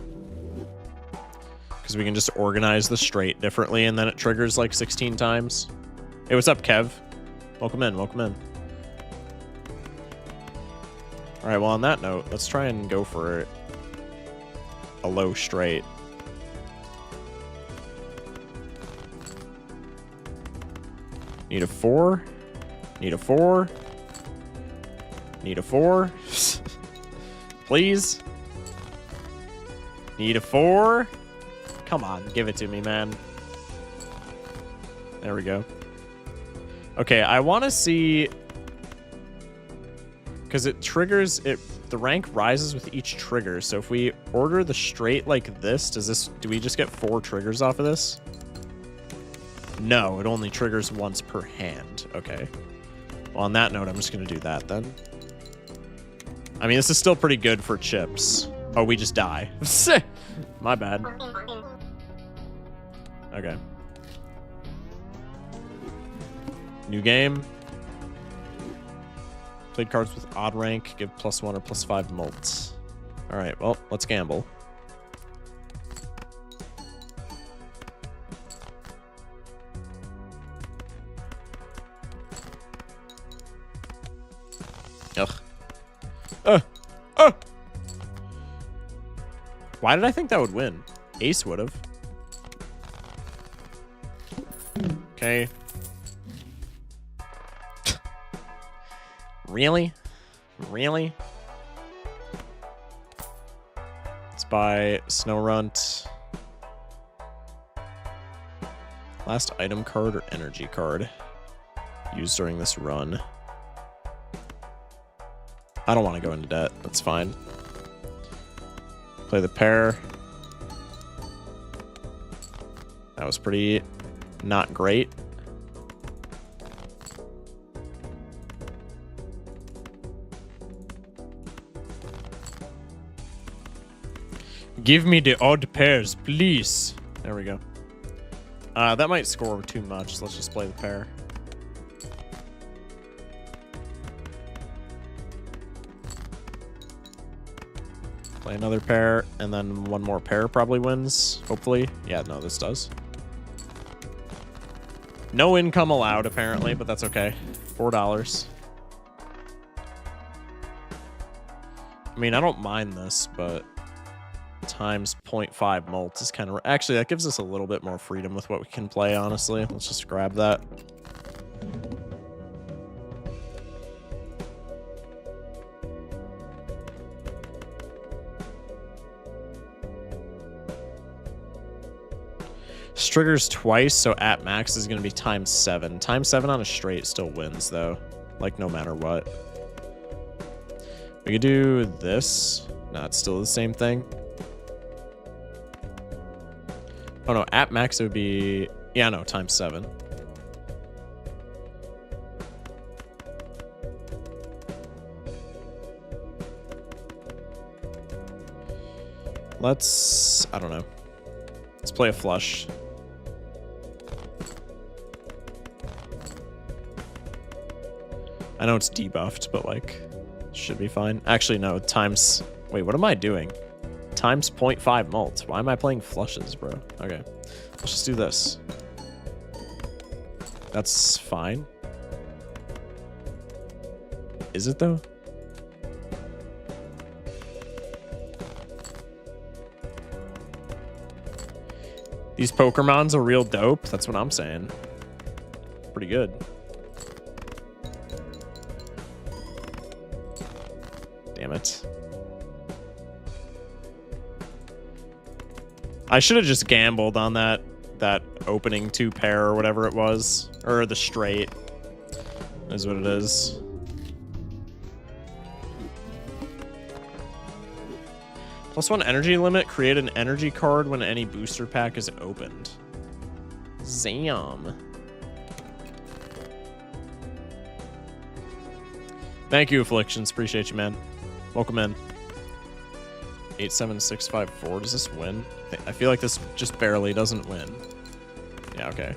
Because we can just organize the straight differently, and then it triggers, like, 16 times. Hey, what's up, Kev? Welcome in, welcome in. Alright, well, on that note, let's try and go for a low straight. Need a 4. Need a 4. Need a 4. Please. Need a 4. Come on, give it to me, man. There we go. Okay, I want to see... Because it triggers... The rank rises with each trigger, so if we order the straight like this, do we just get 4 triggers off of this? No, it only triggers once per hand. Okay. Well, on that note, I'm just going to do that then. I mean, this is still pretty good for chips. Oh, we just die. My bad. Okay. New game. Played cards with odd rank. Give +1 or +5 mults. Alright, well, let's gamble. Ugh. Why did I think that would win? Ace would have. Okay. Really? Really? Let's buy Snow Runt. Last item card or energy card used during this run. I don't want to go into debt. That's fine. Play the pair. That was pretty not great. Give me the odd pairs, please. There we go. That might score too much, so let's just play the pair. Play another pair, and then one more pair probably wins, hopefully. Yeah, no, this does. No income allowed, apparently, but that's okay. $4. I mean, I don't mind this, but times 0.5 mults is kind of... Actually, that gives us a little bit more freedom with what we can play, honestly. Let's just grab that. Triggers twice, so at max is going to be ×7. ×7 on a straight still wins, though. Like, no matter what. We could do this. No, it's still the same thing. Oh, no, at max it would be... Yeah, no, ×7. Let's... I don't know. Let's play a flush. I know it's debuffed, but, like, should be fine. Actually, no, times... Wait, what am I doing? Times 0.5 mults. Why am I playing flushes, bro? Okay, let's just do this. That's fine. Is it, though? These Pokermons are real dope. That's what I'm saying. Pretty good. Damn it. I should have just gambled on that opening 2 pair or whatever it was. Or the straight. Is what it is. +1 energy limit. Create an energy card when any booster pack is opened. Zam. Thank you, Afflictions. Appreciate you, man. Welcome in. 87654. Does this win? I feel like this just barely doesn't win. Yeah, okay.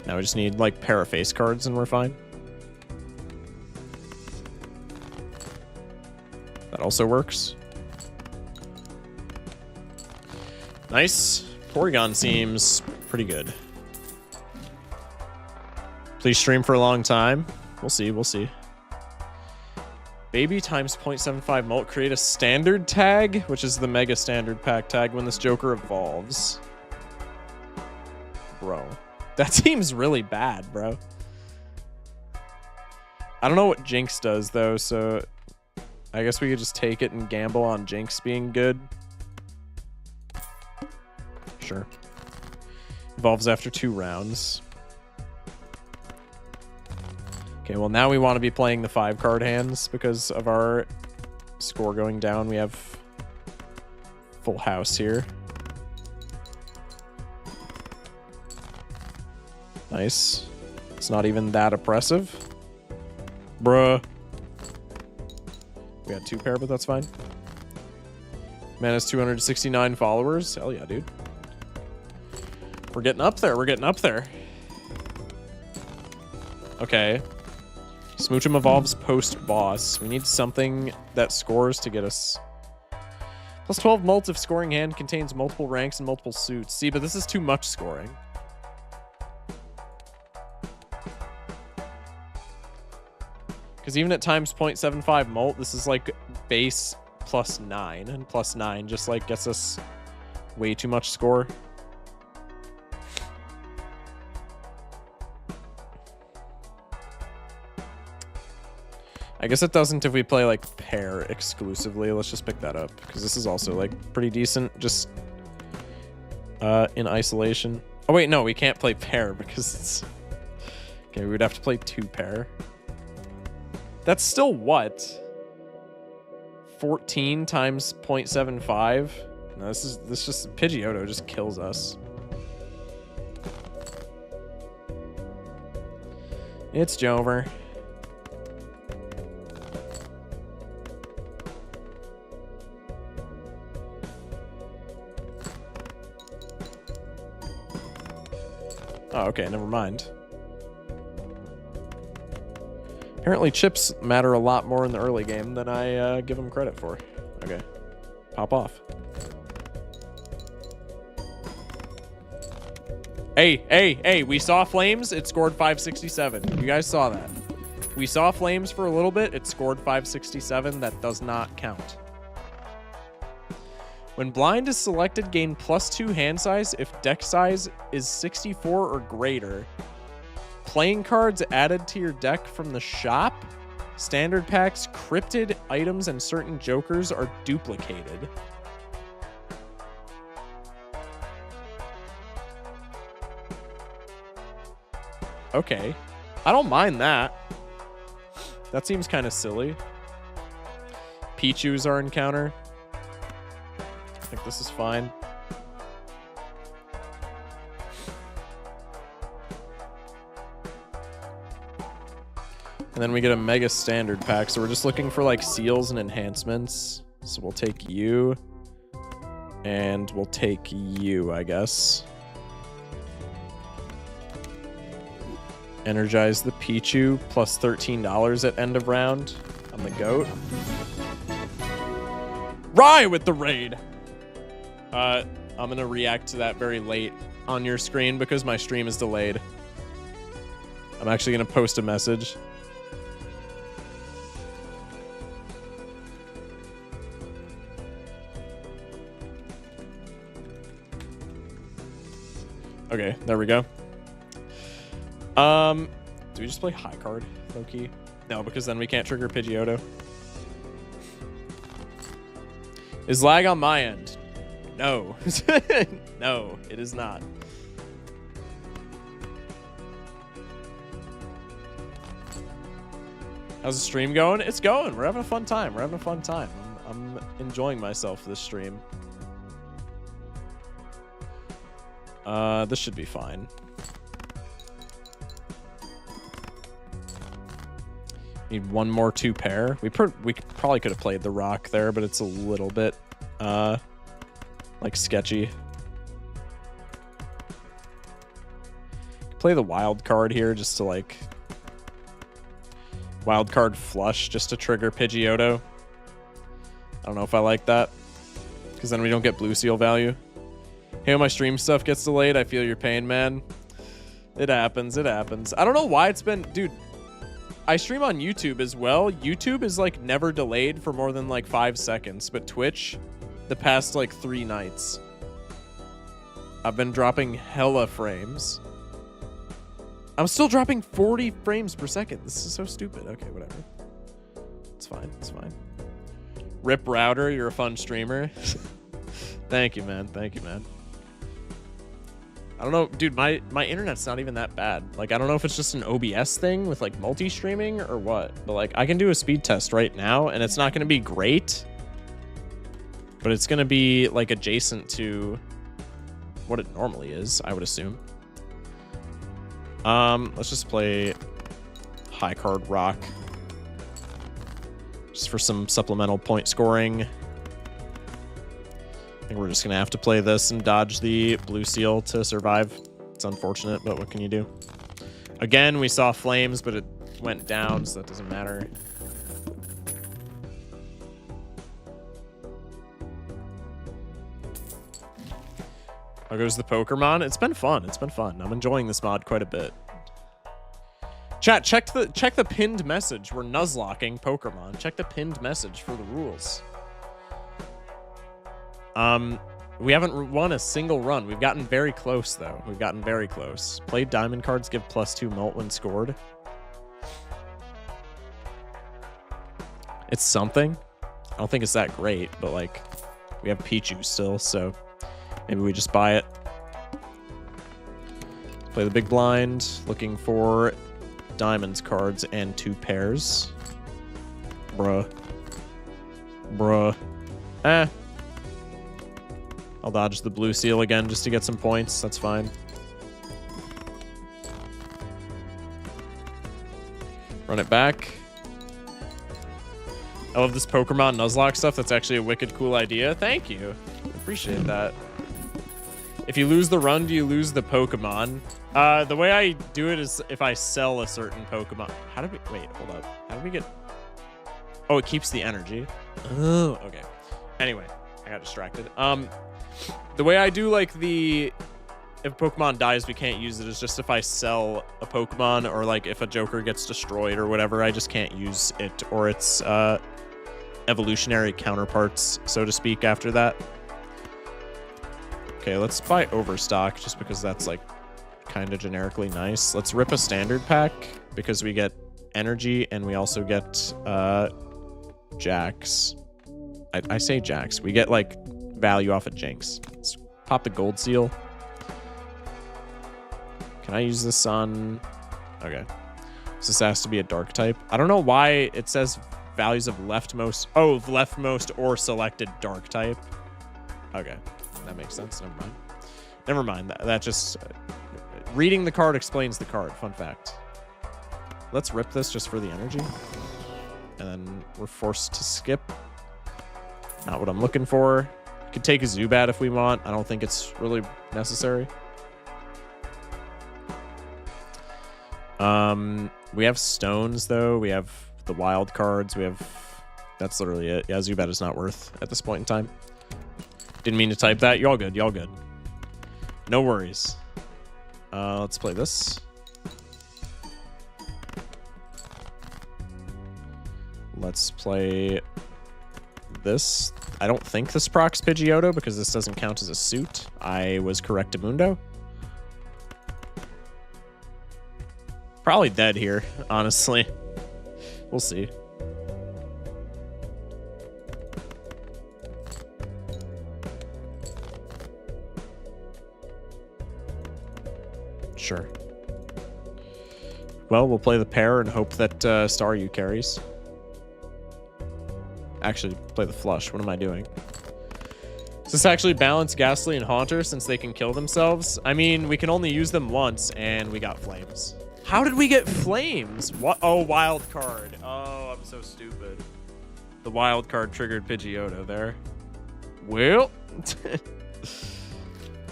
Now we just need, like, pair of face cards and we're fine. That also works. Nice. Porygon seems pretty good. Please stream for a long time. We'll see, we'll see. Baby times 0.75 molt. Create a standard tag, which is the mega standard pack tag when this Joker evolves. Bro. That seems really bad, bro. I don't know what Jinx does, though, so I guess we could just take it and gamble on Jinx being good. Sure. Evolves after 2 rounds. Okay, well now we want to be playing the 5-card hands because of our score going down. We have full house here. Nice. It's not even that oppressive. Bruh. We had 2 pair, but that's fine. Man has 269 followers. Hell yeah, dude. We're getting up there. We're getting up there. Okay. Smoochum evolves post-boss. We need something that scores to get us. Plus 12 molt if scoring hand contains multiple ranks and multiple suits. See, but this is too much scoring. Because even at times 0.75 molt, this is like base plus 9. And plus 9 just like gets us way too much score. I guess it doesn't if we play like pair exclusively. Let's just pick that up because this is also like pretty decent just in isolation. Oh wait, no, we can't play pair because it's okay. We would have to play 2 pair. That's still what? 14 times 0.75. No, this just Pidgeotto just kills us. It's Jover. Oh, okay, never mind. Apparently chips matter a lot more in the early game than I give them credit for. Okay. Pop off. Hey, we saw flames, it scored 567. You guys saw that. We saw flames for a little bit, it scored 567. That does not count. When blind is selected, gain +2 hand size if deck size is 64 or greater. Playing cards added to your deck from the shop, standard packs, cryptid items, and certain jokers are duplicated. Okay. I don't mind that. That seems kind of silly. Pichu's our encounter. I think this is fine. And then we get a mega standard pack. So we're just looking for like seals and enhancements. So we'll take you. And we'll take you, I guess. Energize the Pichu. Plus $13 at end of round. I'm the GOAT. Rye with the raid! I'm gonna react to that very late on your screen because my stream is delayed. I'm actually gonna post a message. Okay, there we go. Do we just play high card, low key? No, because then we can't trigger Pidgeotto. Is lag on my end? No. No, it is not. How's the stream going? It's going. We're having a fun time. We're having a fun time. I'm enjoying myself this stream. This should be fine. Need one more 2-pair. We probably could have played the rock there, but it's a little bit like sketchy. Play the wild card here just to like wild card flush just to trigger Pidgeotto. I don't know if I like that because then we don't get blue seal value. Hey, my stream stuff gets delayed. I feel your pain, man. It happens. It happens. I don't know why it's been, dude. I stream on YouTube as well. YouTube is like never delayed for more than like 5 seconds, but Twitch, the past like 3 nights, I've been dropping hella frames. I'm still dropping 40 frames per second. This is so stupid. Okay, whatever. It's fine. It's fine. Rip Router, you're a fun streamer. Thank you, man. Thank you, man. I don't know, dude, my internet's not even that bad. Like, I don't know if it's just an OBS thing with like multi-streaming or what, but like I can do a speed test right now and it's not going to be great, but it's going to be like adjacent to what it normally is, I would assume. Let's just play high card rock just for some supplemental point scoring. I think we're just gonna have to play this and dodge the blue seal to survive. It's unfortunate, but what can you do? Again, we saw flames, but it went down, so that doesn't matter. How goes the Pokermon? It's been fun. It's been fun. I'm enjoying this mod quite a bit. Chat, check the pinned message. We're Nuzlocking Pokermon. Check the pinned message for the rules. We haven't won a single run. We've gotten very close, though. We've gotten very close. Played diamond cards give +2 mult when scored. It's something. I don't think it's that great, but like, we have Pichu still, so maybe we just buy it. Play the big blind, looking for diamonds cards and 2 pairs. Bruh. Bruh. Eh. I'll dodge the blue seal again just to get some points. That's fine. Run it back. I love this Pokermon Nuzlocke stuff. That's actually a wicked cool idea. Thank you. Appreciate that. If you lose the run, do you lose the Pokemon? The way I do it is if I sell a certain Pokemon. How did we... Wait, hold up. How did we get... Oh, it keeps the energy. Oh, okay. Anyway, I got distracted. The way I do, like, the... If Pokemon dies, we can't use it. Is just if I sell a Pokemon or, like, if a Joker gets destroyed or whatever, I just can't use it or its evolutionary counterparts, so to speak, after that. Okay, let's buy Overstock just because that's, like, kind of generically nice. Let's rip a standard pack because we get energy and we also get Jax. I say Jax. We get, like, value off of Jinx. Let's pop the gold seal. Can I use this on... Okay. So this has to be a dark type. I don't know why it says values of leftmost... Oh, leftmost or selected dark type. Okay. That makes sense. Never mind. Never mind. That just... reading the card explains the card. Fun fact. Let's rip this just for the energy. And then we're forced to skip. Not what I'm looking for. Could take a Zubat if we want. I don't think it's really necessary. We have stones, though. We have the wild cards. We have... That's literally it. Yeah, Zubat is not worth at this point in time. Didn't mean to type that. You're all good. Y'all good. No worries. Let's play this. Let's play this. I don't think this procs Pidgeotto because this doesn't count as a suit. I was correctamundo. Probably dead here, honestly. We'll see. Sure. Well, we'll play the pair and hope that Staryu carries. Actually, play the flush. What am I doing? Does this actually balance Ghastly and Haunter since they can kill themselves? I mean, we can only use them once, and we got flames. How did we get flames? What? Oh, wild card. Oh, I'm so stupid. The wild card triggered Pidgeotto there. Well,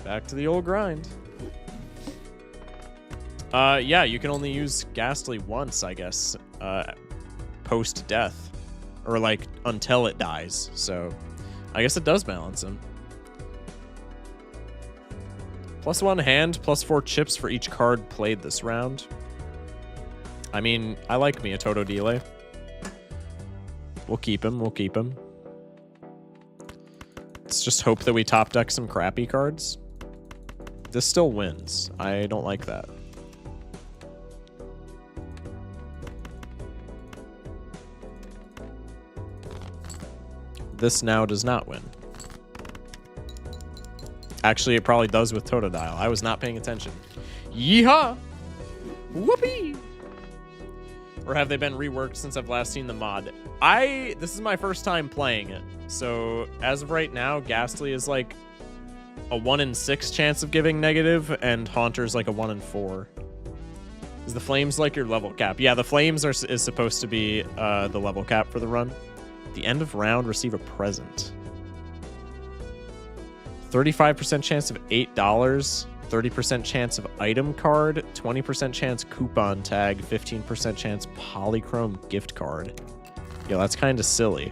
back to the old grind. Yeah, you can only use Ghastly once, I guess, post-death. Or, like, until it dies. So, I guess it does balance him. +1 hand, +4 chips for each card played this round. I mean, I like me a Totodile. We'll keep him, we'll keep him. Let's just hope that we top deck some crappy cards. This still wins. I don't like that. This now does not win. Actually, it probably does with Totodile. I was not paying attention. Yeehaw! Whoopee! Or have they been reworked since I've last seen the mod? This is my first time playing it. So, as of right now, Ghastly is like a 1 in 6 chance of giving negative, and Haunter's like a 1 in 4. Is the Flames like your level cap? Yeah, the Flames is supposed to be the level cap for the run. At the end of round, receive a present. 35% chance of $8, 30% chance of item card, 20% chance coupon tag, 15% chance polychrome gift card. Yeah, that's kind of silly.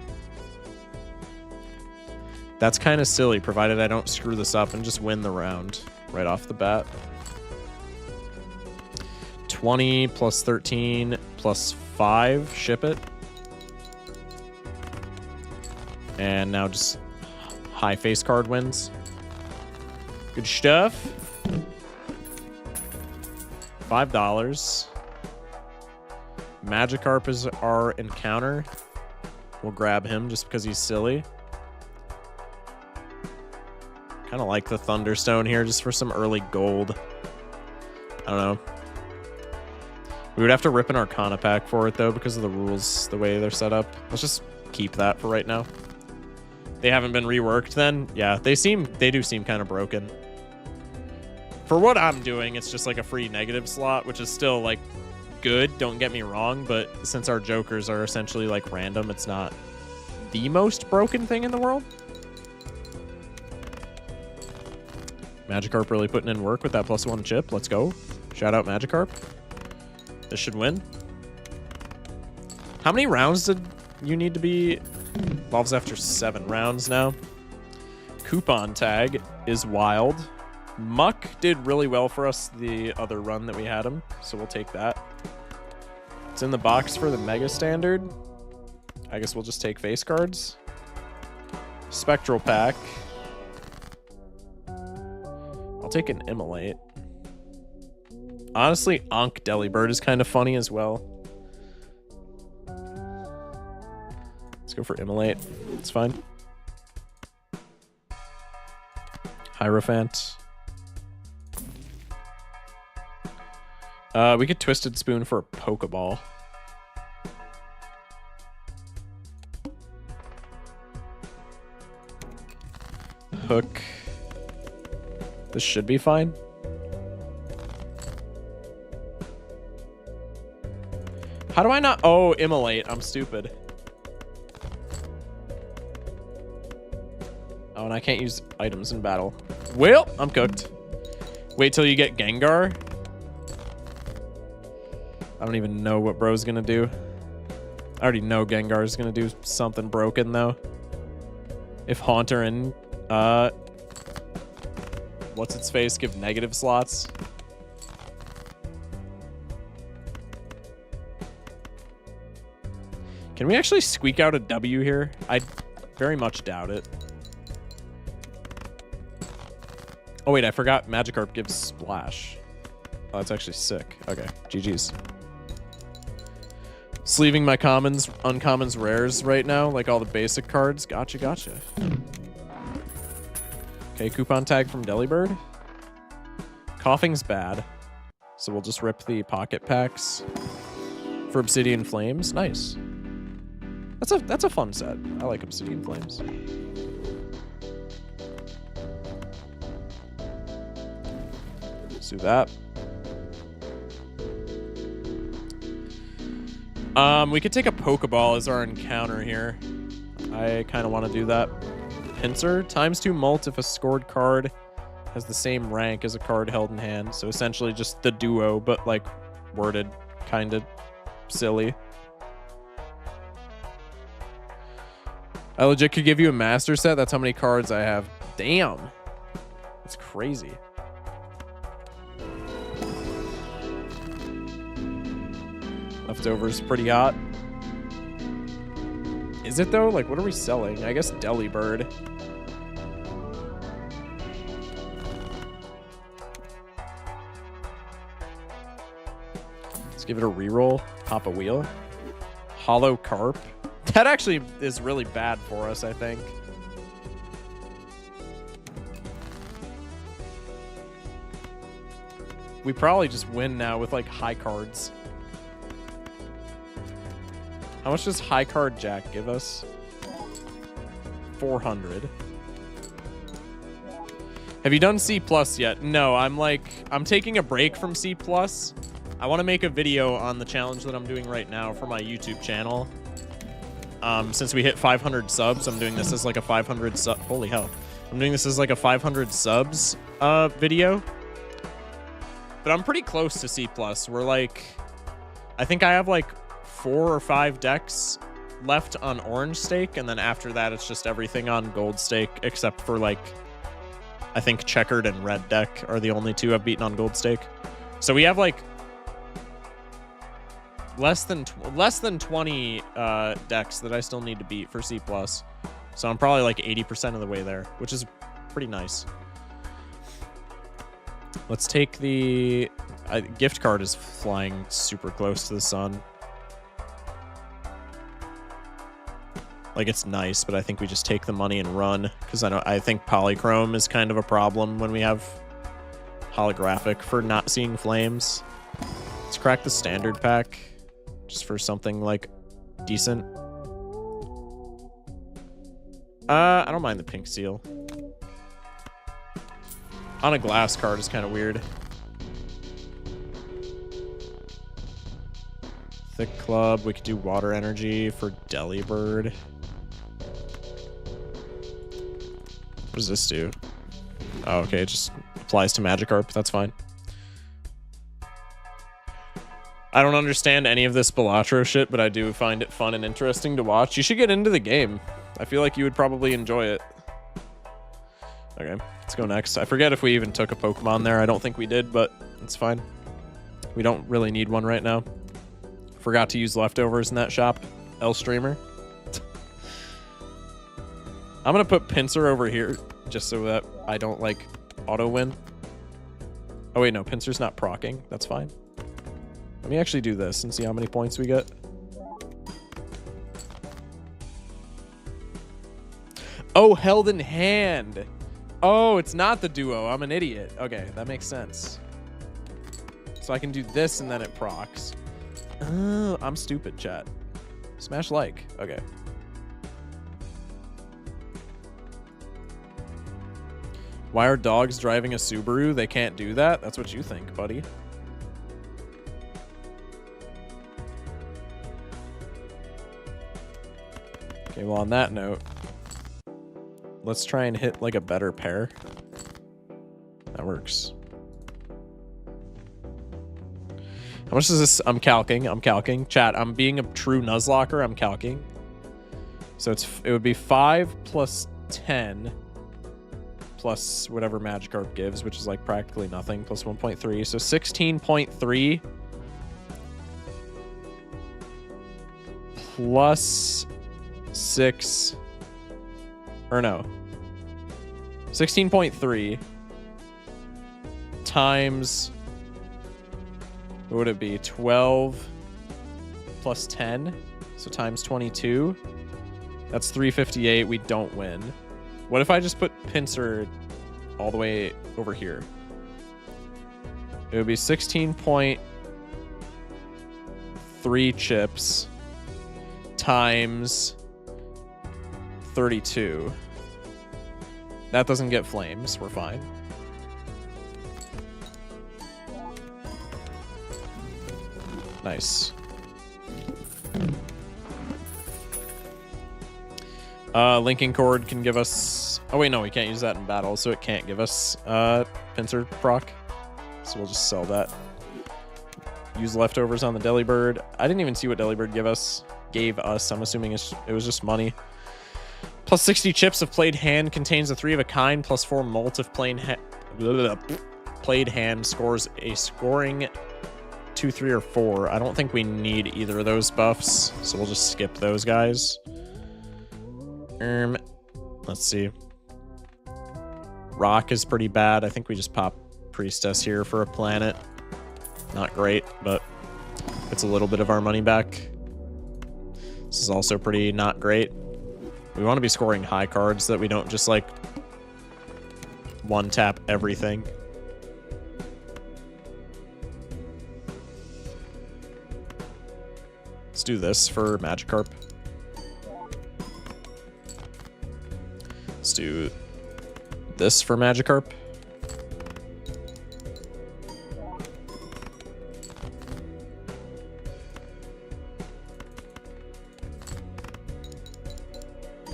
That's kind of silly, provided I don't screw this up and just win the round right off the bat. 20 plus 13 plus 5, ship it. And now just high face card wins. Good stuff. $5. Magikarp is our encounter. We'll grab him just because he's silly. Kind of like the Thunderstone here just for some early gold. I don't know. We would have to rip an Arcana pack for it though because of the rules, the way they're set up. Let's just keep that for right now. They haven't been reworked then? Yeah, they do seem kind of broken. For what I'm doing, it's just like a free negative slot, which is still like good, don't get me wrong, but since our jokers are essentially like random, it's not the most broken thing in the world. Magikarp really putting in work with that +1 chip. Let's go. Shout out Magikarp. This should win. How many rounds did you need to be? Evolves after 7 rounds now. Coupon tag is wild. Muck did really well for us the other run that we had him, so we'll take that. It's in the box for the Mega Standard. I guess we'll just take face cards. Spectral pack. I'll take an Immolate. Honestly, Ankh Delibird is kind of funny as well. Let's go for Immolate. It's fine. Hierophant. We could Twisted Spoon for a Pokeball. Hook. This should be fine. How do I not? Oh, Immolate. I'm stupid. Oh, and I can't use items in battle. Well, I'm cooked. Wait till you get Gengar. I don't even know what bro's gonna do. I already know Gengar's gonna do something broken, though. If Haunter and, what's-its-face give negative slots. Can we actually squeak out a W here? I very much doubt it. Oh, wait, I forgot Magikarp gives Splash. Oh, that's actually sick. Okay, GG's. Sleeving my commons, uncommons, rares right now, like all the basic cards. Gotcha, gotcha. Okay, coupon tag from Delibird. Coughing's bad, so we'll just rip the pocket packs for Obsidian Flames. Nice. That's a fun set. I like Obsidian Flames. Let's do that. We could take a Pokeball as our encounter here. I kind of want to do that. Pincer, ×2 mult if a scored card has the same rank as a card held in hand. So essentially just the duo, but like worded kind of silly. I legit could give you a master set. That's how many cards I have. Damn. That's crazy. Leftovers pretty hot. Is it though? Like, what are we selling? I guess Delibird. Let's give it a reroll. Pop a wheel. Hollow Carp. That actually is really bad for us, I think. We probably just win now with like high cards. How much does high card Jack give us? 400. Have you done C+ yet? No, I'm taking a break from C+. I want to make a video on the challenge that I'm doing right now for my YouTube channel. Since we hit 500 subs, I'm doing this as like a 500 sub. Holy hell. I'm doing this as like a 500 subs video. But I'm pretty close to C+. We're like, I think I have like 4 or 5 decks left on orange stake, and then after that it's just everything on gold stake except for like I think checkered and red deck are the only 2 I've beaten on gold stake. So we have like less than 20 decks that I still need to beat for C+. So I'm probably like 80% of the way there, which is pretty nice. Let's take the gift card is flying super close to the sun. Like, it's nice, but I think we just take the money and run, because I think polychrome is kind of a problem when we have holographic for not seeing flames. Let's crack the standard pack just for something like decent. I don't mind the pink seal. On a glass card is kind of weird. Thick club. We could do water energy for Delibird. What does this do? Oh, okay. It just applies to Magikarp. That's fine. I don't understand any of this Balatro shit, but I do find it fun and interesting to watch. You should get into the game. I feel like you would probably enjoy it. Okay, let's go next. I forget if we even took a Pokemon there. I don't think we did, but it's fine. We don't really need one right now. Forgot to use leftovers in that shop. L-Streamer. I'm going to put Pinsir over here just so that I don't, like, auto-win. Oh, wait, no. Pinsir's not procking. That's fine. Let me actually do this and see how many points we get. Oh, held in hand. Oh, it's not the duo. I'm an idiot. Okay, that makes sense. So I can do this and then it procs. Oh, I'm stupid, chat. Smash like. Okay. Why are dogs driving a Subaru? They can't do that? That's what you think, buddy. Okay, well, on that note, let's try and hit like a better pair. That works. How much is this? I'm calcing. Chat, I'm being a true Nuzlocker. I'm calcing. So it would be 5 plus 10 plus whatever Magikarp gives, which is like practically nothing, plus 1.3. So 16.3 plus 6, or no, 16.3 times, what would it be, 12 plus 10, so times 22, that's 358. We don't win. What if I just put Pinsir all the way over here? It would be 16.3 chips times 32. That doesn't get flames. We're fine. Nice. Linking Cord can give us... Oh, wait, no, we can't use that in battle, so it can't give us Pincer proc. So we'll just sell that. Use leftovers on the Delibird. I didn't even see what Delibird gave us. I'm assuming it was just money. Plus 60 chips of played hand contains a 3 of a kind, plus 4 mult if played hand scores a scoring 2, 3, or 4. I don't think we need either of those buffs, so we'll just skip those guys. Let's see. Rock is pretty bad. I think we just pop Priestess here for a planet. Not great, but it's a little bit of our money back. This is also pretty not great. We want to be scoring high cards so that we don't just, like, one-tap everything. Let's do this for Magikarp. Let's do this for Magikarp.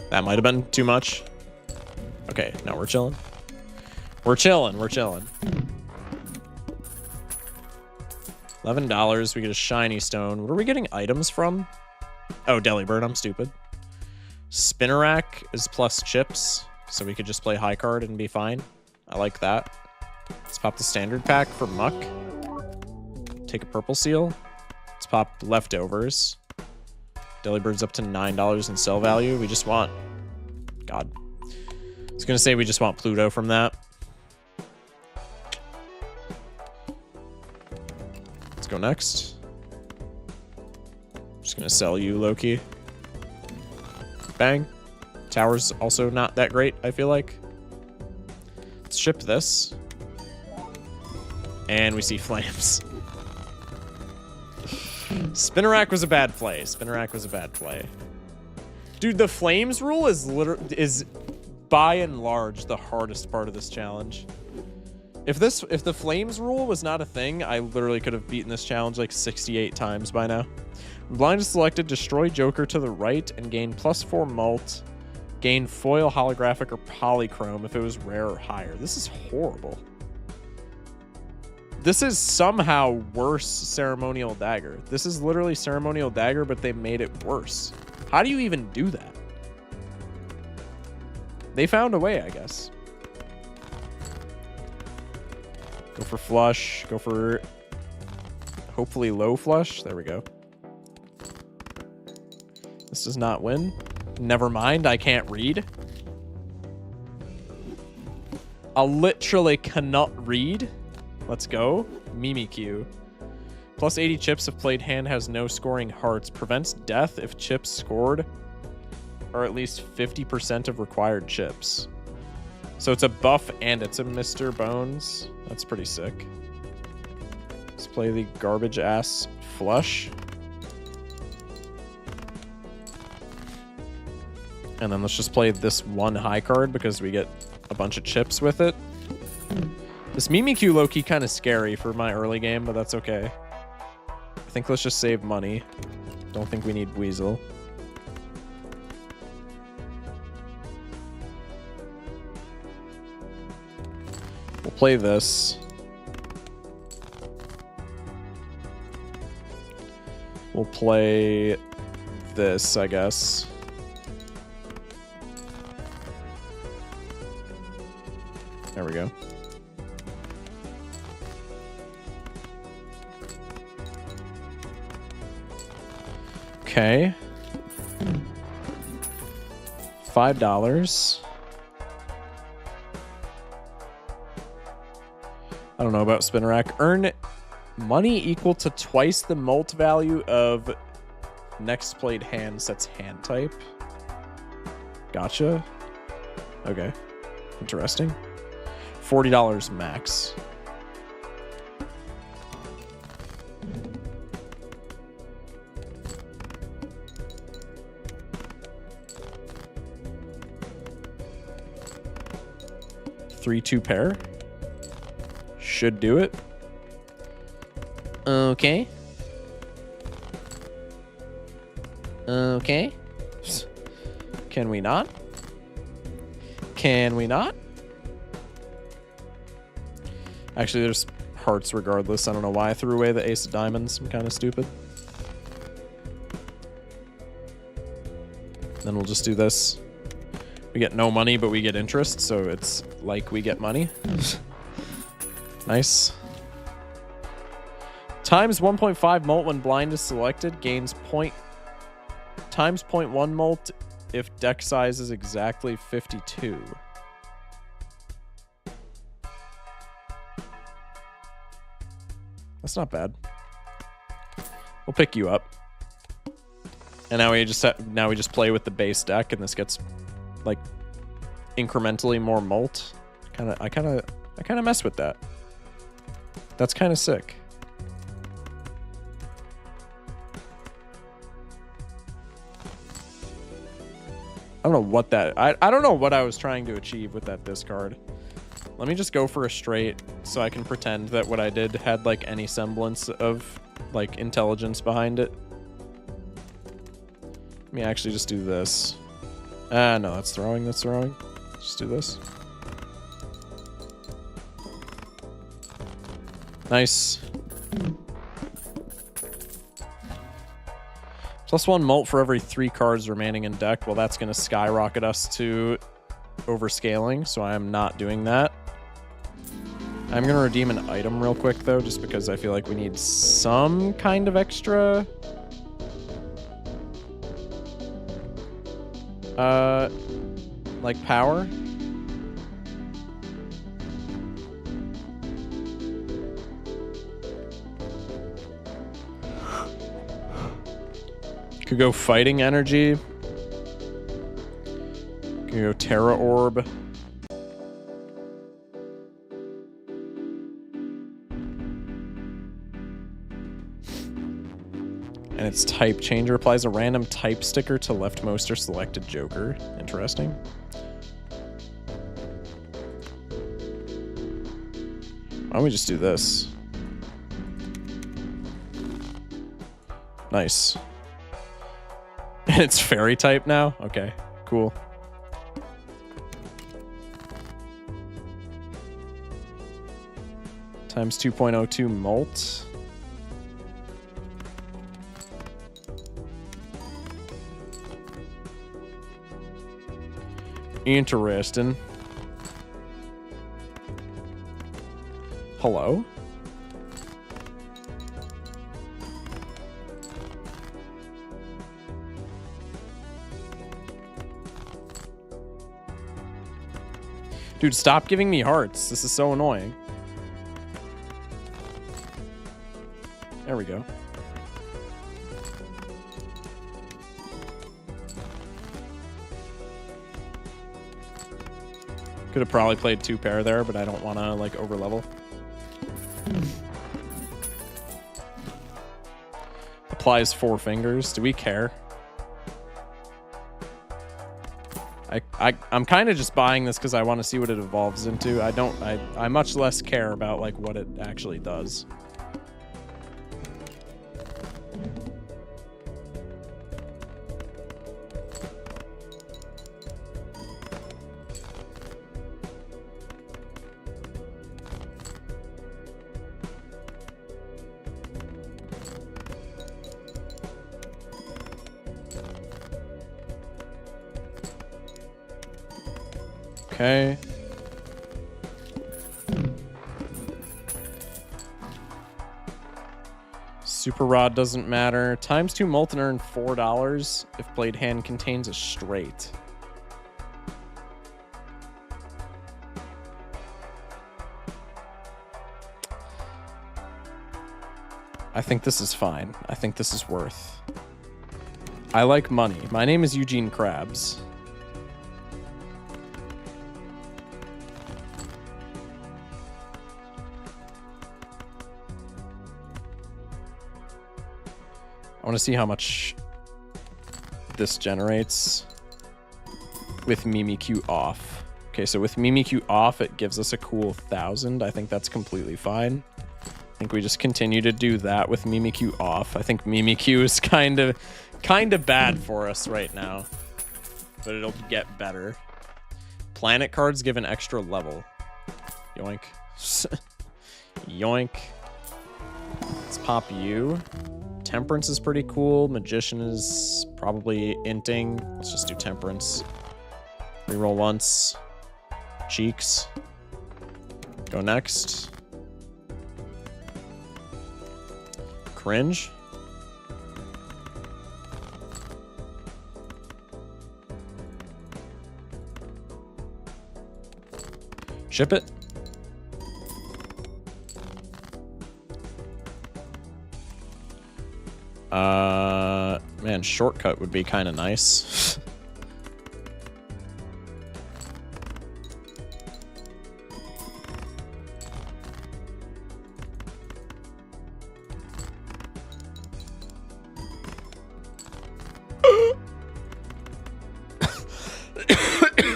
That might have been too much. Okay, now we're chilling. We're chilling. $11. We get a shiny stone. What are we getting items from? Oh, Delibird. I'm stupid. Spinnerack is plus chips, so we could just play high card and be fine. I like that. Let's pop the standard pack for Muck. Take a purple seal. Let's pop leftovers. Delibird's up to $9 in sell value. We just want... God. I was going to say we just want Pluto from that. Let's go next. Just going to sell you, Loki. Bang. Tower's also not that great, I feel like. Let's ship this. And we see flames. Spinnerack was a bad play. Dude, the flames rule is by and large the hardest part of this challenge. If the flames rule was not a thing, I literally could have beaten this challenge like 68 times by now. When blind is selected, destroy Joker to the right and gain +4 mult. Gain foil, holographic, or polychrome if it was rare or higher. This is horrible. This is somehow worse Ceremonial Dagger. This is literally Ceremonial Dagger, but they made it worse. How do you even do that? They found a way, I guess. Go for flush. Go for hopefully low flush. There we go. This does not win. Never mind, I can't read. I literally cannot read. Let's go. Mimikyu. Plus 80 chips if played hand has no scoring hearts. Prevents death if chips scored are at least 50% of required chips. So it's a buff and it's a Mr. Bones. That's pretty sick. Let's play the garbage ass flush. And then let's just play this one high card because we get a bunch of chips with it. This Mimikyu low-key kind of scary for my early game, but that's okay. I think let's just save money. Don't think we need Weasel. We'll play this. We'll play this, I guess. There we go. Okay. $5. I don't know about Spinnerack. Earn money equal to twice the mult value of next played hand sets hand type. Gotcha. Okay. Interesting. $40 max. Three, 2 pair. Should do it. Okay. Okay. Can we not? Can we not? Actually, there's hearts regardless. I don't know why I threw away the ace of diamonds. I'm kind of stupid. Then we'll just do this. We get no money, but we get interest, so it's like we get money. Nice. Times 1.5 molt when blind is selected. Gains times 0.1 molt if deck size is exactly 52. That's not bad. We'll pick you up. And now we just play with the base deck, and this gets like incrementally more molt. I kind of mess with that. That's kind of sick. I don't know what that I don't know what I was trying to achieve with that discard. Let me just go for a straight so I can pretend that what I did had like any semblance of like intelligence behind it. Let me actually just do this. No, that's throwing, that's throwing. Just do this. Nice. +1 molt for every 3 cards remaining in deck. Well, that's going to skyrocket us to overscaling, so I am not doing that. I'm going to redeem an item real quick, though, just because I feel like we need some kind of extra... like power? Could go fighting energy. Could go Terra Orb. And its type changer applies a random type sticker to leftmost or selected Joker. Interesting. Why don't we just do this? Nice. And it's fairy type now? Okay, cool. Times 2.02 molt. Interesting. Hello? Dude, stop giving me hearts. This is so annoying. There we go. Could have probably played 2 pair there, but I don't want to, like, overlevel. Applies 4 fingers. Do we care? I'm kind of just buying this because I want to see what it evolves into. I much less care about, like, what it actually does. Okay. Super Rod doesn't matter. Times 2 molt and earn $4 if played hand contains a straight. I think this is fine. I think this is worth. I like money. My name is Eugene Krabs. I want to see how much this generates with Mimikyu off. Okay, so with Mimikyu off, it gives us a cool 1,000. I think that's completely fine. think we just continue to do that with Mimikyu off. I think Mimikyu is kind of bad for us right now, but it'll get better. Planet cards give an extra level. Yoink. Yoink. Let's pop you. Temperance is pretty cool. Magician is probably inting. Let's just do Temperance. Reroll once. Cheeks. Go next. Cringe. Ship it. Man, shortcut would be kind of nice.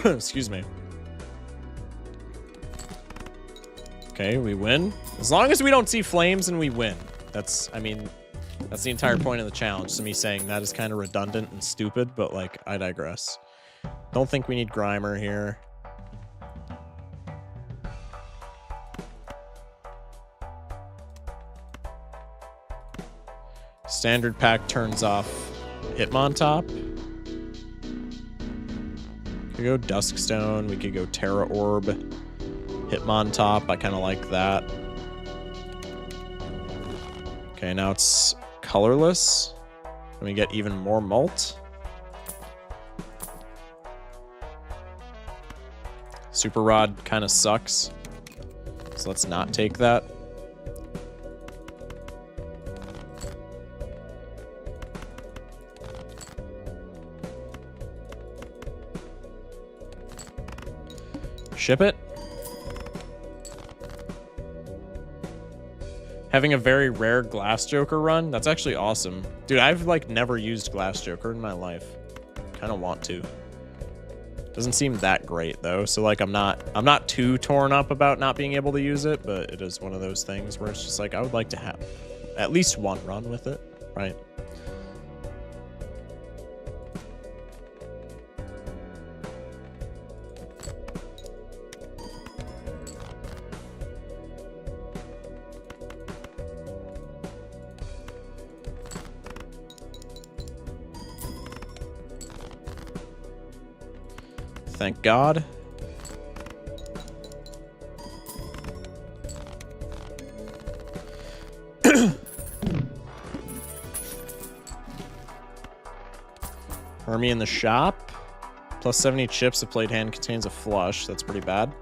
Excuse me. Okay, we win. As long as we don't see flames and we win. That's, I mean, that's the entire point of the challenge. So me saying that is kind of redundant and stupid, but like, I digress. Don't think we need Grimer here. Standard pack turns off Hitmontop. We could go Duskstone. We could go Terra Orb. Hitmontop. I kind of like that. Okay, now it's colorless. And we get even more mult. Super Rod kind of sucks. So let's not take that. Ship it. Having a very rare Glass Joker run, that's actually awesome. Dude, I've like never used Glass Joker in my life. Kind of want to. Doesn't seem that great though, so like I'm not too torn up about not being able to use it, but it is one of those things where it's just like I would like to have at least one run with it, right? Thank God. Army in the shop. Plus 70 chips. The played hand contains a flush. That's pretty bad.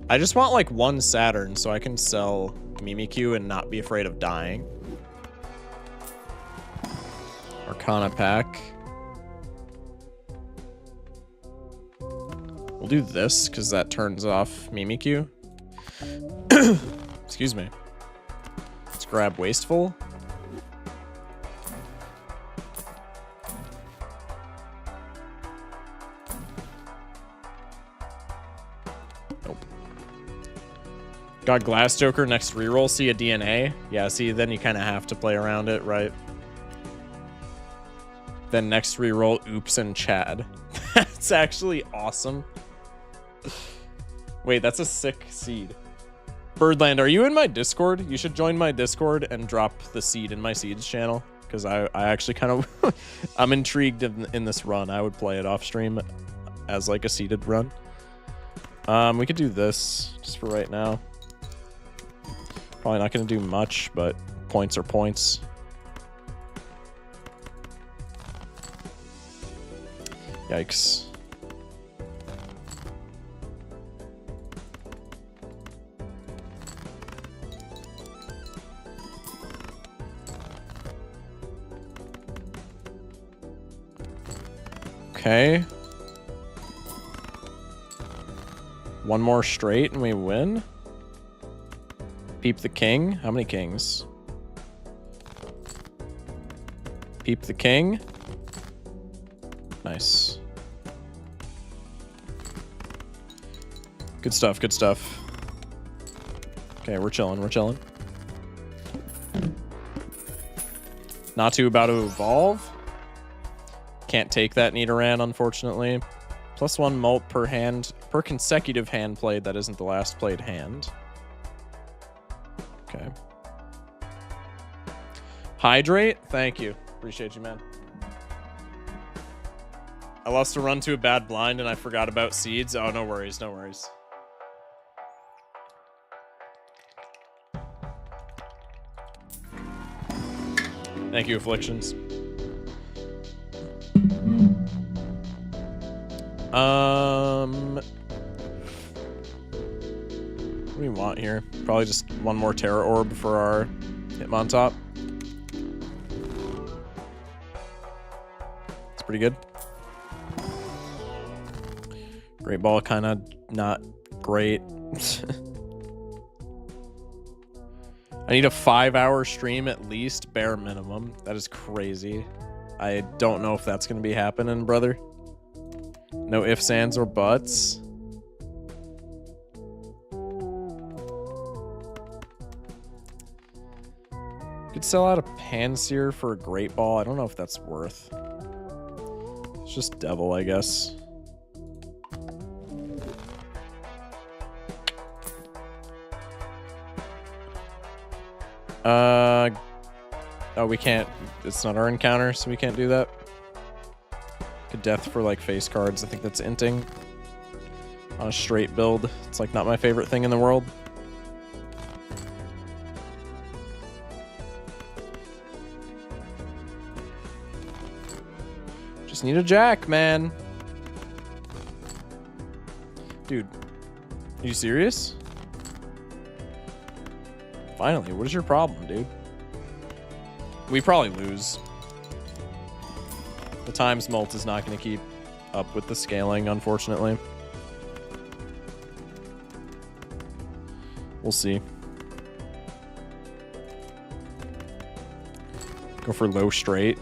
I just want like one Saturn so I can sell Mimikyu and not be afraid of dying. Arcana pack. We'll do this, because that turns off Mimikyu. Excuse me. Let's grab Wasteful. Nope. Got Glass Joker next reroll. See a DNA? Yeah, see, then you kind of have to play around it, right? Then next reroll, Oops and Chad. That's actually awesome. Wait, that's a sick seed. Birdland, are you in my Discord? You should join my Discord and drop the seed in my seeds channel. Because I actually kind of... I'm intrigued in this run. I would play it off stream as like a seeded run. We could do this just for right now. Probably not going to do much, but points are points. Yikes. Okay. One more straight and we win. Peep the king. How many kings? Peep the king. Nice. Good stuff, good stuff. Okay, we're chilling. We're chilling. Natu about to evolve. Can't take that Nidoran, unfortunately. +1 molt per hand, per consecutive hand played. That isn't the last played hand. Okay. Hydrate? Thank you. Appreciate you, man. I lost a run to a bad blind and I forgot about seeds. Oh, no worries. No worries. Thank you, Afflictions. What do we want here? Probably just one more Terra Orb for our Hitmontop. It's pretty good. Great Ball, kind of not great. I need a 5-hour stream at least, bare minimum. That is crazy. I don't know if that's going to be happening, brother. No ifs, ands, or buts. Could sell out a Panseer for a Great Ball. I don't know if that's worth. It's just Devil, I guess. Oh, we can't. It's not our encounter, so we can't do that. Could death for like face cards. I think that's inting. On a straight build. It's like not my favorite thing in the world. Just need a jack, man. Dude, are you serious? Finally, what is your problem, dude? We probably lose. The times mult is not going to keep up with the scaling, unfortunately. We'll see. Go for low straight.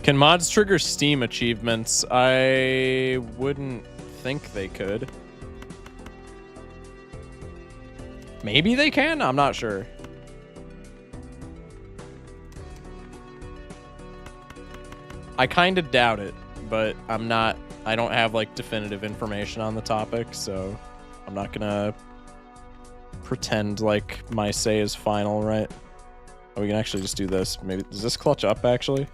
Can mods trigger Steam achievements? I wouldn't think they could. Maybe they can? I'm not sure. I kind of doubt it, but I'm not... I don't have, like, definitive information on the topic, so I'm not gonna pretend like my say is final, right? Oh, we can actually just do this. Maybe... Does this clutch up, actually?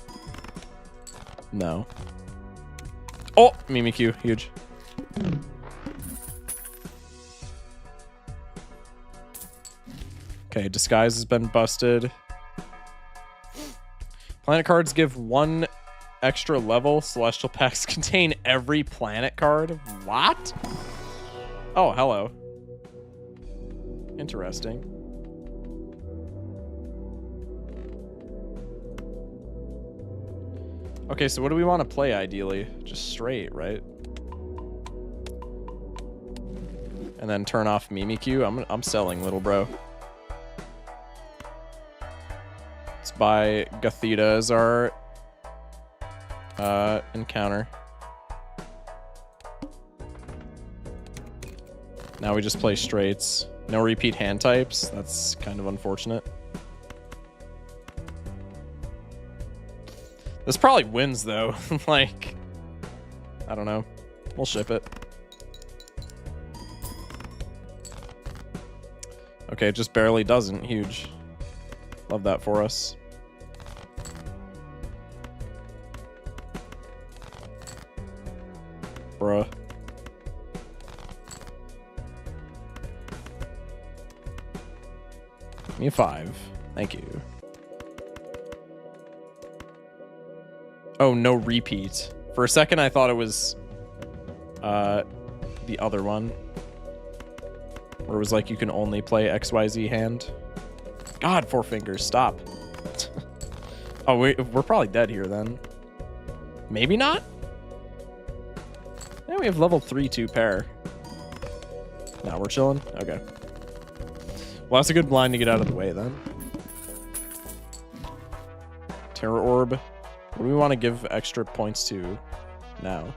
No. Oh! Mimikyu. Huge. Okay, Disguise has been busted. Planet cards give 1 extra level. Celestial packs contain every planet card. What? Oh, hello. Interesting. Okay, so what do we want to play ideally? Just straight, right? And then turn off Mimikyu. I'm selling, little bro. Let's buy Gothita as our encounter. Now we just play straights. No repeat hand types. That's kind of unfortunate. This probably wins, though. Like, I don't know. We'll ship it. Okay, it just barely doesn't. Huge. Love that for us. Bruh. Give me a 5. Thank you. Oh, no repeat. For a second, I thought it was the other one. Where it was like you can only play XYZ hand. God, 4 fingers. Stop. Oh, we're probably dead here then. Maybe not? Yeah, we have level 3 2 pair. Now we're chilling? Okay. Well, that's a good blind to get out of the way then. Terror Orb. What do we want to give extra points to now?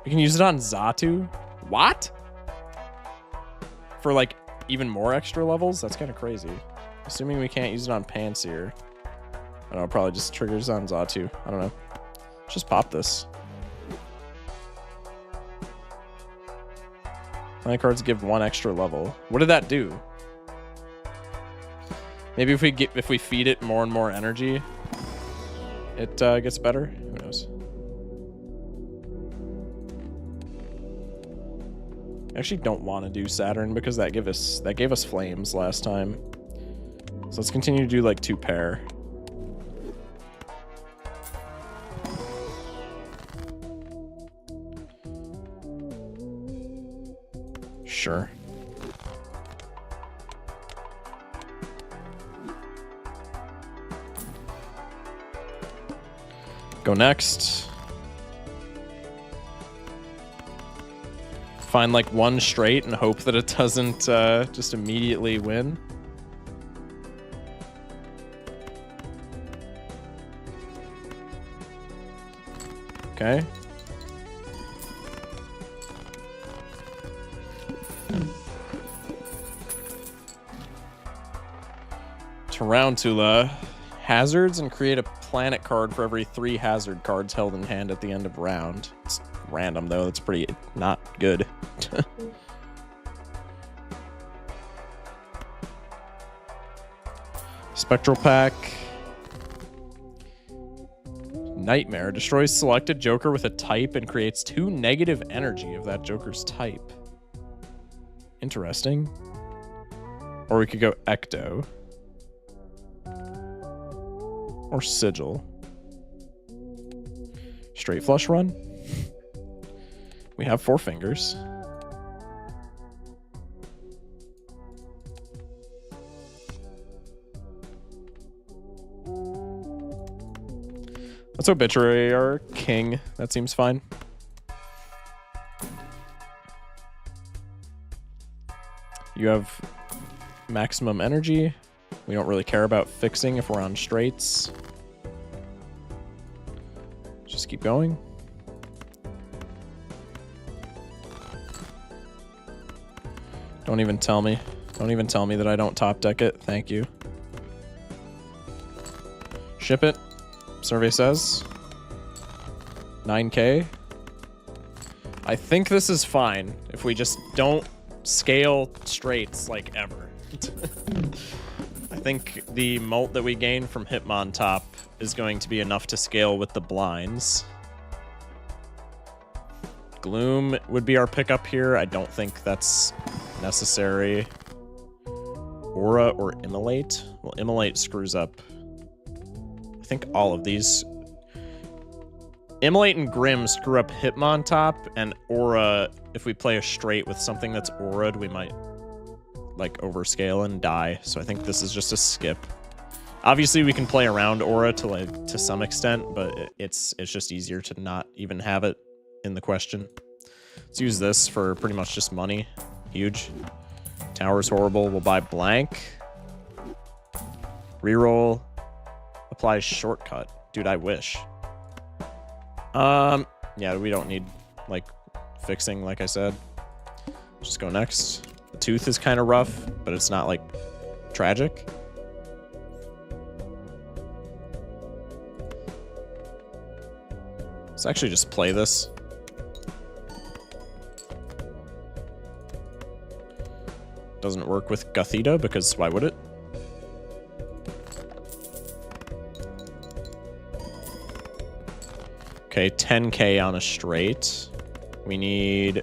We can use it on Xatu? What? For like even more extra levels? That's kind of crazy. Assuming we can't use it on Panseer. I don't know, probably just triggers on Xatu. I don't know. Let's just pop this. My cards give 1 extra level. What did that do? Maybe if we feed it more and more energy, it gets better. Who knows? I actually don't want to do Saturn because that gave us flames last time. So let's continue to do like 2 pair. Sure. Go next. Find like 1 straight and hope that it doesn't just immediately win. Okay. Tarantula. Hazards and create a planet card for every 3 hazard cards held in hand at the end of round. It's random though, that's pretty not good. Spectral Pack. Nightmare. Destroys selected Joker with a type and creates 2 negative energy of that Joker's type. Interesting. Or we could go Ecto. Or Sigil. Straight flush run. We have 4 fingers. Let's Obituary our king. That seems fine. You have maximum energy. We don't really care about fixing if we're on straights. Just keep going. Don't even tell me. Don't even tell me that I don't top deck it. Thank you. Ship it. Survey says 9K. I think this is fine if we just don't scale straights like ever. I think the mult that we gain from Hitmontop is going to be enough to scale with the blinds. Gloom would be our pickup here. I don't think that's necessary. Aura or Immolate? Well, Immolate screws up. I think all of these. Immolate and Grim screw up Hitmontop, and Aura, if we play a straight with something that's aura'd, we might like overscale and die. So I think this is just a skip. Obviously we can play around Aura to some extent, but it's just easier to not even have it in the question. Let's use this for pretty much just money. Huge. Tower's horrible. We'll buy blank. Reroll. Apply shortcut. Dude, I wish. Yeah, we don't need like fixing, like I said. Just go next. The tooth is kind of rough, but it's not like tragic. Let's actually just play this. Doesn't work with Gothita because why would it? Okay, 10K on a straight. We need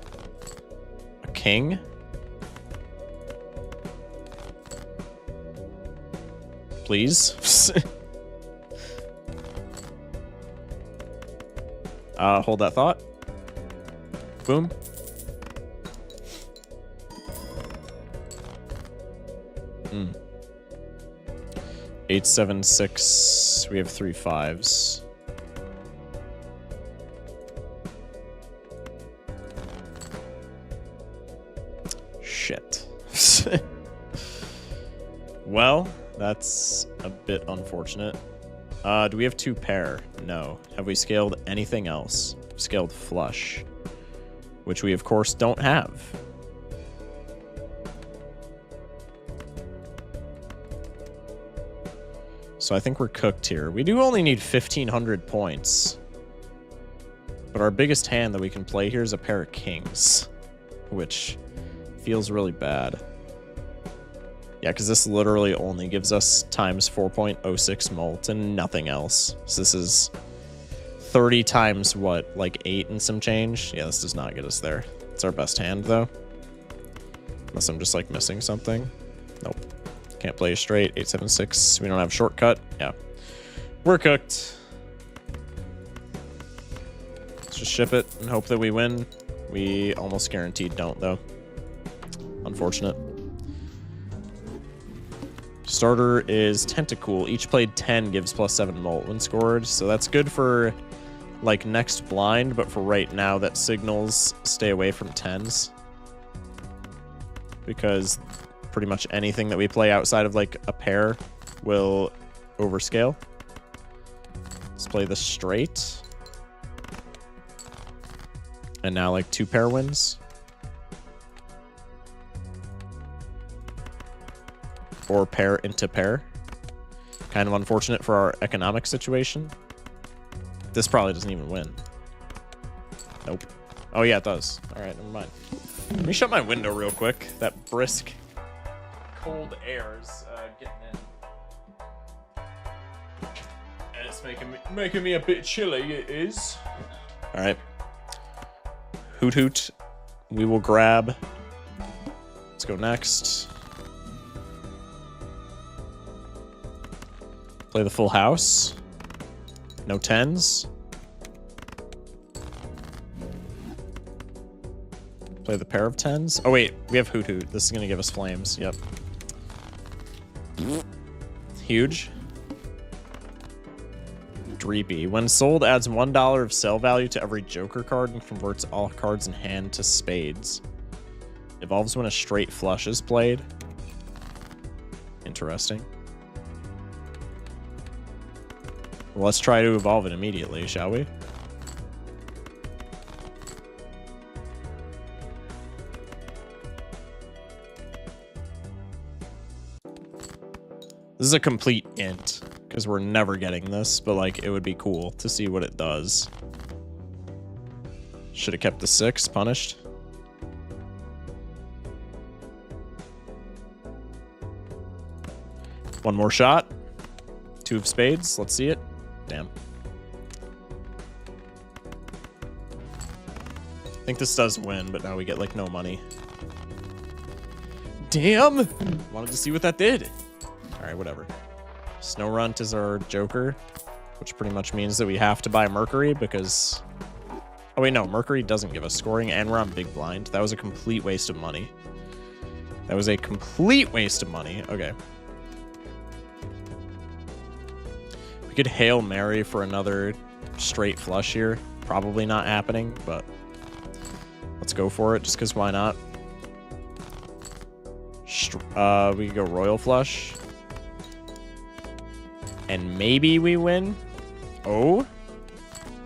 a king. Please. Hold that thought. Boom. Hmm. 8, 7, 6. We have 3 5s. Well, that's a bit unfortunate. Do we have 2 pair? No. Have we scaled anything else? Scaled flush, which we of course don't have. So I think we're cooked here. We do only need 1,500 points. But our biggest hand that we can play here is a pair of kings, which feels really bad. Yeah, because this literally only gives us times 4.06 mult and nothing else. So this is 30 times what, like 8 and some change? Yeah, this does not get us there. It's our best hand, though. Unless I'm just, like, missing something. Nope. Can't play straight. 876. We don't have a shortcut. Yeah. We're cooked. Let's just ship it and hope that we win. We almost guaranteed don't, though. Unfortunate. Starter is Tentacool. Each played 10 gives +7 mult when scored. So that's good for, like, next blind, but for right now, that signals stay away from 10s. Because pretty much anything that we play outside of, like, a pair will overscale. Let's play the straight. And now, like, 2 pair wins. Or pair into pair. Kind of unfortunate for our economic situation. This probably doesn't even win. Nope. Oh, yeah, it does. All right, never mind. Let me shut my window real quick. That brisk, cold air is getting in. And it's making me a bit chilly, it is. All right. Hoot hoot. We will grab. Let's go next. Play the full house. No 10s. Play the pair of 10s. Oh, wait. We have Hoot Hoot. This is going to give us flames. Yep. Huge. Dreepy. When sold, adds $1 of sell value to every Joker card and converts all cards in hand to spades. Evolves when a straight flush is played. Interesting. Well, let's try to evolve it immediately, shall we? This is a complete int, because we're never getting this, but, like, it would be cool to see what it does. Should have kept the 6, punished. One more shot. 2 of spades, let's see it. Damn. I think this does win, but now we get, like, no money. Damn! Wanted to see what that did. Alright, whatever. Snow Runt is our Joker, which pretty much means that we have to buy Mercury because... Oh, wait, no. Mercury doesn't give us scoring, and we're on big blind. That was a complete waste of money. That was a complete waste of money. Okay. We could Hail Mary for another straight flush here. Probably not happening, but let's go for it, just because why not? We could go Royal Flush. And maybe we win. Oh.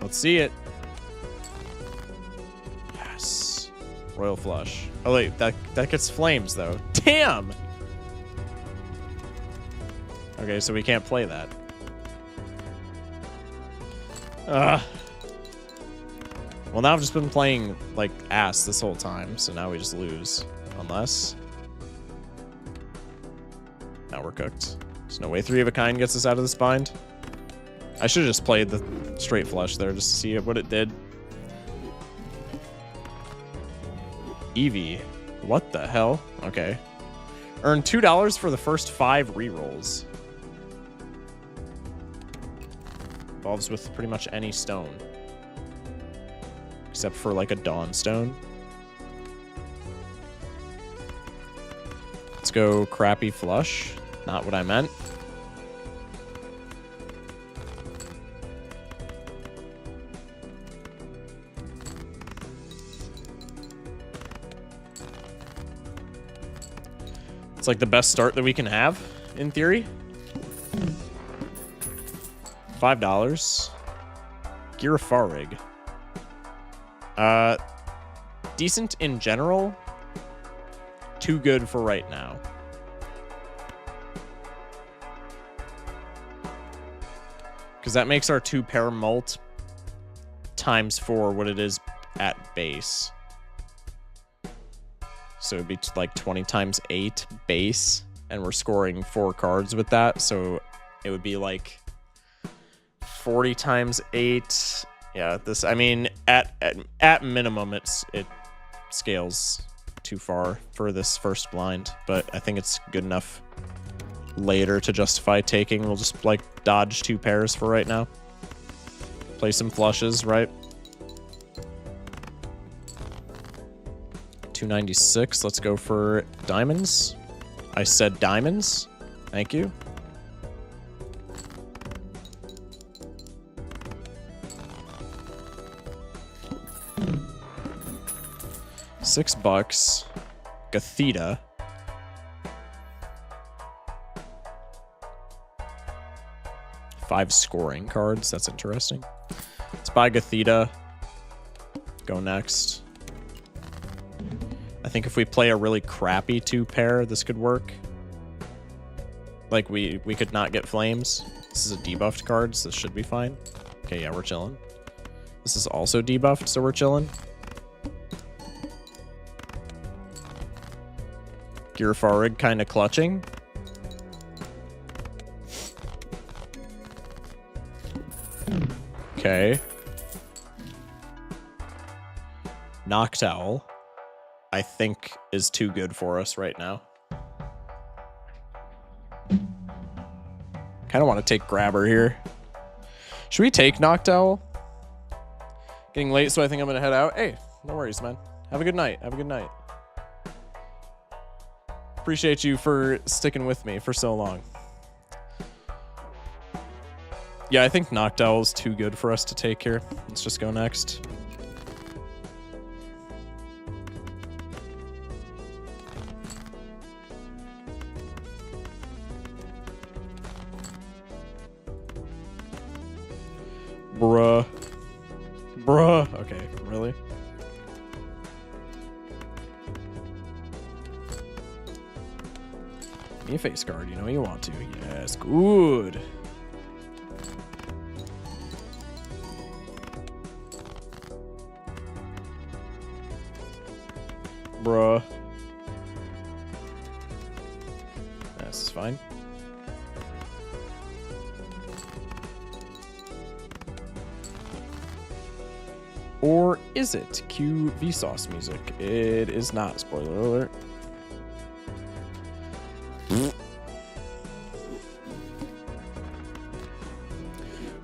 Let's see it. Yes. Royal Flush. Oh, wait. That gets flames, though. Damn! Okay, so we can't play that. Well, now I've just been playing, like, ass this whole time, so now we just lose. Unless... Now we're cooked. There's no way 3 of a kind gets us out of this bind. I should have just played the straight flush there just to see what it did. Eevee. What the hell? Okay. Earn $2 for the first 5 rerolls. Evolves with pretty much any stone. Except for, like, a Dawn Stone. Let's go crappy flush. Not what I meant. It's like the best start that we can have, in theory. $5. Girafarig. Decent in general. Too good for right now. Because that makes our 2-pair mult ×4 what it is at base. So it'd be like 20 × 8 base, and we're scoring 4 cards with that. So it would be like 40 × 8. Yeah, this, I mean, at minimum, it scales too far for this first blind, but I think it's good enough later to justify taking. We'll just like dodge 2 pairs for right now. Play some flushes, right? 296. Let's go for diamonds. I said diamonds. Thank you. $6. Gathita. Five scoring cards. That's interesting. Let's buy Gathita. Go next. I think if we play a really crappy 2-pair, this could work. Like, we could not get flames. This is a debuffed card, so this should be fine. Okay, yeah, we're chilling. This is also debuffed, so we're chilling. Girafarig kind of clutching. Okay. Noctowl, I think, is too good for us right now. Kind of want to take Grabber here. Should we take Noctowl? Getting late, so I think I'm going to head out. Hey, no worries, man. Have a good night. Have a good night. Appreciate you for sticking with me for so long. Yeah, I think Noctowl is too good for us to take here. Let's just go next. Bruh. Bruh. Okay, really? Give me a face card, you know you want to. Yes, good. Bruh. This is fine. Or is it? Cue Vsauce music. It is not. Spoiler alert.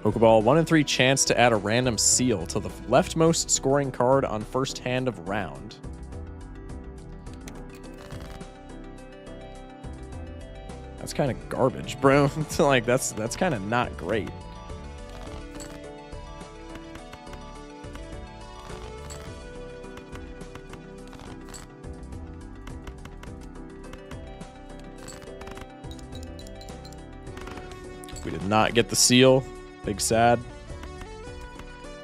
Pokeball, 1 in 3 chance to add a random seal to the leftmost scoring card on first hand of round. That's kind of garbage, bro. Like, that's kind of not great. We did not get the seal. Big sad.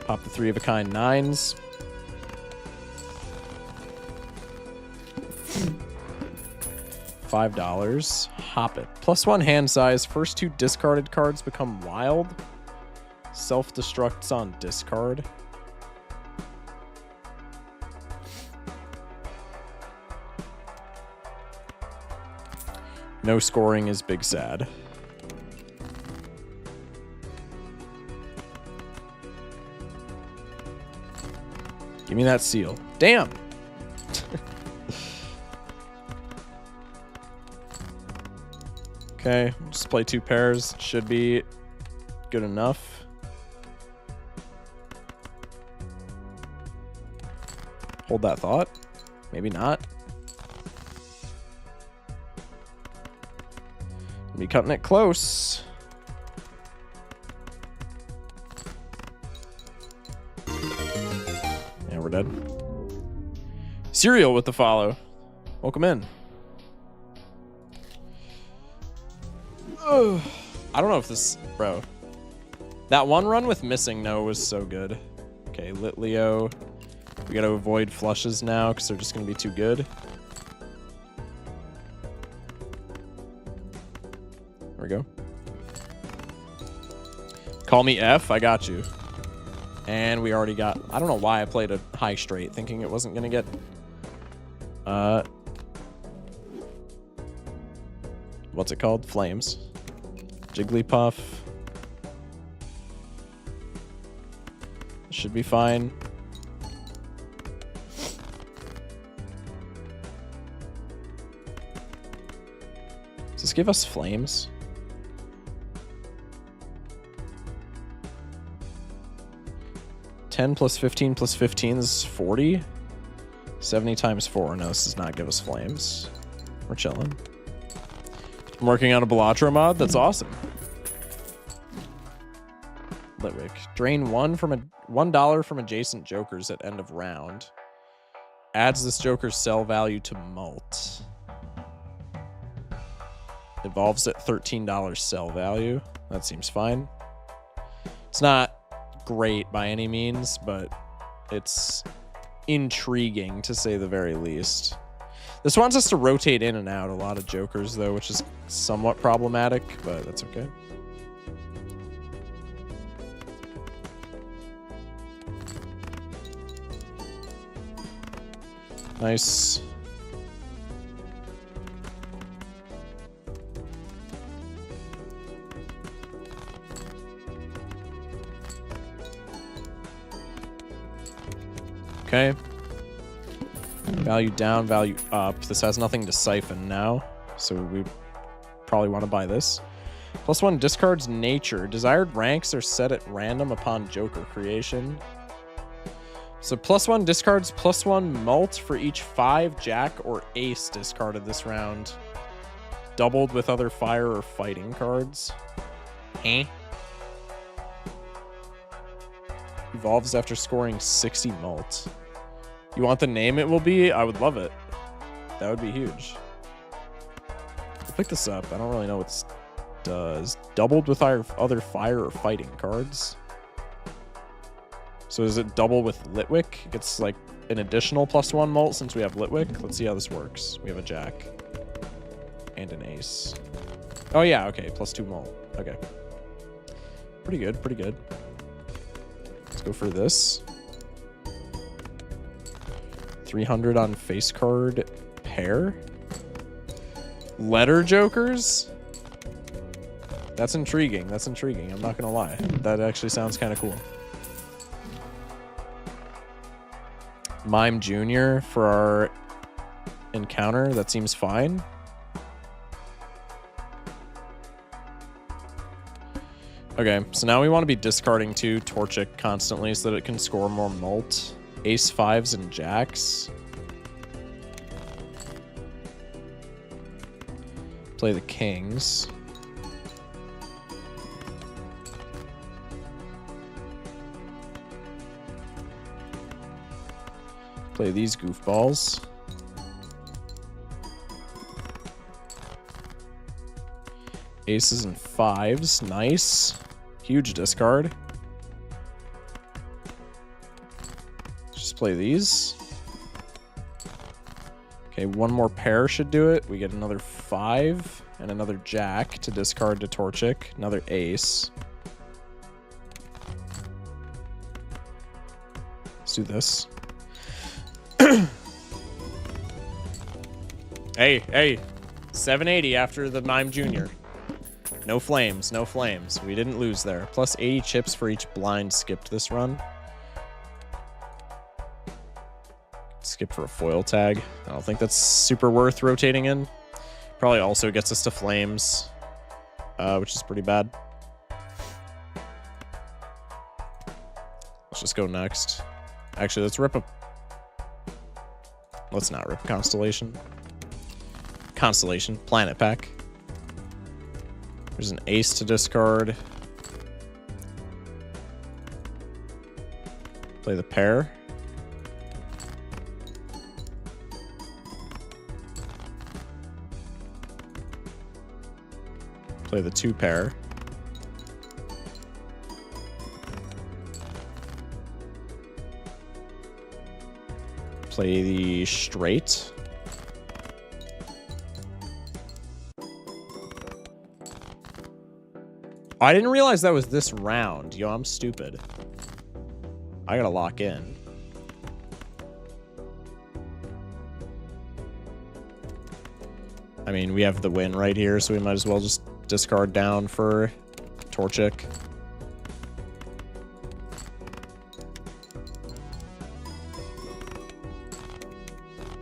Pop the 3-of-a-kind 9s. $5. Hop it. +1 hand size. First 2 discarded cards become wild. Self-destructs on discard. No scoring is big sad. Give me that seal. Damn! Okay, just play 2 pairs. Should be good enough. Hold that thought. Maybe not. Be cutting it close. Yeah, we're dead. Cereal with the follow. Welcome in. Ugh. I don't know if this... Bro. That one run with missing no was so good. Okay, Lit Leo. We gotta avoid flushes now because they're just gonna be too good. There we go. Call me F, I got you. And we already got... I don't know why I played a high straight, thinking it wasn't gonna get... What's it called? Flames. Jigglypuff. Should be fine. Does this give us flames? $10 plus 15 plus 15 is 40. 70 times 4. No, this does not give us flames. We're chilling. I'm working on a Balatro mod. That's awesome. Litwick. Drain $1 from adjacent jokers at end of round. Adds this joker's sell value to mult. Evolves at $13 sell value. That seems fine. It's not great by any means, but it's intriguing to say the very least. This wants us to rotate in and out a lot of jokers though, which is somewhat problematic, but that's okay. Nice. Okay. Value down, value up. This has nothing to siphon now, so we probably want to buy this. +1 discards nature. Desired ranks are set at random upon joker creation. So +1 discards +1 mult for each 5 jack or ace discarded this round. Doubled with other fire or fighting cards. Eh? Evolves after scoring 60 mult. You want the name it will be? I would love it. That would be huge. I'll pick this up. I don't really know what this does. Doubled with other fire or fighting cards. So is it double with Litwick? It's like an additional +1 mult since we have Litwick. Let's see how this works. We have a jack. And an ace. Oh yeah, okay. +2 mult. Okay. Pretty good, pretty good. Let's go for this. 300 on face card pair. Letter jokers? That's intriguing. That's intriguing. I'm not going to lie. That actually sounds kind of cool. Mime Jr. for our encounter. That seems fine. Okay, so now we want to be discarding 2 Torchic constantly so that it can score more mult. Ace 5s and jacks. Play the kings. Play these goofballs. Aces and 5s. Nice. Huge discard. Just play these. Okay, one more pair should do it. We get another 5 and another jack to discard to Torchic. Another ace. Let's do this. Hey. 780 after the Mime Jr. No flames, no flames. We didn't lose there. Plus 80 chips for each blind skipped this run. Skip for a foil tag. I don't think that's super worth rotating in. Probably also gets us to flames, which is pretty bad. Let's just go next. Actually, let's rip a... Let's not rip a Constellation. Constellation. Planet pack. There's an ace to discard. Play the pair. Play the 2 pair. Play the straight. I didn't realize that was this round. Yo, I'm stupid. I gotta lock in. I mean, we have the win right here, so we might as well just discard down for Torchic.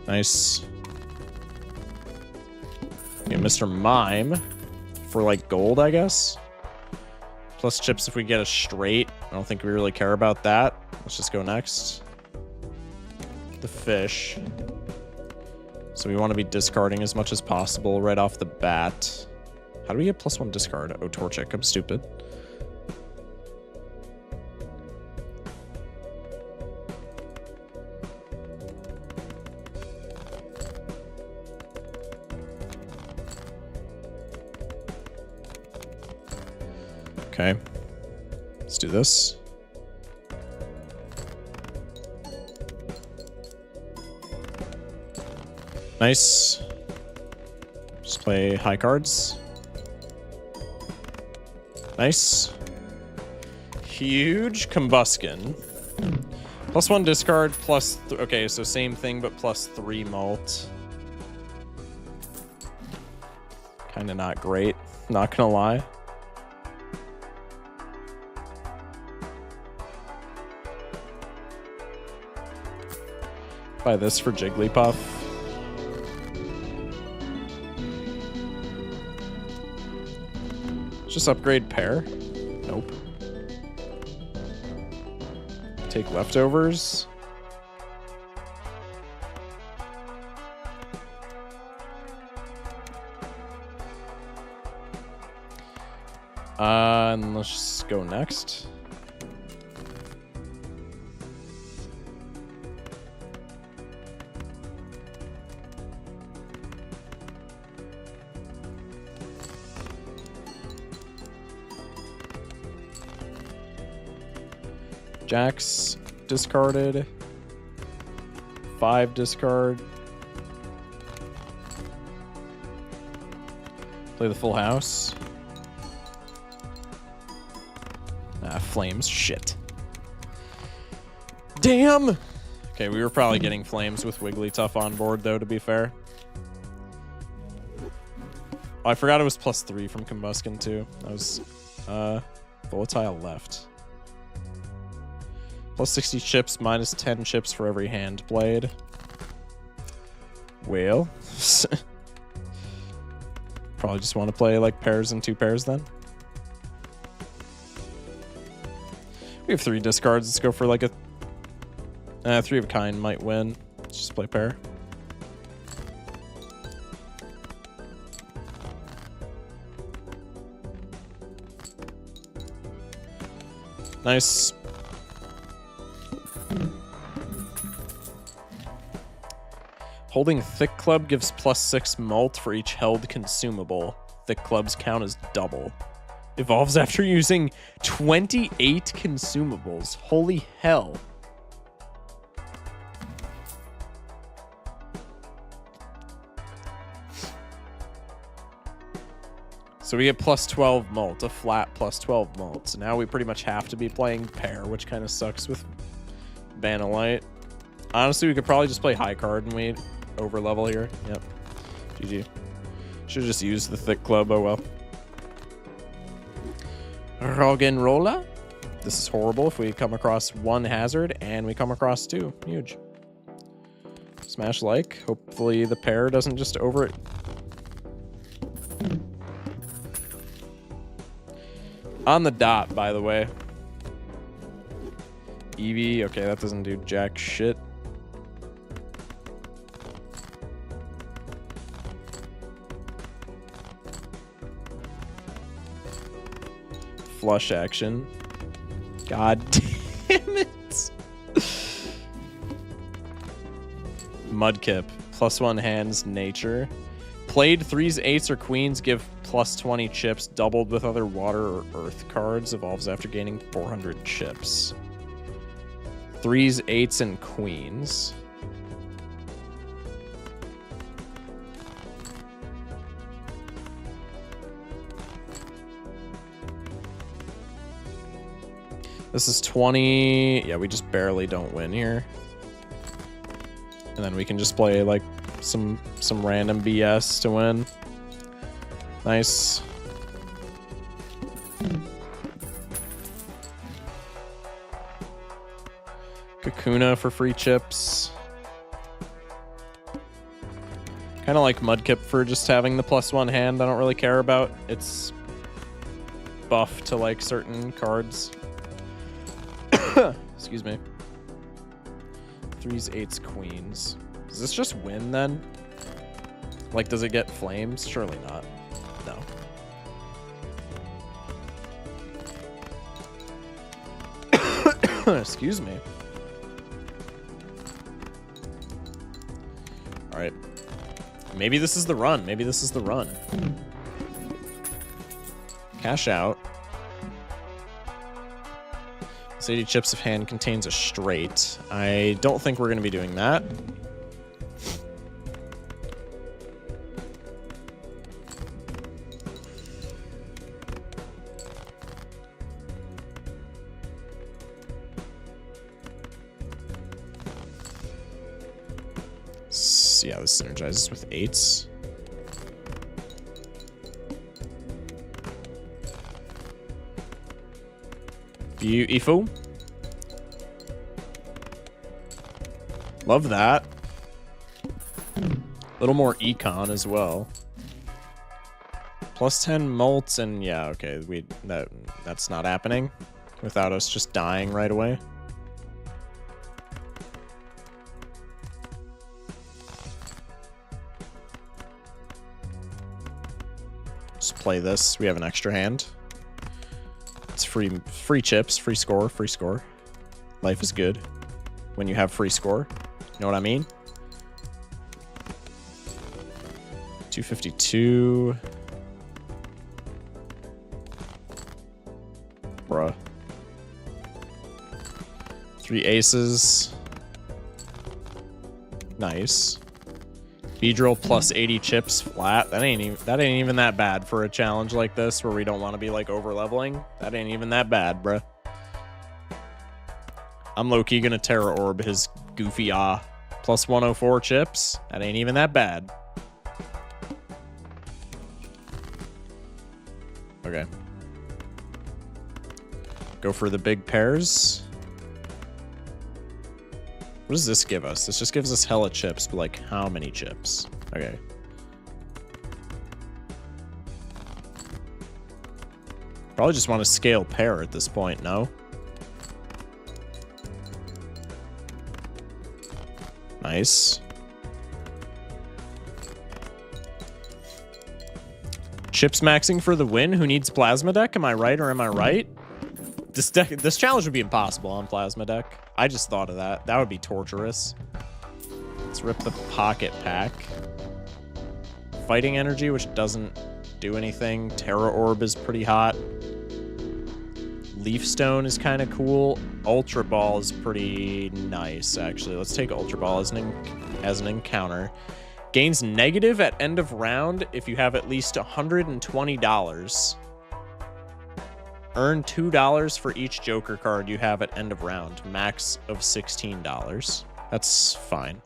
Nice. Okay, Mr. Mime for like gold, I guess. Plus chips if we get a straight. I don't think we really care about that. Let's just go next. The fish. So we want to be discarding as much as possible right off the bat. How do we get +1 discard? Oh, Torchic. I'm stupid. Okay. Let's do this. Nice. Just play high cards. Nice. Huge Combuskin. +1 discard, okay, so same thing, but +3 mult. Kinda not great, not gonna lie. Buy this for Jigglypuff. Just upgrade pair. Nope. Take leftovers. And let's just go next. Jacks discarded. 5 discard. Play the full house. Ah, flames. Shit. Damn! Okay, we were probably getting flames with Wigglytuff on board, though, to be fair. Oh, I forgot it was +3 from Combuskin, too. That was, volatile left. +60 chips, -10 chips for every hand played. Well. Probably just want to play like pairs and 2 pairs then. We have 3 discards. Let's go for like a 3 of a kind might win. Let's just play pair. Nice. Holding Thick Club gives +6 mult for each held consumable. Thick Clubs count as double. Evolves after using 28 consumables. Holy hell. So we get +12 mult, a flat +12 mult. So now we pretty much have to be playing pair, which kind of sucks with Vanillite. Honestly, we could probably just play high card and we over level here. Yep. GG. Should just use the Thick Club. Oh well. Roggenrola. This is horrible if we come across 1 hazard and we come across 2. Huge. Smash like. Hopefully the pair doesn't just over it. On the dot, by the way. Eevee. Okay, that doesn't do jack shit. Flush action. God damn it. Mudkip. +1 hands nature. Played 3s, 8s, or queens give plus 20 chips, doubled with other water or earth cards, evolves after gaining 400 chips. 3s, 8s, and queens. This is 20. Yeah, we just barely don't win here. And then we can just play like some random BS to win. Nice. Kakuna for free chips. Kind of like Mudkip for just having the +1 hand. I don't really care about its buff to like certain cards. Excuse me. 3s, 8s, queens. Does this just win then? Like, does it get flames? Surely not. No. Excuse me. Alright. Maybe this is the run. Maybe this is the run. Cash out. 80 chips of hand contains a straight. I don't think we're going to be doing that. Yeah, this synergizes with 8s. Beautiful. Love that. A little more econ as well. +10 molts and yeah, okay, that's not happening without us just dying right away. Just play this. We have an extra hand. It's free chips, free score, free score. Life is good when you have free score. You know what I mean? 252. Bruh. 3 aces. Nice. Beedrill plus 80 chips flat. That ain't even that bad for a challenge like this where we don't want to be like over leveling. That ain't even that bad, bruh. I'm low-key gonna Terra Orb his goofy plus 104 chips. That ain't even that bad. Okay. Go for the big pairs. What does this give us? This just gives us hella chips, but like how many chips? Okay. Probably just want to scale pair at this point, no? Nice. Chips maxing for the win. Who needs Plasma Deck? Am I right or am I right? This challenge would be impossible on Plasma Deck. I just thought of that. That would be torturous. Let's rip the pocket pack. Fighting Energy, which doesn't do anything. Terra Orb is pretty hot. Leaf Stone is kind of cool. Ultra Ball is pretty nice, actually. Let's take Ultra Ball as an encounter. Gains negative at end of round if you have at least $120. Earn $2 for each Joker card you have at end of round. Max of $16. That's fine.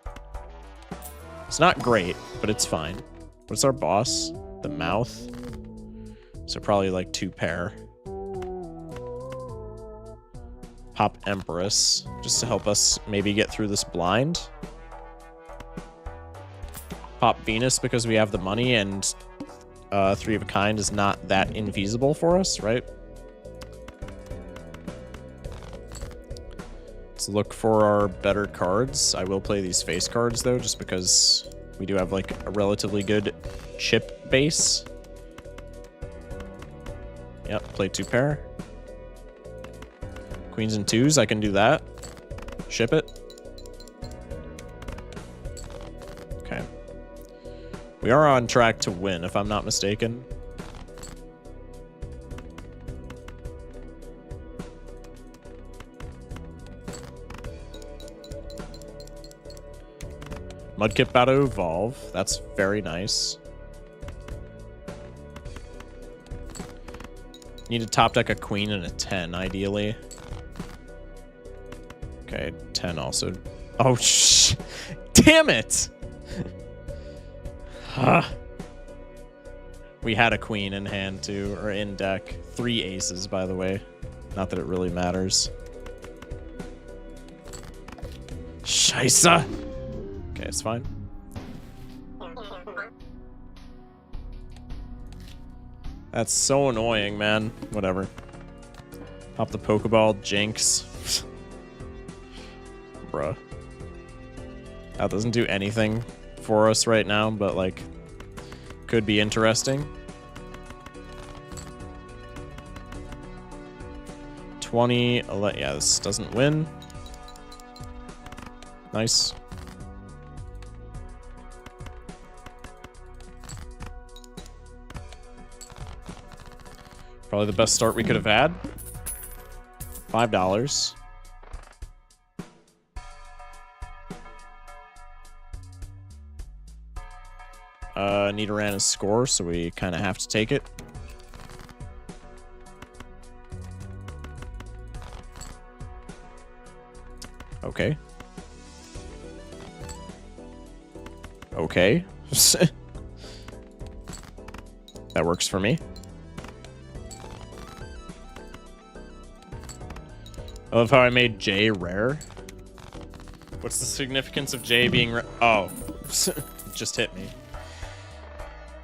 It's not great, but it's fine. What's our boss? The mouth. So probably like 2 pair. Pop Empress, just to help us maybe get through this blind. Pop Venus because we have the money and 3 of a kind is not that infeasible for us, right? Let's look for our better cards. I will play these face cards though, just because we do have like a relatively good chip base. Yep, play 2 pair. Queens and 2s, I can do that. Ship it. Okay. We are on track to win, if I'm not mistaken. Mudkip about to evolve. That's very nice. Need to top deck a queen and a 10, ideally. Okay, 10 also. Oh, damn it! We had a queen in hand, too, or in deck. 3 aces, by the way. Not that it really matters. Scheisse! Okay, it's fine. That's so annoying, man. Whatever. Pop the Pokeball, Jinx. Bruh. That doesn't do anything for us right now, but, like, could be interesting. 20, yeah, this doesn't win. Nice. Probably the best start we could have had. $5. Nidoran is score, so we kind of have to take it. Okay. Okay. That works for me. I love how I made J rare. What's the significance of J being rare? Oh, it just hit me.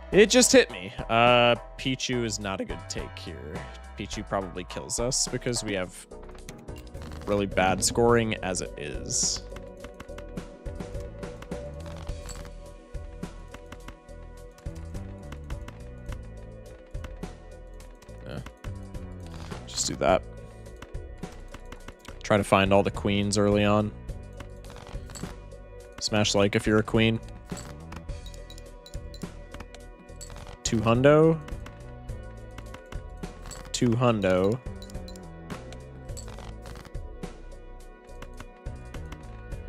It just hit me. Pichu is not a good take here. Pichu probably kills us because we have really bad scoring as it is. Yeah. Just do that. Try to find all the queens early on. Smash like if you're a queen. 2 hundo. 2 hundo.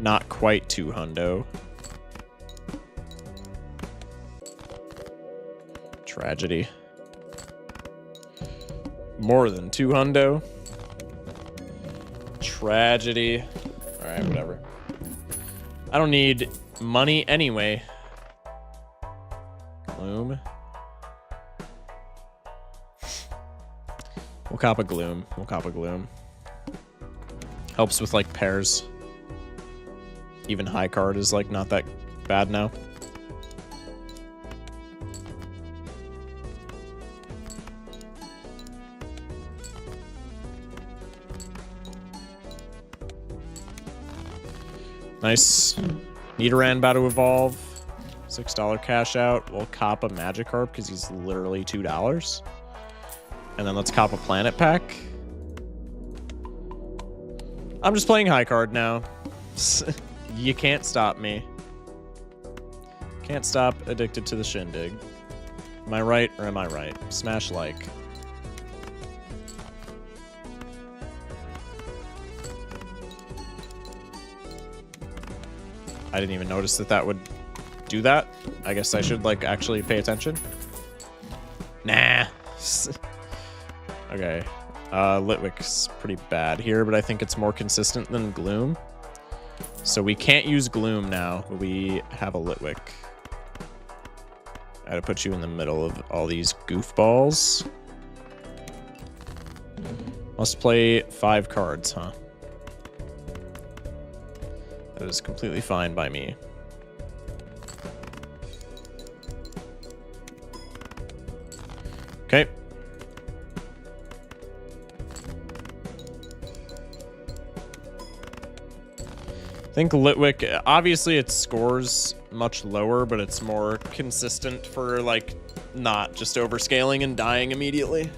Not quite 2 hundo. Tragedy. More than 2 hundo. Tragedy. Alright, whatever. I don't need money anyway. Gloom. We'll cop a Gloom. We'll cop a Gloom. Helps with, like, pairs. Even high card is, like, not that bad now. Nice. Nidoran about to evolve. $6 cash out. We'll cop a Magikarp because he's literally $2. And then let's cop a Planet Pack. I'm just playing high card now. You can't stop me. Can't stop addicted to the shindig. Am I right or am I right? Smash like. I didn't even notice that that would do that. I guess I should, like, actually pay attention. Nah. Okay. Litwick's pretty bad here, but I think it's more consistent than Gloom. So we can't use Gloom now. We have a Litwick. I had to put you in the middle of all these goofballs. Must play 5 cards, huh? That is completely fine by me. Okay. I think Litwick, obviously it scores much lower, but it's more consistent for, like, not just overscaling and dying immediately.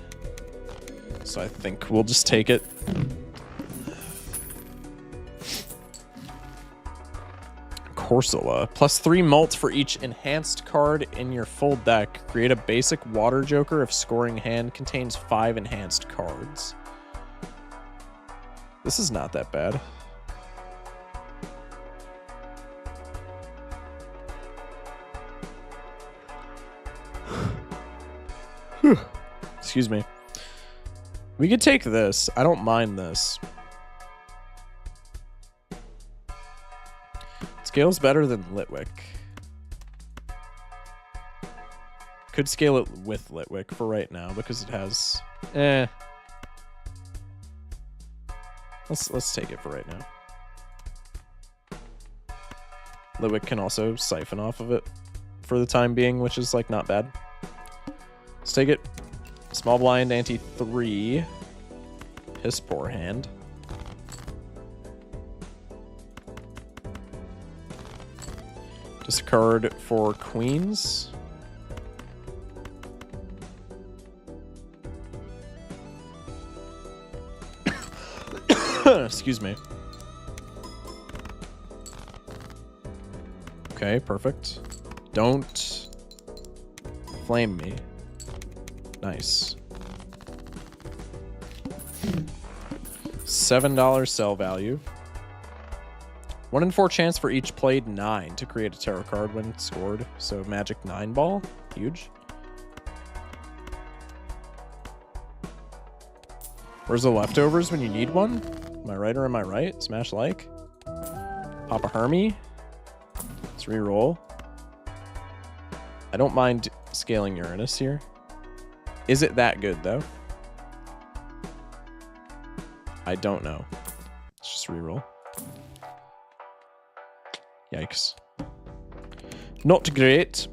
So I think we'll just take it. Corsola. +3 mult for each enhanced card in your full deck. Create a basic water joker if scoring hand contains 5 enhanced cards. This is not that bad. Excuse me. We could take this. I don't mind this. Scales better than Litwick. Could scale it with Litwick for right now because it has... Let's take it for right now. Litwick can also siphon off of it for the time being, which is like not bad. Let's take it. Small blind, ante 3. Piss poor hand. Discard for queens. Excuse me. Okay, perfect. Don't flame me. Nice. $7 sell value. 1 in 4 chance for each played 9 to create a tarot card when scored. So magic 9 ball. Huge. Where's the leftovers when you need one? Am I right or am I right? Smash like. Pop a Hermie. Let's re-roll. I don't mind scaling Uranus here. Is it that good though? I don't know. Let's just re-roll. Yikes. Not great.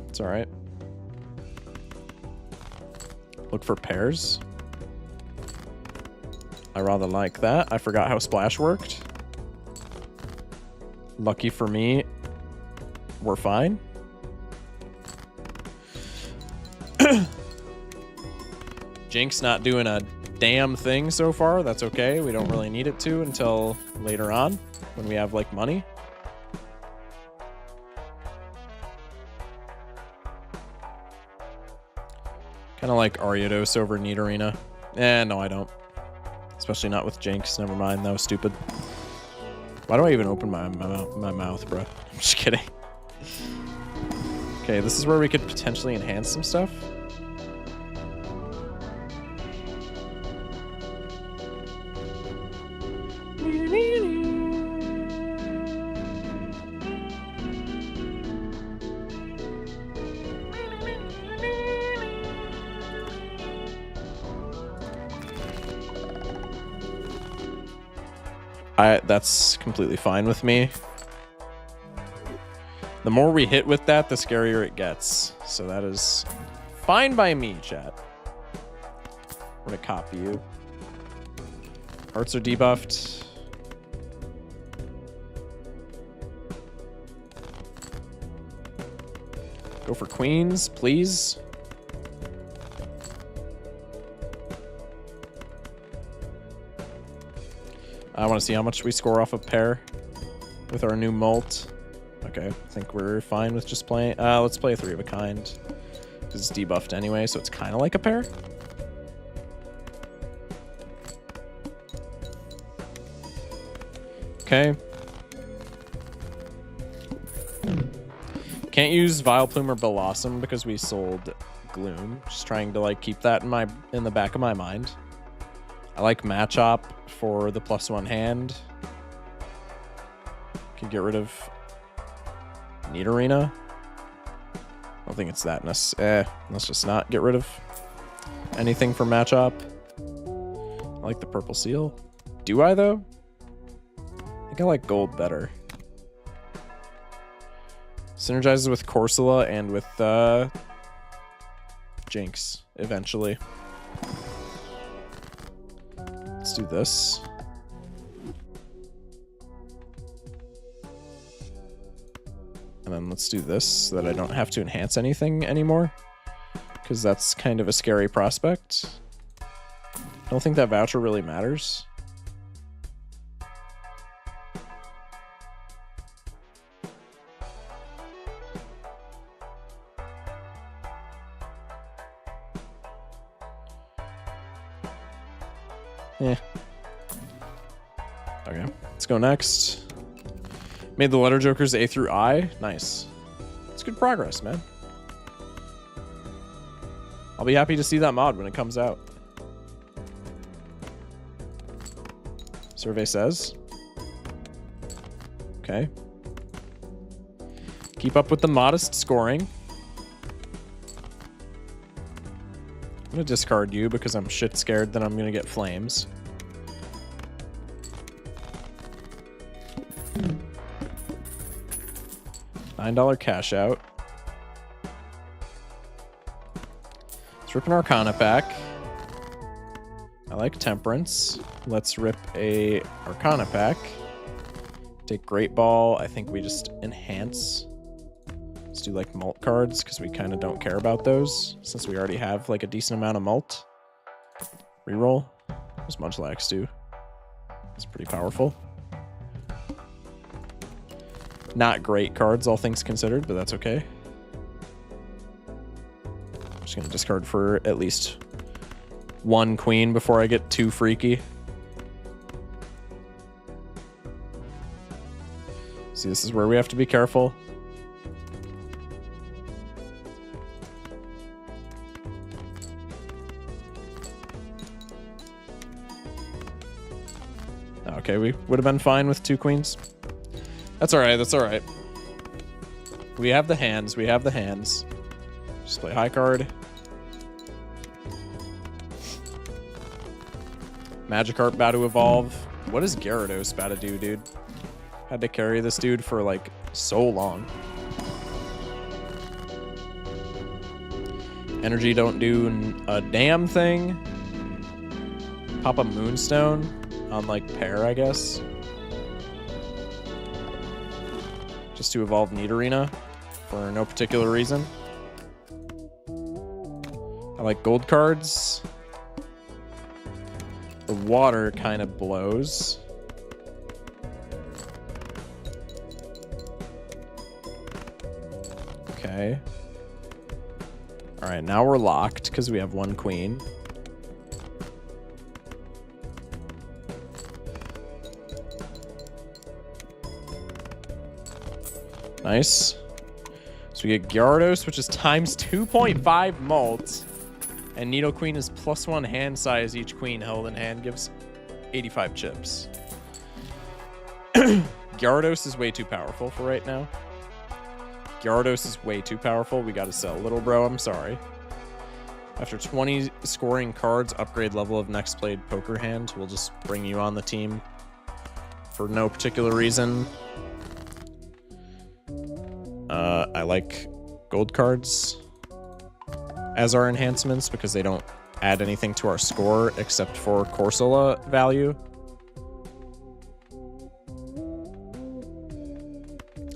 It's alright. Look for pairs. I rather like that. I forgot how Splash worked. Lucky for me, we're fine. Jinx not doing a damn thing so far. That's okay. We don't really need it to until later on when we have like money. Kind of like Ariados over Nidorina. No, I don't. Especially not with Jinx. Never mind. That was stupid. Why do I even open my mouth, bro? I'm just kidding. Okay, this is where we could potentially enhance some stuff. That's completely fine with me. The more we hit with that, the scarier it gets. So that is fine by me, chat. I'm gonna copy you. Hearts are debuffed. Go for queens, please. I want to see how much we score off a pair with our new mult. Okay, I think we're fine with just playing. Let's play a 3 of a kind. Because it's debuffed anyway, so it's kind of like a pair. Okay. Can't use Vileplume or Blossom because we sold Gloom. Just trying to like keep that in the back of my mind. I like Machop for the +1 hand. Can get rid of Nidorina. I don't think it's that let's just not get rid of anything for Machop. I like the purple seal. Do I though? I think I like gold better. Synergizes with Corsola and with Jinx eventually. Let's do this. And then let's do this so that I don't have to enhance anything anymore. Because that's kind of a scary prospect. I don't think that voucher really matters. Yeah. Okay, let's go next. Made the letter jokers A through I. Nice. It's good progress, man. I'll be happy to see that mod when it comes out. Survey says. Okay. Keep up with the modest scoring. I'm gonna discard you because I'm shit scared that I'm gonna get flames. $9 cash out. Let's rip an Arcana pack. I like Temperance. Let's rip a Arcana pack. Take Great Ball. I think we just enhance. Let's do like mult cards because we kind of don't care about those since we already have like a decent amount of mult. Reroll. There's Munchlax too. It's pretty powerful. Not great cards, all things considered, but that's okay. I'm just gonna discard for at least one queen before I get too freaky. See, this is where we have to be careful. Okay, we would have been fine with 2 queens. That's all right, that's all right. We have the hands, we have the hands. Just play high card. Magikarp about to evolve. What is Gyarados about to do, dude? Had to carry this dude for like so long. Energy don't do a damn thing. Pop a Moonstone on like pair, I guess. Just to evolve Nidorina for no particular reason. I like gold cards. The water kind of blows. Okay. All right, now we're locked because we have 1 queen. Nice. So we get Gyarados, which is times 2.5 mult. And Nidoqueen is +1 hand size. Each queen held in hand gives 85 chips. Gyarados is way too powerful for right now. Gyarados is way too powerful. We gotta sell, little bro. I'm sorry. After 20 scoring cards, upgrade level of next played poker hand. We'll just bring you on the team for no particular reason. I like gold cards as our enhancements because they don't add anything to our score except for Corsola value.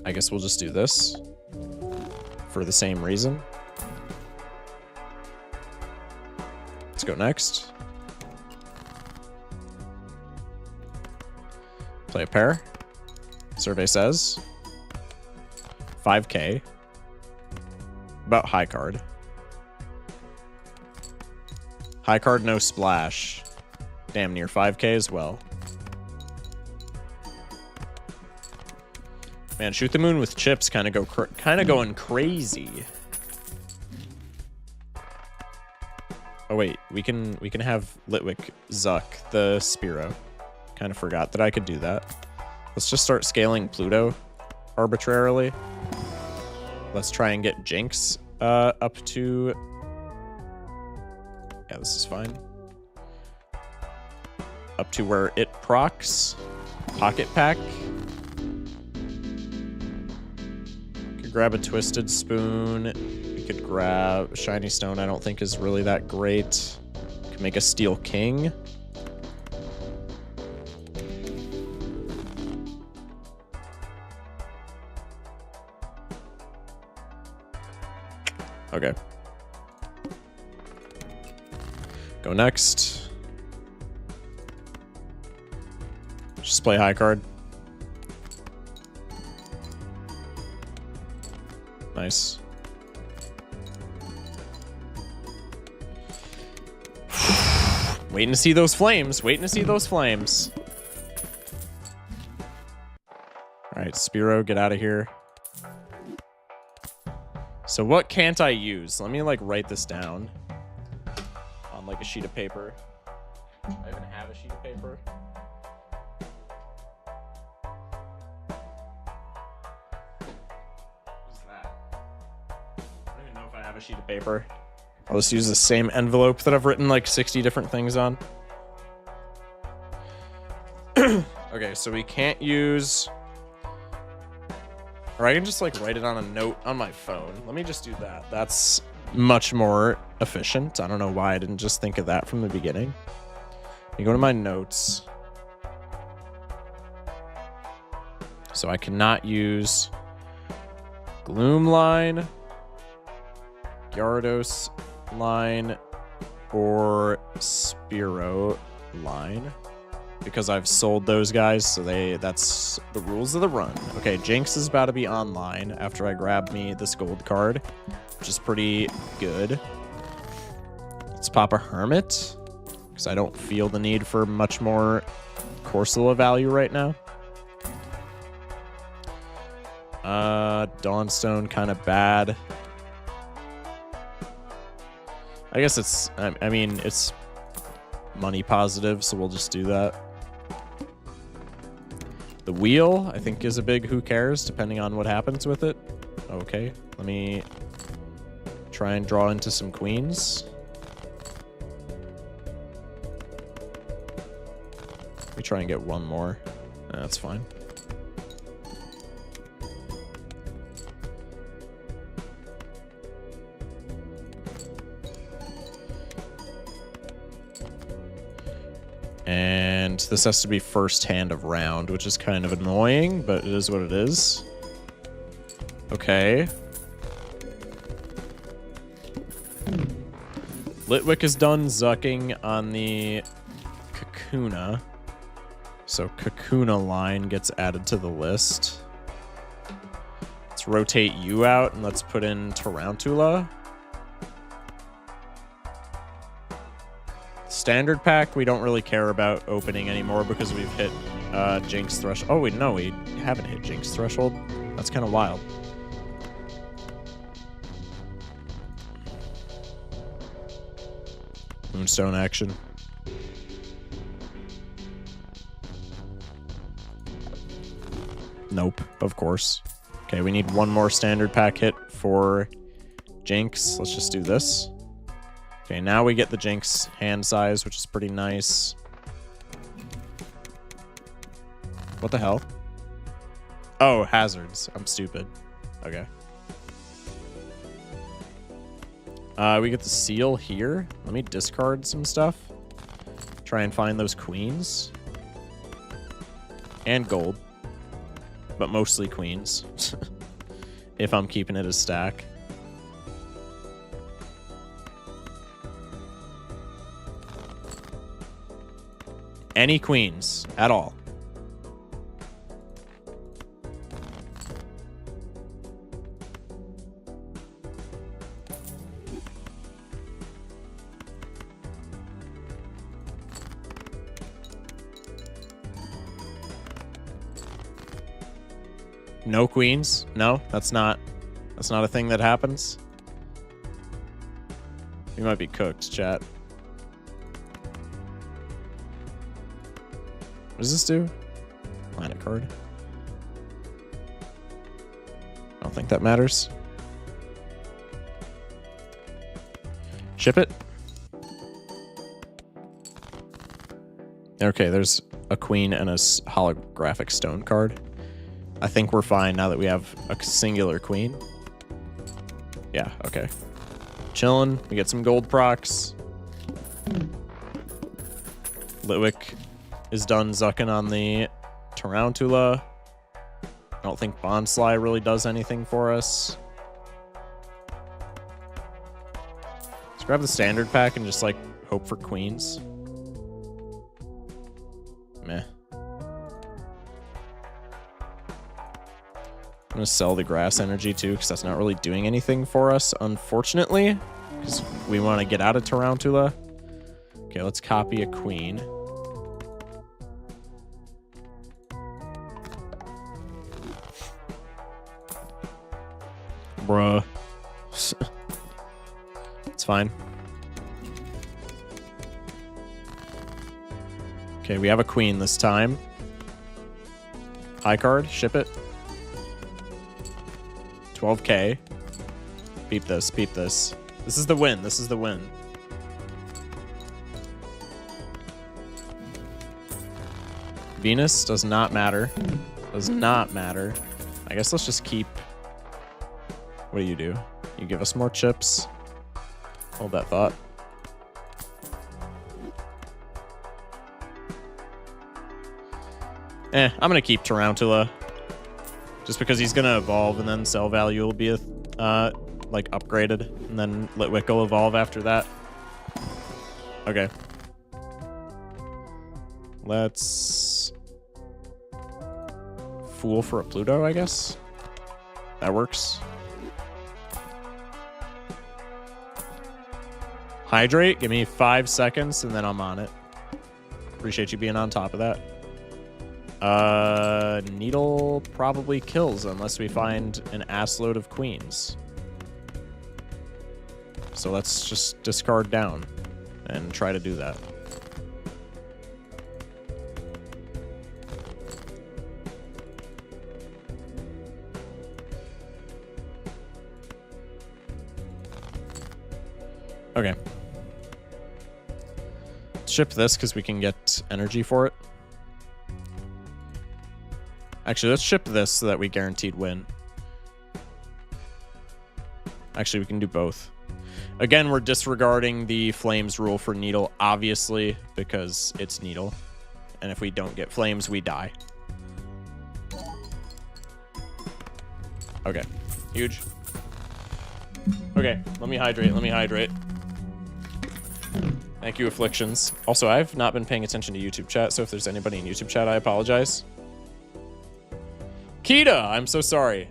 I guess we'll just do this for the same reason. Let's go next. Play a pair. Survey says 5k. About high card. High card, no splash. Damn near 5k as well. Man, Shoot the Moon with chips kind of going crazy. Oh wait, we can have Litwick Zuck the Spearow. Kind of forgot that I could do that. Let's just start scaling Pluto arbitrarily. Let's try and get Jinx up to... Yeah, this is fine. Up to where it procs. Pocket Pack. Could grab a Twisted Spoon. We could grab Shiny Stone. I don't think is really that great. Could make a Steel King. Okay. Go next. Just play high card. Nice. Waiting to see those flames. Waiting to see those flames. All right, Spearow, get out of here. So what can't I use? Let me like write this down. on like a sheet of paper. I even have a sheet of paper. What's that? I don't even know if I have a sheet of paper. I'll just use the same envelope that I've written like 60 different things on. Okay, so we can't use... Or I can just like write it on a note on my phone. Let me just do that. That's much more efficient. I don't know why I didn't just think of that from the beginning. You go to my notes. So I cannot use Gloom line, Gyarados line, or Spearow line. Because I've sold those guys, so that's the rules of the run. Okay, Jinx is about to be online after I grab me this gold card, which is pretty good. Let's pop a Hermit, because I don't feel the need for much more Corsola value right now. Dawnstone, kind of bad. I guess it's, I mean, it's money positive, so we'll just do that. The wheel, I think, is a big who cares, depending on what happens with it. Okay, let me try and draw into some queens. Let me try and get one more. That's fine. And this has to be first hand of round, which is kind of annoying, but it is what it is. Okay. Litwick is done zucking on the Kakuna. So Kakuna line gets added to the list. Let's rotate you out and let's put in Tarantula. Standard pack, we don't really care about opening anymore because we've hit Jinx threshold. Oh, wait, no, we haven't hit Jinx threshold. That's kind of wild. Moonstone action. Nope, of course. Okay, we need one more standard pack hit for Jinx. Let's just do this. Okay, now we get the Jinx hand size, which is pretty nice. What the hell? Oh, hazards. I'm stupid. Okay. We get the seal here. Let me discard some stuff. Try and find those queens. And gold. But mostly queens. If I'm keeping it as stack. Any queens at all. No queens? No, that's not a thing that happens. We might be cooked, chat. What does this do? Planet card. I don't think that matters. Ship it. Okay, there's a queen and a holographic stone card. I think we're fine now that we have a singular queen. Yeah, okay. Chillin'. We get some gold procs. Litwick is done zucking on the Tarantula. I don't think Bonsly really does anything for us. Let's grab the standard pack and just like hope for queens. Meh. I'm gonna sell the grass energy too, because that's not really doing anything for us, unfortunately. Because we want to get out of Tarantula. Okay, let's copy a queen. Bruh. It's fine. Okay, we have a queen this time. High card, ship it. 12k. Beep this, beep this. This is the win, this is the win. Venus does not matter. Does not matter. I guess let's just keep... What do? You give us more chips. Hold that thought. I'm gonna keep Tarantula. Just because he's gonna evolve and then cell value will be like upgraded. And then Litwick will evolve after that. Okay. Let's... Fool for a Pluto, I guess? That works. Hydrate, give me 5 seconds and then I'm on it. Appreciate you being on top of that. Needle probably kills unless we find an assload of queens. So let's just discard down and try to do that. Okay. Ship this because we can get energy for it. Actually, let's ship this so that we guaranteed win. Actually, we can do both. Again, we're disregarding the flames rule for Needle, obviously, because it's Needle. And if we don't get flames, we die. Okay. Huge. Okay, let me hydrate, let me hydrate. Thank you, Afflictions. Also, I've not been paying attention to YouTube chat, so if there's anybody in YouTube chat, I apologize. Kita, I'm so sorry.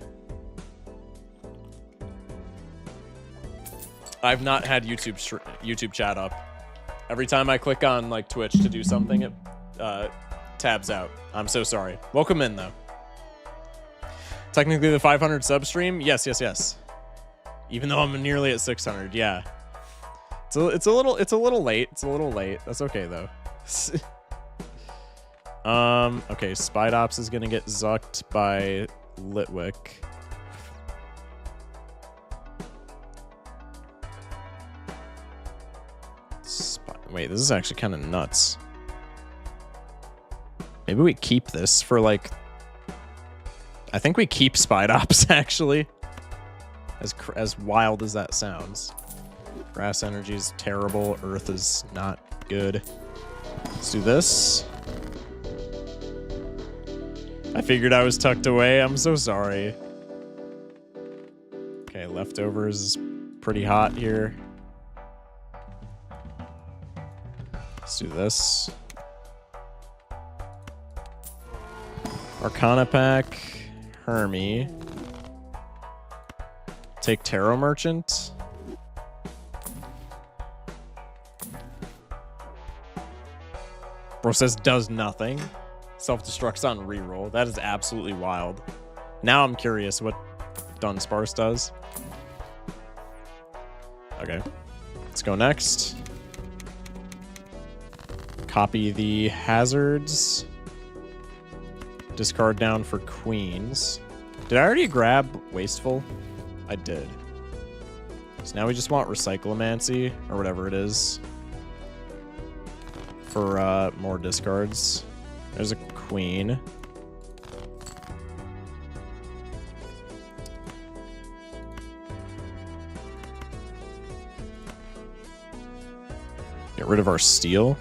I've not had YouTube chat up. Every time I click on like Twitch to do something, it tabs out. I'm so sorry. Welcome in though. Technically the 500 sub stream? Yes, yes, yes. Even though I'm nearly at 600, yeah. It's a little late. It's a little late. That's okay though. Okay, Spidops is gonna get zucked by Litwick. Wait, this is actually kind of nuts. Maybe we keep this for like... I think we keep Spidops actually. As wild as that sounds. Grass energy is terrible. Earth is not good. Let's do this. I figured I was tucked away. I'm so sorry. Okay, leftovers is pretty hot here. Let's do this. Arcana pack. Hermie. Take Tarot Merchant. Bro says does nothing. Self-destructs on reroll. That is absolutely wild. Now I'm curious what Dunsparce does. Okay. Let's go next. Copy the hazards. Discard down for queens. Did I already grab Wasteful? I did. So now we just want Recyclomancy, or whatever it is, for more discards. There's a queen. Get rid of our steel.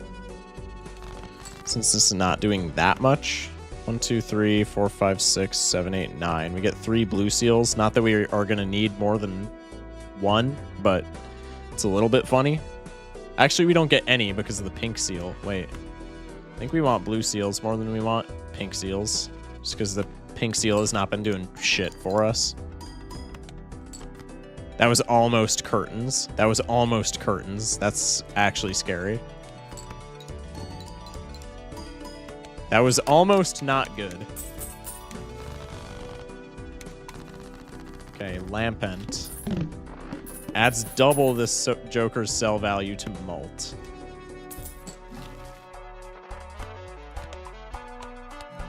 Since this is not doing that much. 1, 2, 3, 4, 5, 6, 7, 8, 9. We get 3 blue seals. Not that we are going to need more than 1, but it's a little bit funny. Actually, we don't get any because of the pink seal. Wait. I think we want blue seals more than we want pink seals. Just because the pink seal has not been doing shit for us. That was almost curtains. That was almost curtains. That's actually scary. That was almost not good. Okay, Lampent. Adds double this Joker's cell value to Molt.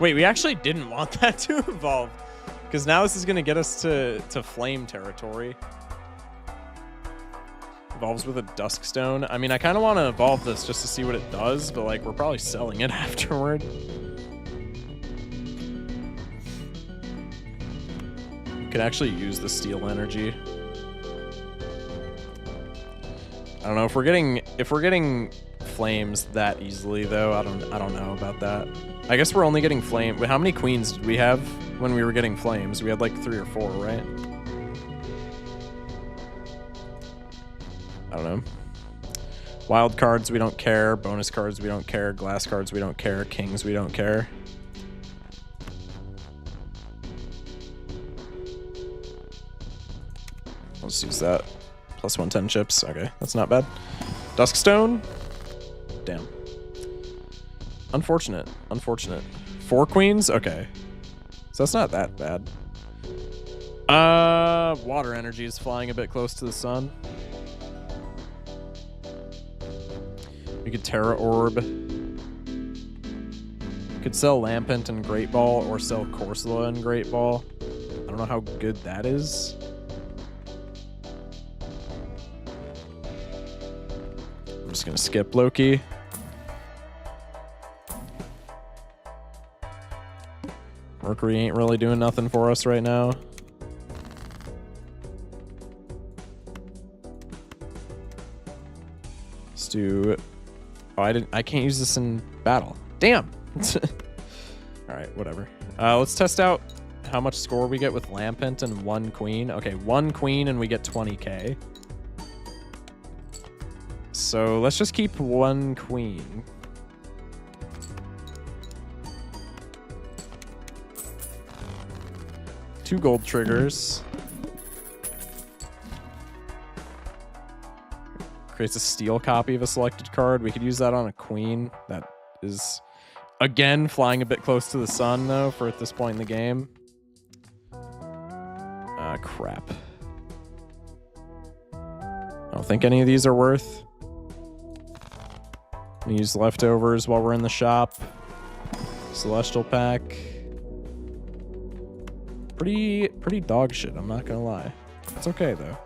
Wait, we actually didn't want that to evolve. Because now this is going to get us to flame territory. Evolves with a Duskstone. I mean, I kind of want to evolve this just to see what it does, but like we're probably selling it afterward. Could actually use the steel energy. I don't know if we're getting flames that easily though. I don't know about that. I guess we're only getting flame. How many queens did we have when we were getting flames? We had like 3 or 4, right? I don't know. Wild cards, we don't care. Bonus cards, we don't care. Glass cards, we don't care. Kings, we don't care. Let's use that. Plus 110 chips. Okay, that's not bad. Duskstone. Damn. Unfortunate. Unfortunate. 4 queens? Okay. So that's not that bad. Water energy is flying a bit close to the sun. We could Terra Orb. We could sell Lampent and Great Ball or sell Corsola and Great Ball. I don't know how good that is. I'm just gonna skip Loki. Mercury ain't really doing nothing for us right now. Let's do... Oh, I can't use this in battle. Damn! Alright, whatever. Let's test out how much score we get with Lampent and 1 queen. Okay, 1 queen and we get 20k. So let's just keep 1 queen. Two gold triggers. Creates a steel copy of a selected card. We could use that on a queen. That is, again, flying a bit close to the sun, though, for at this point in the game. Crap. I don't think any of these are worth. We use leftovers while we're in the shop. Celestial pack. Pretty dog shit, I'm not gonna lie. It's okay, though.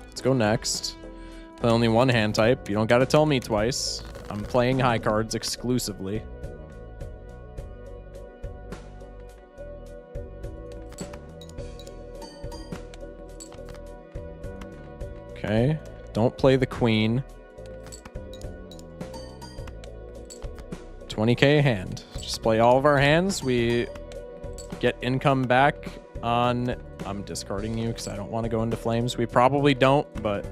Let's go next. Play only 1 hand type. You don't gotta tell me twice. I'm playing high cards exclusively. Okay. Don't play the queen. 20k hand. Just play all of our hands. We get income back on... I'm discarding you because I don't want to go into flames. We probably don't, but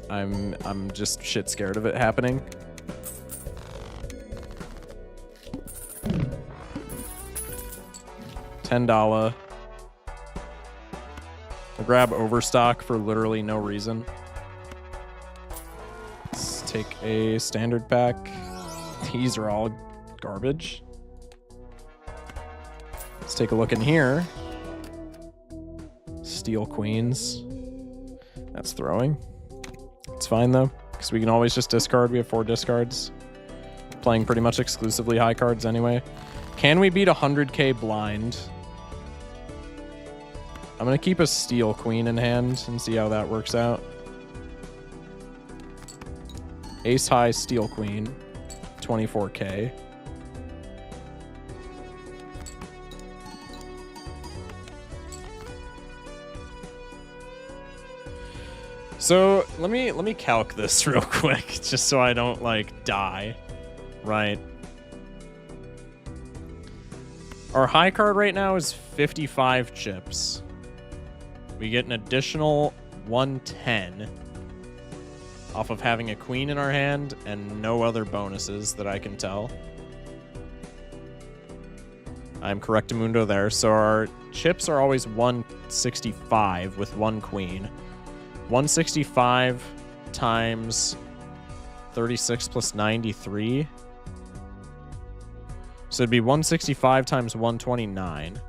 I'm just shit scared of it happening. $10. I'll grab Overstock for literally no reason. Let's take a standard pack. These are all garbage. Let's take a look in here. Steel queens. That's throwing. It's fine though, because we can always just discard. We have 4 discards. Playing pretty much exclusively high cards anyway. Can we beat 100k blind? I'm gonna keep a steel queen in hand and see how that works out. Ace high steel queen, 24k. So let me calc this real quick, just so I don't like die. Right. Our high card right now is 55 chips. We get an additional 110 off of having a queen in our hand and no other bonuses that I can tell. I'm correctamundo there. So our chips are always 165 with 1 queen. 165 times 36 plus 93. So it'd be 165 times 129.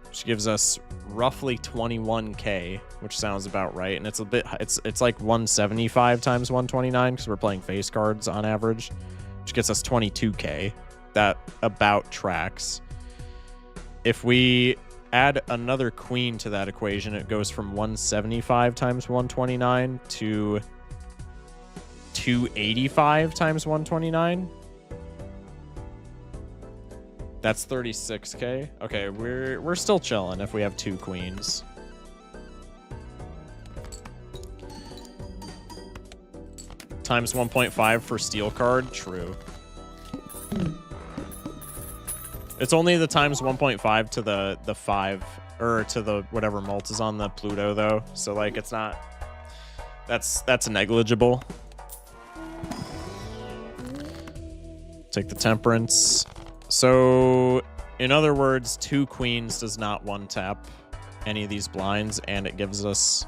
Which gives us roughly 21k, which sounds about right. And it's a bit, it's like 175 times 129 because we're playing face cards on average, which gets us 22k. That about tracks. If we add another queen to that equation, it goes from 175 times 129 to 285 times 129. That's 36k. Okay, we're still chilling if we have 2 queens. Times 1.5 for steel card, true. It's only the times 1.5 to the 5, or to the whatever mult is on the Pluto though. So like it's not, that's negligible. Take the temperance. So in other words, 2 queens does not one tap any of these blinds, and it gives us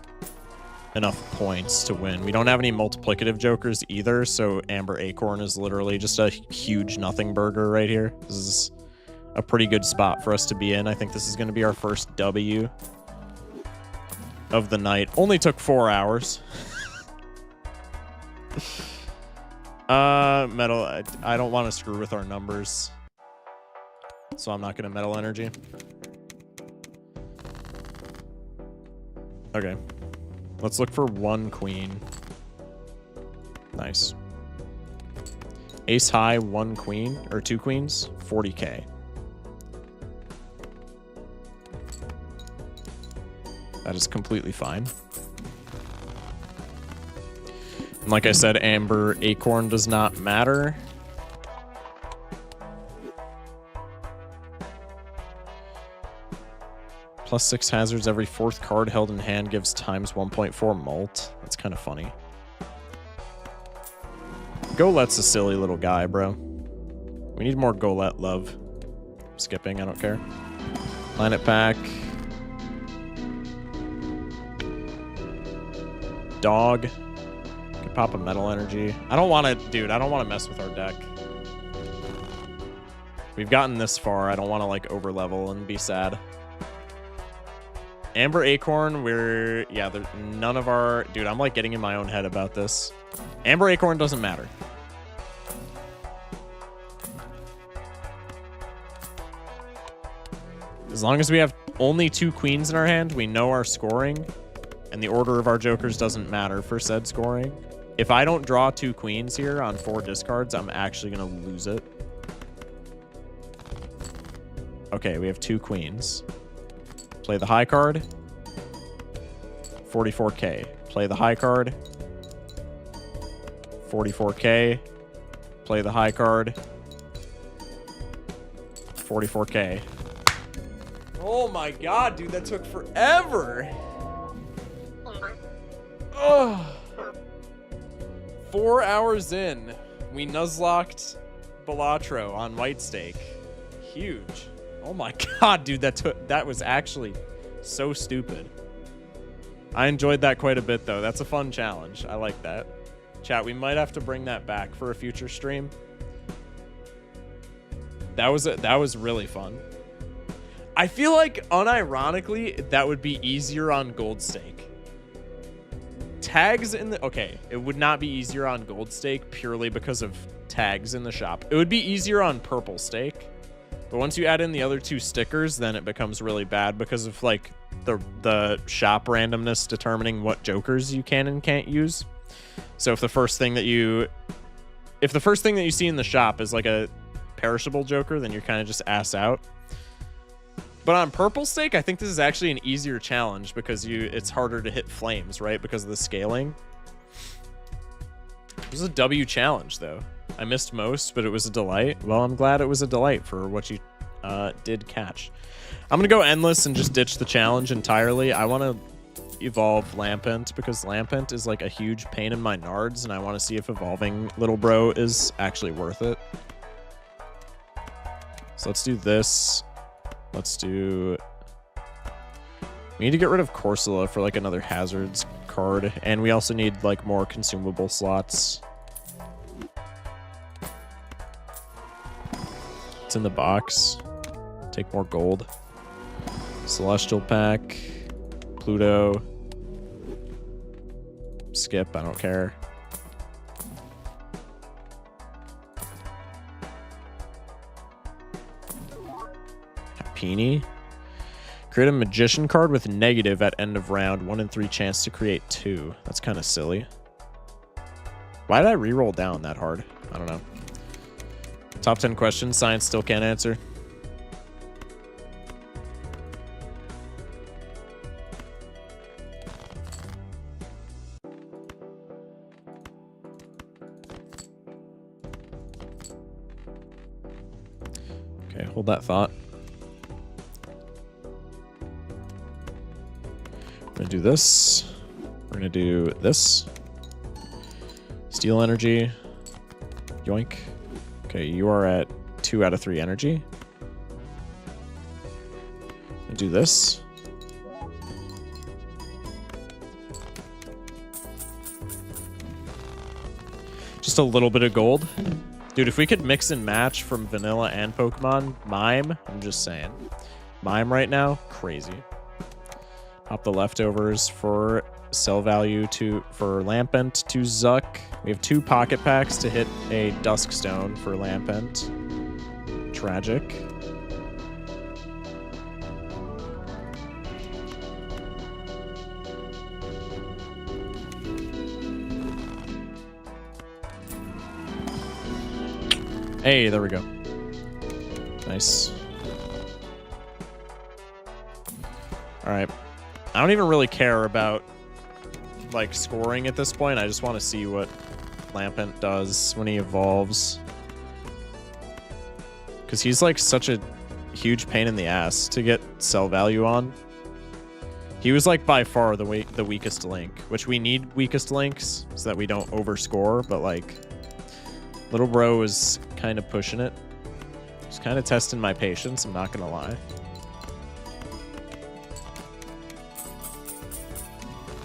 enough points to win. We don't have any multiplicative jokers either, so Amber Acorn is literally just a huge nothing burger right here. This is a pretty good spot for us to be in. I think this is going to be our first W of the night. Only took 4 hours. Metal, I don't want to screw with our numbers, so I'm not going to metal energy. Okay. Let's look for 1 queen. Nice. Ace high, 1 queen, or 2 queens, 40k. That is completely fine. And like I said, Amber Acorn does not matter. +6 hazards. Every 4th card held in hand gives times 1.4 mult. That's kind of funny. Golet's a silly little guy, bro. We need more Golet love. Skipping, I don't care. Planet pack. Dog. Could pop a metal energy. I don't want to, dude, I don't want to mess with our deck. We've gotten this far. I don't want to like over level and be sad. Amber Acorn, we're, yeah, none of our, dude, I'm like getting in my own head about this. Amber Acorn doesn't matter. As long as we have only 2 queens in our hand, we know our scoring, and the order of our jokers doesn't matter for said scoring. If I don't draw 2 queens here on 4 discards, I'm actually going to lose it. Okay, we have 2 queens. Play the high card. 44k. Play the high card. 44k. Play the high card. 44k. Oh my god, dude, that took forever. Oh. 4 hours in, we nuzlocked Balatro on white stake. Huge. Oh my god, dude, that was actually so stupid. I enjoyed that quite a bit though. That's a fun challenge. I like that. Chat, we might have to bring that back for a future stream. That was really fun. I feel like unironically that would be easier on gold stake. Tags in the, okay, it would not be easier on gold stake purely because of tags in the shop. It would be easier on purple stake. But once you add in the other 2 stickers, then it becomes really bad because of like the shop randomness determining what jokers you can and can't use. So if the first thing that you see in the shop is like a perishable joker, then you're kind of just ass out. But on purple stake, I think this is actually an easier challenge because it's harder to hit flames, right? Because of the scaling. It was a W challenge though. I missed most, but it was a delight. Well, I'm glad it was a delight for what you did catch. I'm going to go endless and just ditch the challenge entirely. I want to evolve Lampent because Lampent is like a huge pain in my nards, and I want to see if evolving Little Bro is actually worth it. So let's do this. Let's do... We need to get rid of Corsola for like another hazards card, and we also need like more consumable slots. It's in the box. Take more gold. Celestial Pack. Pluto. Skip, I don't care. Happini. Create a Magician card with negative at end of round. 1 in 3 chance to create 2. That's kind of silly. Why did I reroll down that hard? I don't know. Top 10 questions. Science still can't answer. Okay, hold that thought. We're gonna do this. We're gonna do this. Steel energy. Yoink. Okay, you are at 2 out of 3 energy. I'll do this. Just a little bit of gold. Dude, if we could mix and match from vanilla and Pokemon, Mime, I'm just saying. Mime right now, crazy. Pop the leftovers for sell value for Lampent to Zuck. We have 2 pocket packs to hit a Duskstone for Lampent. Tragic. Hey, there we go. Nice. All right. I don't even really care about like scoring at this point. I just want to see what Lampent does when he evolves. Because he's like such a huge pain in the ass to get sell value on. He was like by far the weakest link, which we need weakest links so that we don't overscore, but like little bro is kind of pushing it. He's kind of testing my patience, I'm not gonna lie.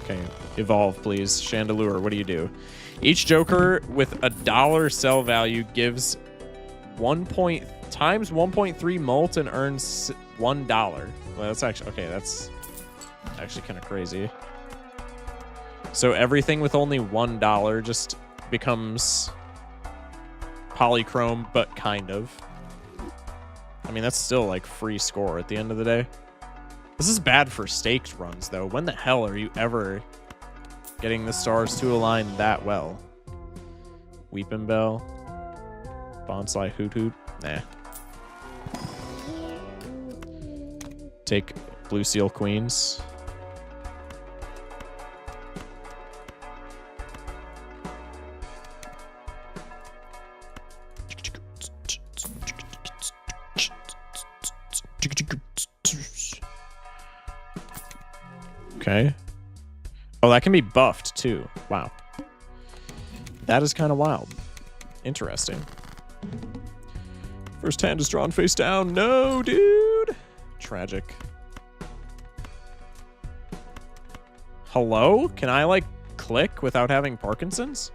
Okay, evolve, please. Chandelure, what do you do? Each Joker with $1 sell value gives times 1.3 molt and earns $1. Well, that's actually, okay, that's actually kind of crazy. So everything with only $1 just becomes polychrome, but kind of. I mean, that's still like free score at the end of the day. This is bad for staked runs, though. When the hell are you ever getting the stars to align that well? Weepin' Bell. Bonsai Hoot Hoot. Nah. Take Blue Seal Queens. Okay. Oh, that can be buffed too. Wow. That is kind of wild. Interesting. First hand is drawn face down. No, dude. Tragic. Hello? Can I, like, click without having Parkinson's?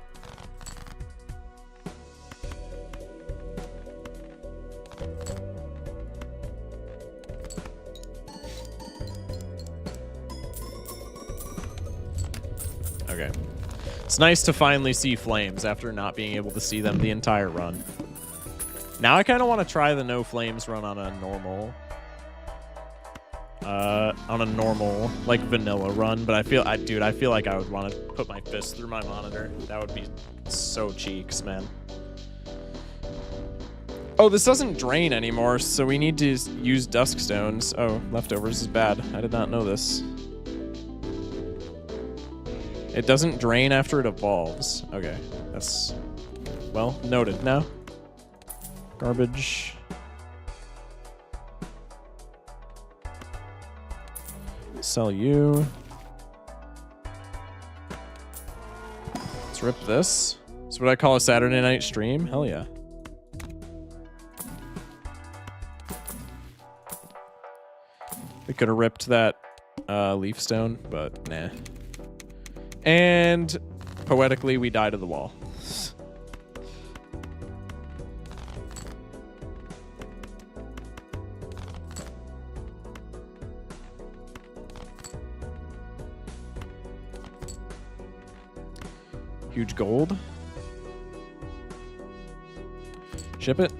Okay. It's nice to finally see flames after not being able to see them the entire run. Now I kind of want to try the no flames run on a normal like vanilla run, but I feel like I would want to put my fist through my monitor. That would be so cheeks, man. Oh, this doesn't drain anymore, so we need to use Duskstones. Oh, leftovers is bad. I did not know this. It doesn't drain after it evolves. Okay, that's well noted now. Garbage. Sell you. Let's rip this. That's what I call a Saturday night stream. Hell yeah. We could have ripped that leaf stone, but nah. And poetically, we die to the wall. Huge gold. Ship it.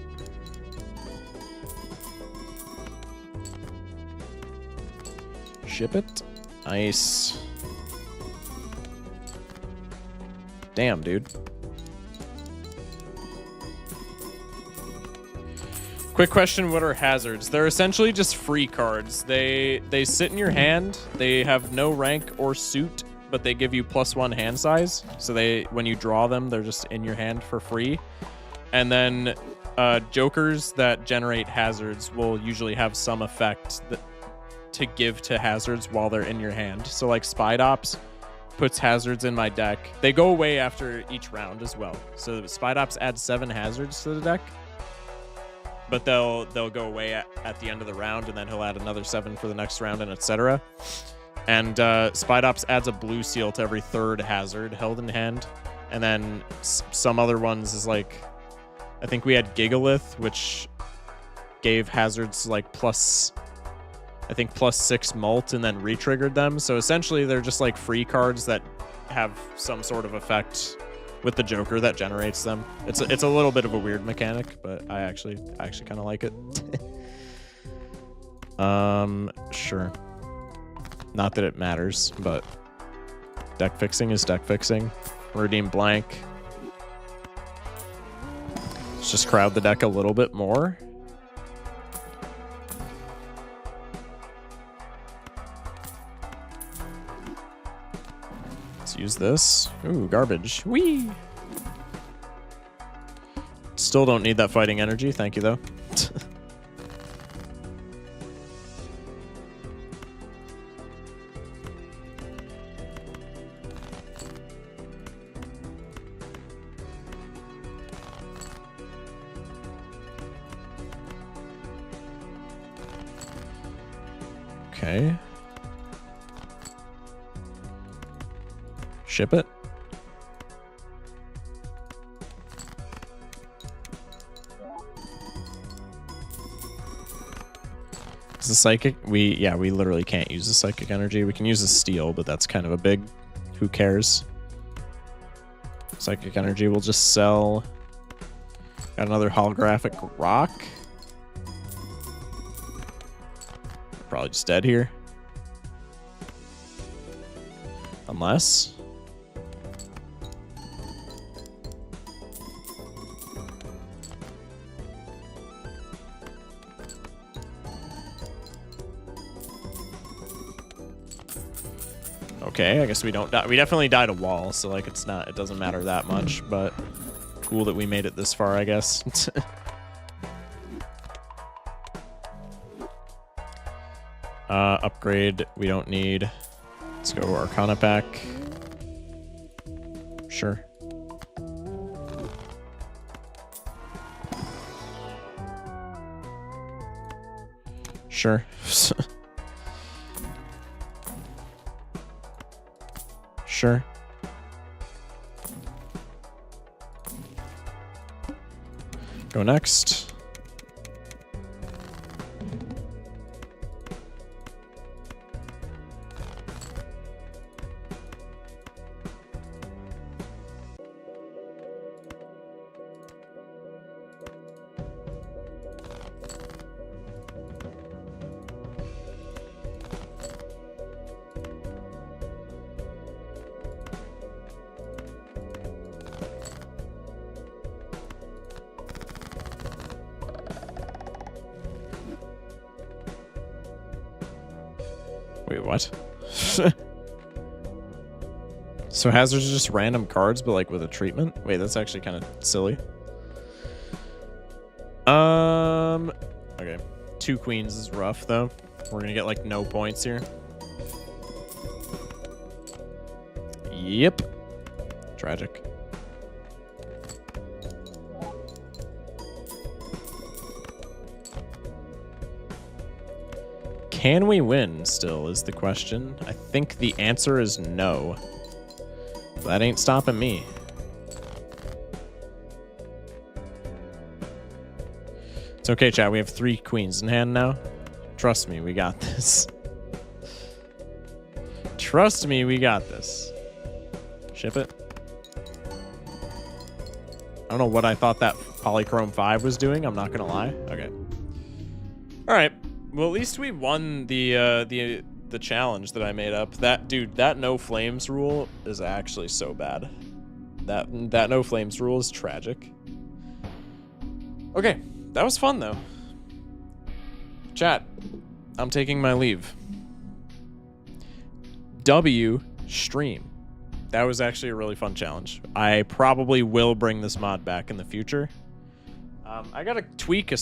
Ship it. Nice. Damn, dude. Quick question, what are hazards? They're essentially just free cards. They sit in your hand. They have no rank or suit, but they give you +1 hand size. So when you draw them, they're just in your hand for free. And then jokers that generate hazards will usually have some effect to give to hazards while they're in your hand. So like Spidops puts hazards in my deck. They go away after each round as well. So Spidops adds 7 hazards to the deck. But they'll go away at the end of the round, and then he'll add another 7 for the next round, and etc. And Spidops adds a blue seal to every 3rd hazard held in hand. And then some other ones is like, I think we had Gigalith, which gave hazards like +6 mult and then re-triggered them. So essentially they're just like free cards that have some sort of effect with the Joker that generates them. It's a little bit of a weird mechanic, but I actually kind of like it. Sure. Not that it matters, but deck fixing is deck fixing. Redeem blank. Let's just crowd the deck a little bit more. Let's use this. Ooh, garbage. Whee! Still don't need that fighting energy. Thank you, though. Okay. Ship it. Is the psychic? We literally can't use the psychic energy. We can use the steel, but that's kind of a big who cares. Psychic energy will just sell. Got another holographic rock. Probably just dead here. Unless. Okay, I guess we don't die. We definitely died a wall, so like it doesn't matter that much, but cool that we made it this far, I guess. Upgrade we don't need. Let's go Arcana pack. Sure. Sure. Sure. Go next. Wait, what? So hazards are just random cards, but like with a treatment? Wait, that's actually kind of silly. Okay. 2 queens is rough, though. We're gonna get like no points here. Yep. Tragic. Can we win still is the question. I think the answer is no. That ain't stopping me. It's okay, chat. We have 3 queens in hand now. Trust me, we got this. Trust me, we got this. Ship it. I don't know what I thought that Polychrome 5 was doing. I'm not gonna lie. Okay. All right. Well, at least we won the challenge that I made up. That no flames rule is actually so bad. That no flames rule is tragic. Okay, that was fun though. Chat, I'm taking my leave. W stream. That was actually a really fun challenge. I probably will bring this mod back in the future. I gotta tweak a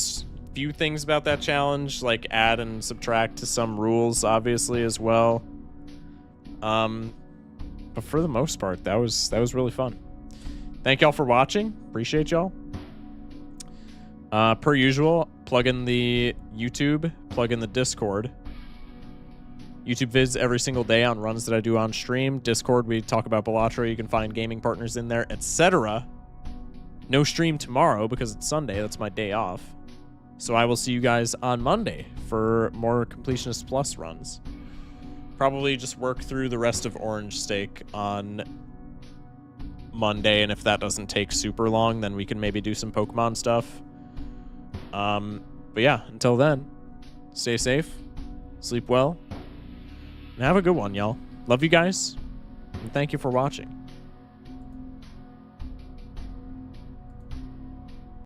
few things about that challenge, like add and subtract to some rules, obviously, as well. But for the most part, that was really fun. Thank y'all for watching. Appreciate y'all. Per usual, plug in the YouTube, plug in the Discord. YouTube vids every single day on runs that I do on stream. Discord, we talk about Balatro. You can find gaming partners in there, etc. No stream tomorrow because it's Sunday. That's my day off. So I will see you guys on Monday for more Completionist Plus runs. Probably just work through the rest of Orange Stake on Monday, and if that doesn't take super long, then we can maybe do some Pokemon stuff. But yeah, until then, stay safe, sleep well, and have a good one, y'all. Love you guys, and thank you for watching.